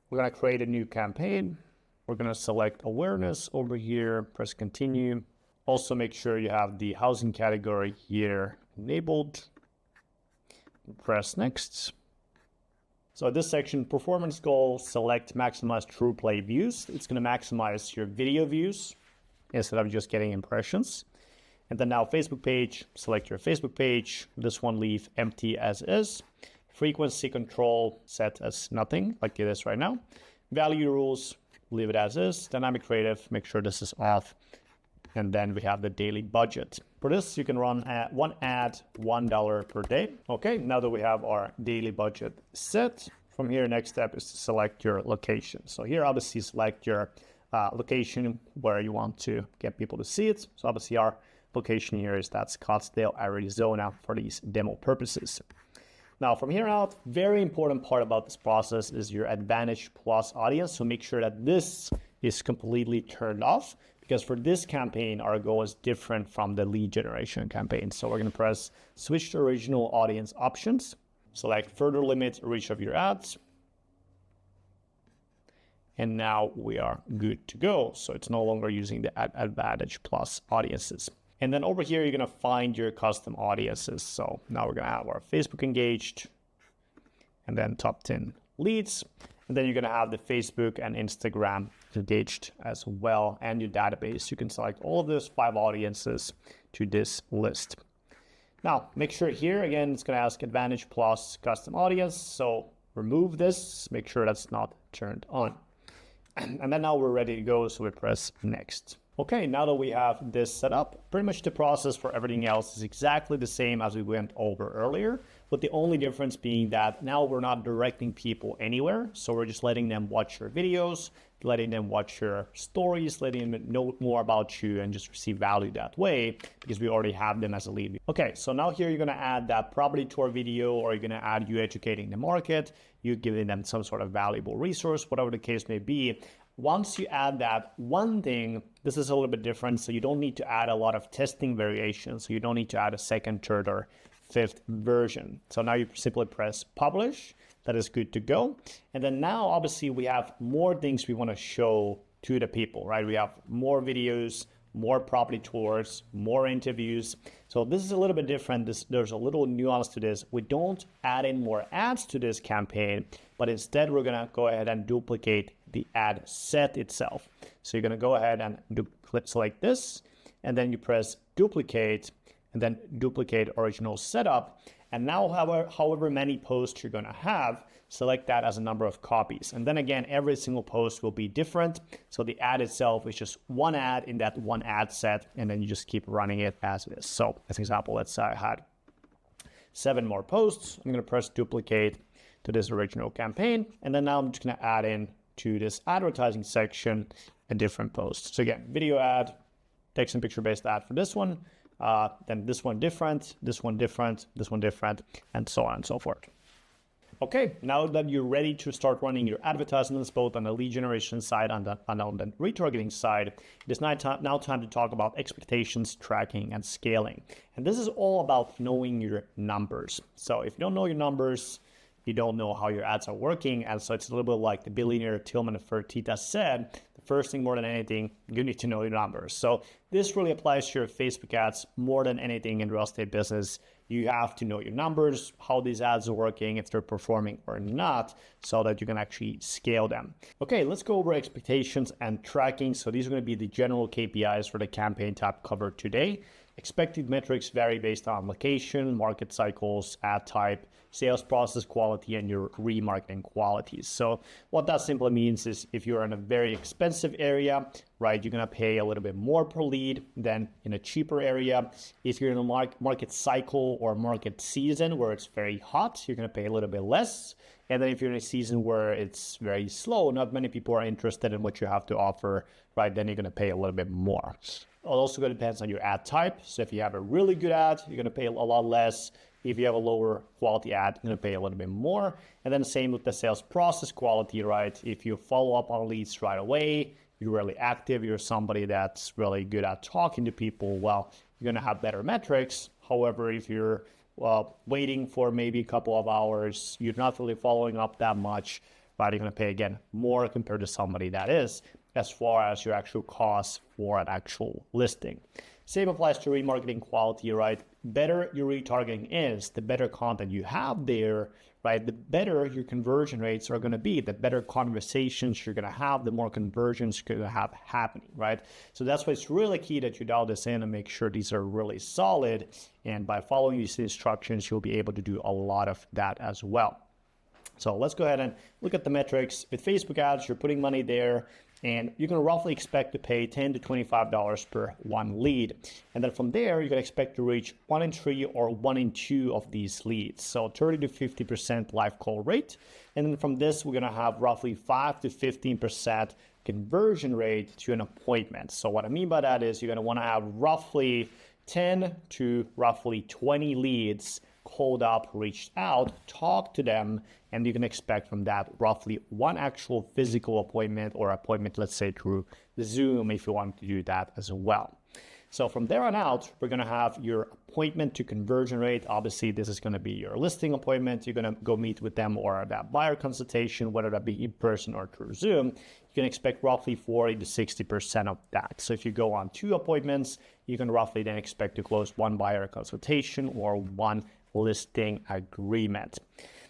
Speaker 1: We're going to create a new campaign. We're going to select awareness over here, press continue. Also make sure you have the housing category here enabled. Press next. So this section, performance goal, select maximize true play views. It's going to maximize your video views instead of just getting impressions. And then now Facebook page, select your Facebook page. This one leave empty as is. Frequency control set as nothing like it is right now. Value rules, leave it as is. Dynamic creative, make sure this is off. And then we have the daily budget. For this, you can run one ad, $1 per day. Okay, now that we have our daily budget set, from here, next step is to select your location. So here, obviously, select your location where you want to get people to see it. So obviously, our location here is that Scottsdale, Arizona for these demo purposes. Now, from here out, very important part about this process is your Advantage Plus audience. So make sure that this is completely turned off, because for this campaign, our goal is different from the lead generation campaign. So we're going to press switch to original audience options, select further limit reach of your ads. And now we are good to go. So it's no longer using the Advantage Plus audiences. And then over here, you're going to find your custom audiences. So now we're going to have our Facebook engaged and then top 10 leads. And then you're going to have the Facebook and Instagram engaged as well, and your database. You can select all of those 5 audiences to this list. Now, make sure here, again, it's going to ask Advantage Plus custom audience. So remove this, make sure that's not turned on. And then now we're ready to go. So we press next. Okay, now that we have this set up, pretty much the process for everything else is exactly the same as we went over earlier, but the only difference being that now we're not directing people anywhere. So we're just letting them watch your videos, letting them watch your stories, letting them know more about you and just receive value that way, because we already have them as a lead. Okay, so now here you're gonna add that property tour video, or you're gonna add you educating the market, you giving them some sort of valuable resource, whatever the case may be. Once you add that one thing, this is a little bit different. So you don't need to add a lot of testing variations. So you don't need to add a second, third, or fifth version. So now you simply press publish. That is good to go. And then now, obviously, we have more things we want to show to the people, right? We have more videos, more property tours, more interviews. So this is a little bit different. There's a little nuance to this. We don't add in more ads to this campaign, but instead we're gonna go ahead and duplicate the ad set itself. So you're gonna go ahead and select this, and then you press duplicate, and then duplicate original setup. And now, however many posts you're going to have, select that as a number of copies. And then again, every single post will be different. So the ad itself is just one ad in that one ad set, and then you just keep running it as it is. So as an example, let's say I had 7 more posts. I'm going to press duplicate to this original campaign. And then now I'm just going to add in to this advertising section a different post. So again, video ad, text and picture based ad for this one. Then this one different, this one different, this one different, and so on and so forth. Okay, now that you're ready to start running your advertisements, both on the lead generation side and on the retargeting side, it is now time to talk about expectations, tracking, and scaling. And this is all about knowing your numbers. So if you don't know your numbers, you don't know how your ads are working. And so it's a little bit like the billionaire Tillman Fertitta said, the first thing more than anything, you need to know your numbers. So this really applies to your Facebook ads more than anything in real estate business. You have to know your numbers, how these ads are working, if they're performing or not, so that you can actually scale them. Okay, let's go over expectations and tracking. So these are going to be the general KPIs for the campaign type covered today. Expected metrics vary based on location, market cycles, ad type, sales process quality, and your remarketing qualities. So what that simply means is if you're in a very expensive area, right, you're going to pay a little bit more per lead than in a cheaper area. If you're in a market cycle or market season where it's very hot, you're going to pay a little bit less. And then if you're in a season where it's very slow, not many people are interested in what you have to offer, right, then you're going to pay a little bit more. It also depends on your ad type. So if you have a really good ad, you're going to pay a lot less. If you have a lower quality ad, you're going to pay a little bit more. And then same with the sales process quality, right? If you follow up on leads right away, you're really active, you're somebody that's really good at talking to people, well, you're going to have better metrics. However, if you're waiting for maybe a couple of hours, you're not really following up that much, right? You're going to pay again more compared to somebody that is, as far as your actual cost for an actual listing. Same applies to remarketing quality, right? Better your retargeting is, the better content you have there, right? The better your conversion rates are going to be, the better conversations you're going to have, the more conversions you're going to have happening, right? So that's why it's really key that you dial this in and make sure these are really solid. And by following these instructions, you'll be able to do a lot of that as well. So let's go ahead and look at the metrics. With Facebook ads, you're putting money there, and you're going to roughly expect to pay $10 to $25 per one lead. And then from there, you're going to expect to reach 1 in 3 or 1 in 2 of these leads. So 30 to 50% live call rate. And then from this, we're going to have roughly 5 to 15% conversion rate to an appointment. So what I mean by that is you're going to want to have roughly 10 to roughly 20 leads called up, reached out, talk to them, and you can expect from that roughly 1 actual physical appointment or appointment, let's say through Zoom, if you want to do that as well. So from there on out, we're going to have your appointment to conversion rate. Obviously, this is going to be your listing appointment. You're going to go meet with them or that buyer consultation, whether that be in person or through Zoom. You can expect roughly 40 to 60% of that. So if you go on 2 appointments, you can roughly then expect to close 1 buyer consultation or 1 listing agreement.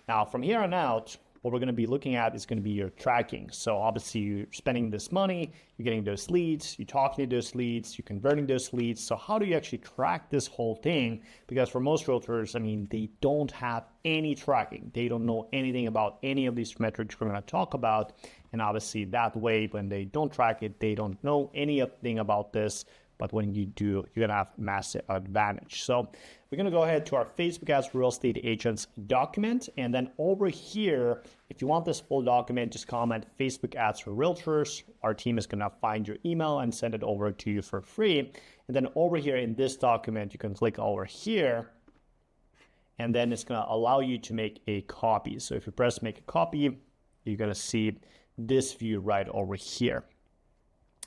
Speaker 1: Now, from here on out, what we're going to be looking at is going to be your tracking. So obviously you're spending this money, you're getting those leads, you're talking to those leads, you're converting those leads. So how do you actually track this whole thing? Because for most realtors, I mean, they don't have any tracking. They don't know anything about any of these metrics we're going to talk about. And obviously that way, when they don't track it, they don't know anything about this. But when you do, you're going to have massive advantage. So we're going to go ahead to our Facebook Ads Real Estate Agents document. And then over here, if you want this full document, just comment Facebook Ads for Realtors. Our team is going to find your email and send it over to you for free. And then over here in this document, you can click over here. And then it's going to allow you to make a copy. So if you press make a copy, you're going to see this view right over here.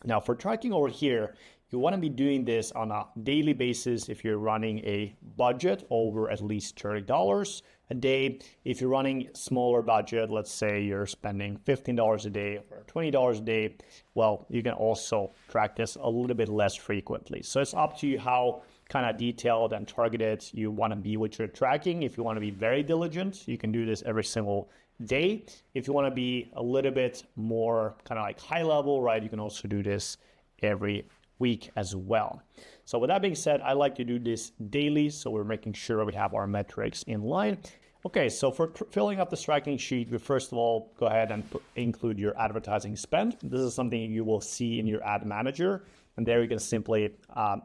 Speaker 1: Now for tracking over here, you want to be doing this on a daily basis if you're running a budget over at least $30 a day. If you're running smaller budget, let's say you're spending $15 a day or $20 a day, well, you can also track this a little bit less frequently. So it's up to you how kind of detailed and targeted you want to be with your tracking. If you want to be very diligent, you can do this every single day. If you want to be a little bit more kind of like high level, right, you can also do this every week as well. So with that being said, I like to do this daily, so we're making sure we have our metrics in line. Okay, so for filling up the tracking sheet, we first of all go ahead and include your advertising spend. This is something you will see in your ad manager. And there you can simply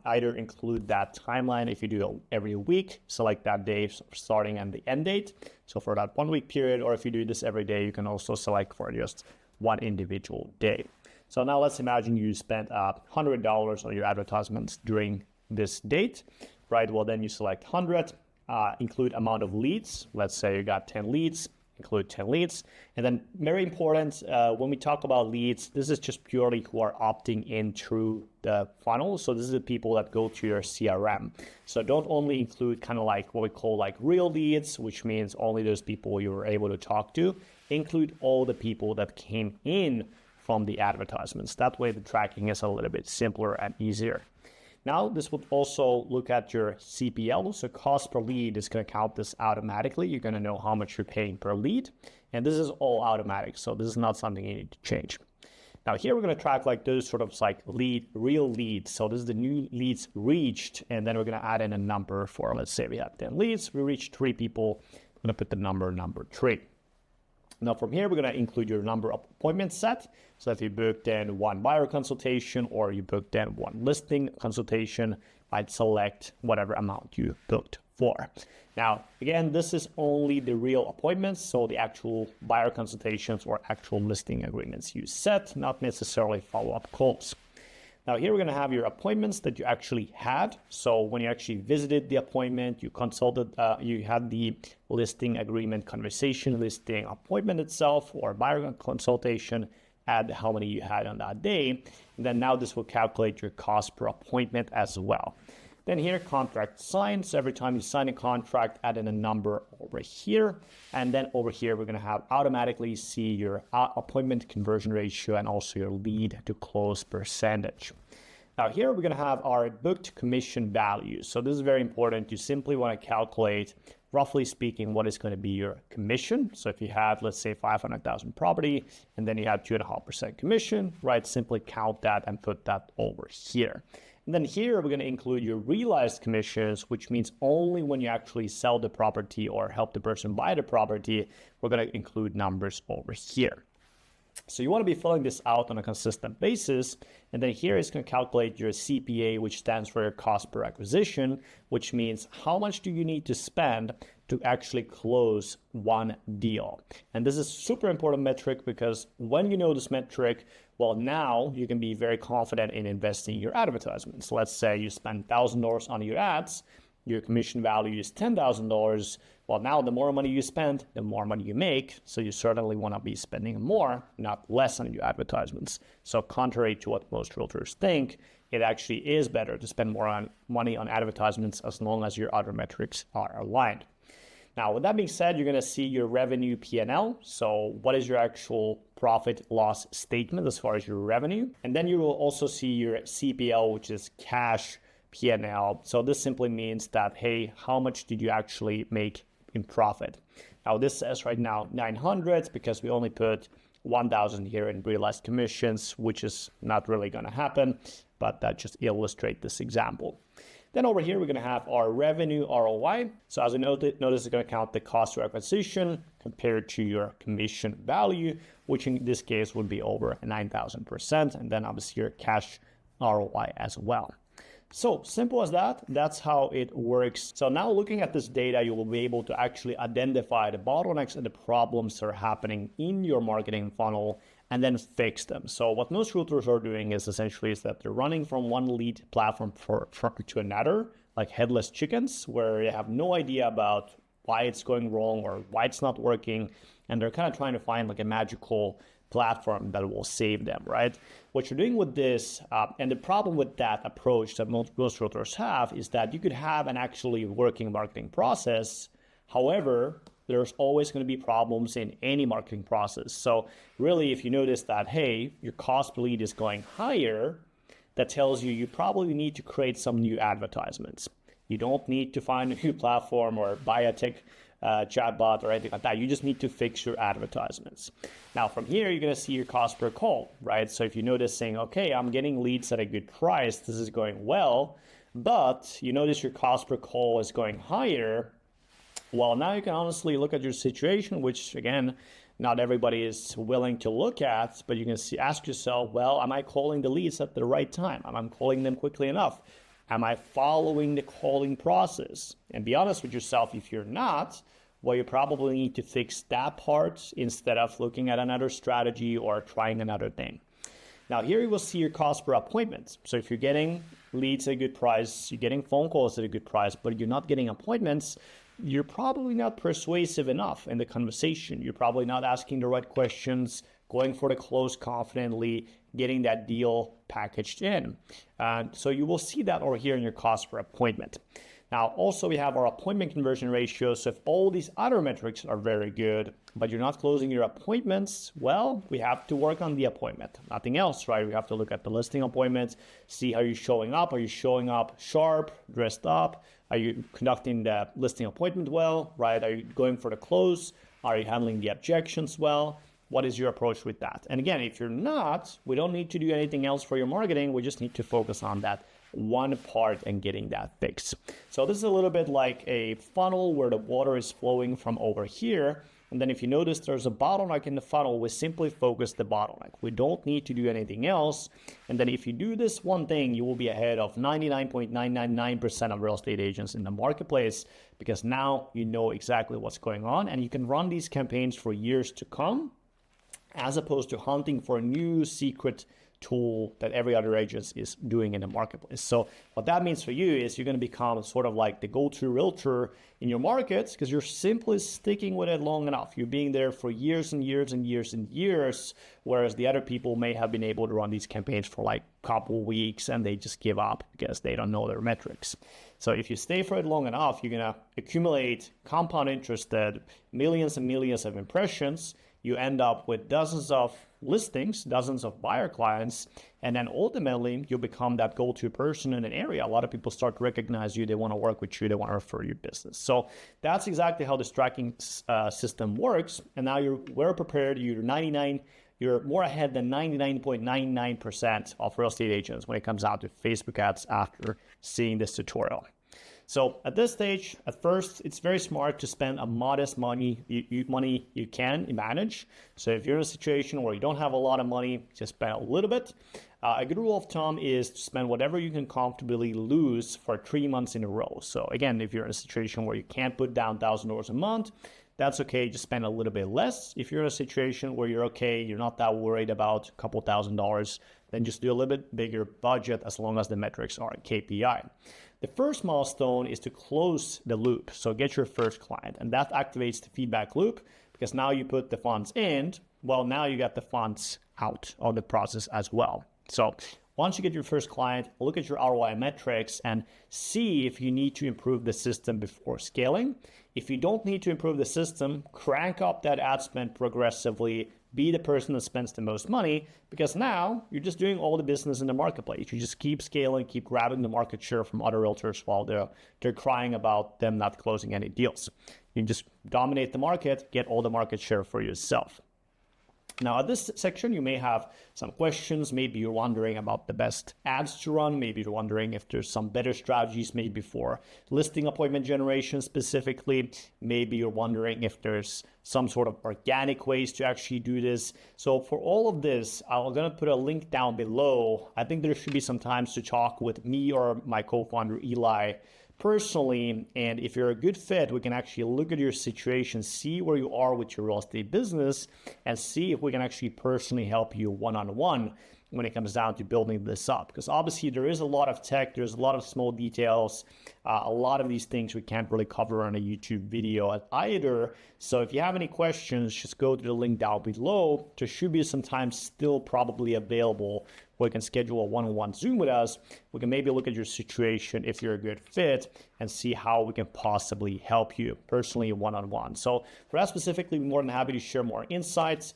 Speaker 1: either include that timeline if you do it every week, select that day starting and the end date. So for that 1 week period, or if you do this every day, you can also select for just one individual day. So now let's imagine you spent $100 on your advertisements during this date, right? Well, then you select 100, include amount of leads. Let's say you got 10 leads, include 10 leads. And then very important, when we talk about leads, this is just purely who are opting in through the funnel. So this is the people that go to your CRM. So don't only include kind of like what we call like real leads, which means only those people you were able to talk to. Include all the people that came in from the advertisements. That way the tracking is a little bit simpler and easier. Now this would also look at your CPL, so cost per lead is going to count this automatically. You're going to know how much you're paying per lead, and this is all automatic, so this is not something you need to change. Now here we're going to track like those sort of like real leads. So this is the new leads reached, and then we're going to add in a number for, let's say we have 10 leads, we reached 3 people, I'm going to put the number 3. Now from here, we're going to include your number of appointments set. So if you booked in 1 buyer consultation or you booked in 1 listing consultation, I'd select whatever amount you booked for. Now, again, this is only the real appointments. So the actual buyer consultations or actual listing agreements you set, not necessarily follow-up calls. Now here we're going to have your appointments that you actually had. So when you actually visited the appointment, you consulted, you had the listing agreement conversation, listing appointment itself, or buyer consultation, add how many you had on that day. And then now this will calculate your cost per appointment as well. Then here, contract signed. So every time you sign a contract, add in a number over here. And then over here, we're going to have automatically see your appointment conversion ratio and also your lead to close percentage. Now here, we're going to have our booked commission value. So this is very important. You simply want to calculate, roughly speaking, what is going to be your commission. So if you have, let's say, 500,000 property, and then you have 2.5% commission, right? Simply count that and put that over here. And then here, we're going to include your realized commissions, which means only when you actually sell the property or help the person buy the property, we're going to include numbers over here. So you want to be filling this out on a consistent basis. And then here is going to calculate your CPA, which stands for your cost per acquisition, which means how much do you need to spend to actually close one deal. And this is a super important metric because when you know this metric, well, now you can be very confident in investing in your advertisements. Let's say you spend $1,000 on your ads, your commission value is $10,000. Well, now the more money you spend, the more money you make. So you certainly want to be spending more, not less on your advertisements. So contrary to what most realtors think, it actually is better to spend more money on advertisements as long as your other metrics are aligned. Now, with that being said, you're going to see your revenue P&L. So what is your actual profit loss statement as far as your revenue? And then you will also see your CPL, which is cash P&L. So this simply means that, hey, how much did you actually make in profit? Now this says right now 900 because we only put 1,000 here in realized commissions, which is not really going to happen, but that just illustrates this example. Then over here, we're going to have our revenue ROI. So as I notice it's going to count the cost to acquisition compared to your commission value, which in this case would be over 9,000%. And then obviously your cash ROI as well. So simple as that, that's how it works. So now looking at this data, you will be able to actually identify the bottlenecks and the problems that are happening in your marketing funnel and then fix them. So what most realtors are doing is essentially that they're running from one lead platform to another, like headless chickens, where they have no idea about why it's going wrong or why it's not working. And they're kind of trying to find like a magical platform that will save them, right? What you're doing with this, and the problem with that approach that most realtors have is that you could have an actually working marketing process. However, there's always going to be problems in any marketing process. So really, if you notice that, hey, your cost per lead is going higher, that tells you probably need to create some new advertisements. You don't need to find a new platform or buy a tech chatbot or anything like that. You just need to fix your advertisements. Now from here, you're going to see your cost per call, right? So if you notice saying, okay, I'm getting leads at a good price, this is going well, but you notice your cost per call is going higher. Well, now you can honestly look at your situation, which again, not everybody is willing to look at, but you can ask yourself, well, am I calling the leads at the right time? Am I calling them quickly enough? Am I following the calling process? And be honest with yourself, if you're not, well, you probably need to fix that part instead of looking at another strategy or trying another thing. Now here you will see your cost per appointment. So if you're getting leads at a good price, you're getting phone calls at a good price, but you're not getting appointments, you're probably not persuasive enough in the conversation. You're probably not asking the right questions, going for the close confidently, getting that deal packaged in. So you will see that over here in your cost per appointment. Now, also we have our appointment conversion ratio. So if all these other metrics are very good, but you're not closing your appointments, well, we have to work on the appointment. Nothing else, right? We have to look at the listing appointments, see how you're showing up. Are you showing up sharp, dressed up? Are you conducting the listing appointment well, right? Are you going for the close? Are you handling the objections well? What is your approach with that? And again, if you're not, we don't need to do anything else for your marketing. We just need to focus on that one part and getting that fixed. So this is a little bit like a funnel where the water is flowing from over here. And then if you notice there's a bottleneck in the funnel, we simply focus the bottleneck. We don't need to do anything else. And then if you do this one thing, you will be ahead of 99.999% of real estate agents in the marketplace, because now you know exactly what's going on and you can run these campaigns for years to come, as opposed to hunting for a new secret tool that every other agent is doing in the marketplace. So what that means for you is you're going to become sort of like the go-to realtor in your markets, because you're simply sticking with it long enough. You're being there for years and years and years and years, whereas the other people may have been able to run these campaigns for like a couple of weeks and they just give up because they don't know their metrics. So if you stay for it long enough, you're going to accumulate compound interest, millions and millions of impressions. You end up with dozens of listings, dozens of buyer clients, and then ultimately you become that go-to person in an area. A lot of people start to recognize you, they want to work with you, they want to refer your business. So that's exactly how this tracking system works. And now you're well prepared, you're more ahead than 99.99% of real estate agents when it comes out to Facebook ads after seeing this tutorial. So at this stage, at first, it's very smart to spend a modest money you can manage. So if you're in a situation where you don't have a lot of money, just spend a little bit. A good rule of thumb is to spend whatever you can comfortably lose for 3 months in a row. So again, if you're in a situation where you can't put down $1,000 a month, that's okay, just spend a little bit less. If you're in a situation where you're okay, you're not that worried about a couple $1,000s, then just do a little bit bigger budget as long as the metrics are KPI. The first milestone is to close the loop. So get your first client, and that activates the feedback loop, because now you put the funds in, well, now you got the funds out of the process as well. So once you get your first client, look at your ROI metrics and see if you need to improve the system before scaling. If you don't need to improve the system, crank up that ad spend progressively, be the person that spends the most money, because now you're just doing all the business in the marketplace. You just keep scaling, keep grabbing the market share from other realtors while they're crying about them not closing any deals. You just dominate the market, get all the market share for yourself. Now, at this section, you may have some questions. Maybe you're wondering about the best ads to run. Maybe you're wondering if there's some better strategies maybe for listing appointment generation specifically. Maybe you're wondering if there's some sort of organic ways to actually do this. So for all of this, I'm going to put a link down below. I think there should be some times to talk with me or my co-founder, Eli, personally, and if you're a good fit, we can actually look at your situation, see where you are with your real estate business, and see if we can actually personally help you one-on-one when it comes down to building this up. Because obviously there is a lot of tech, there's a lot of small details, a lot of these things we can't really cover on a YouTube video either. So if you have any questions, just go to the link down below. There should be some time still probably available where you can schedule a one-on-one Zoom with us. We can maybe look at your situation if you're a good fit and see how we can possibly help you personally one-on-one. So for that specifically, we're more than happy to share more insights.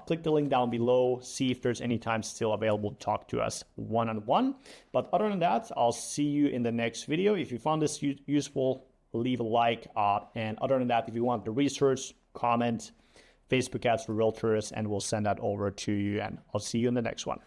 Speaker 1: Click the link down below, see if there's any time still available to talk to us one-on-one. But other than that, I'll see you in the next video. If you found this useful, leave a like. And other than that, if you want the research, comment Facebook ads for realtors, and we'll send that over to you. And I'll see you in the next one.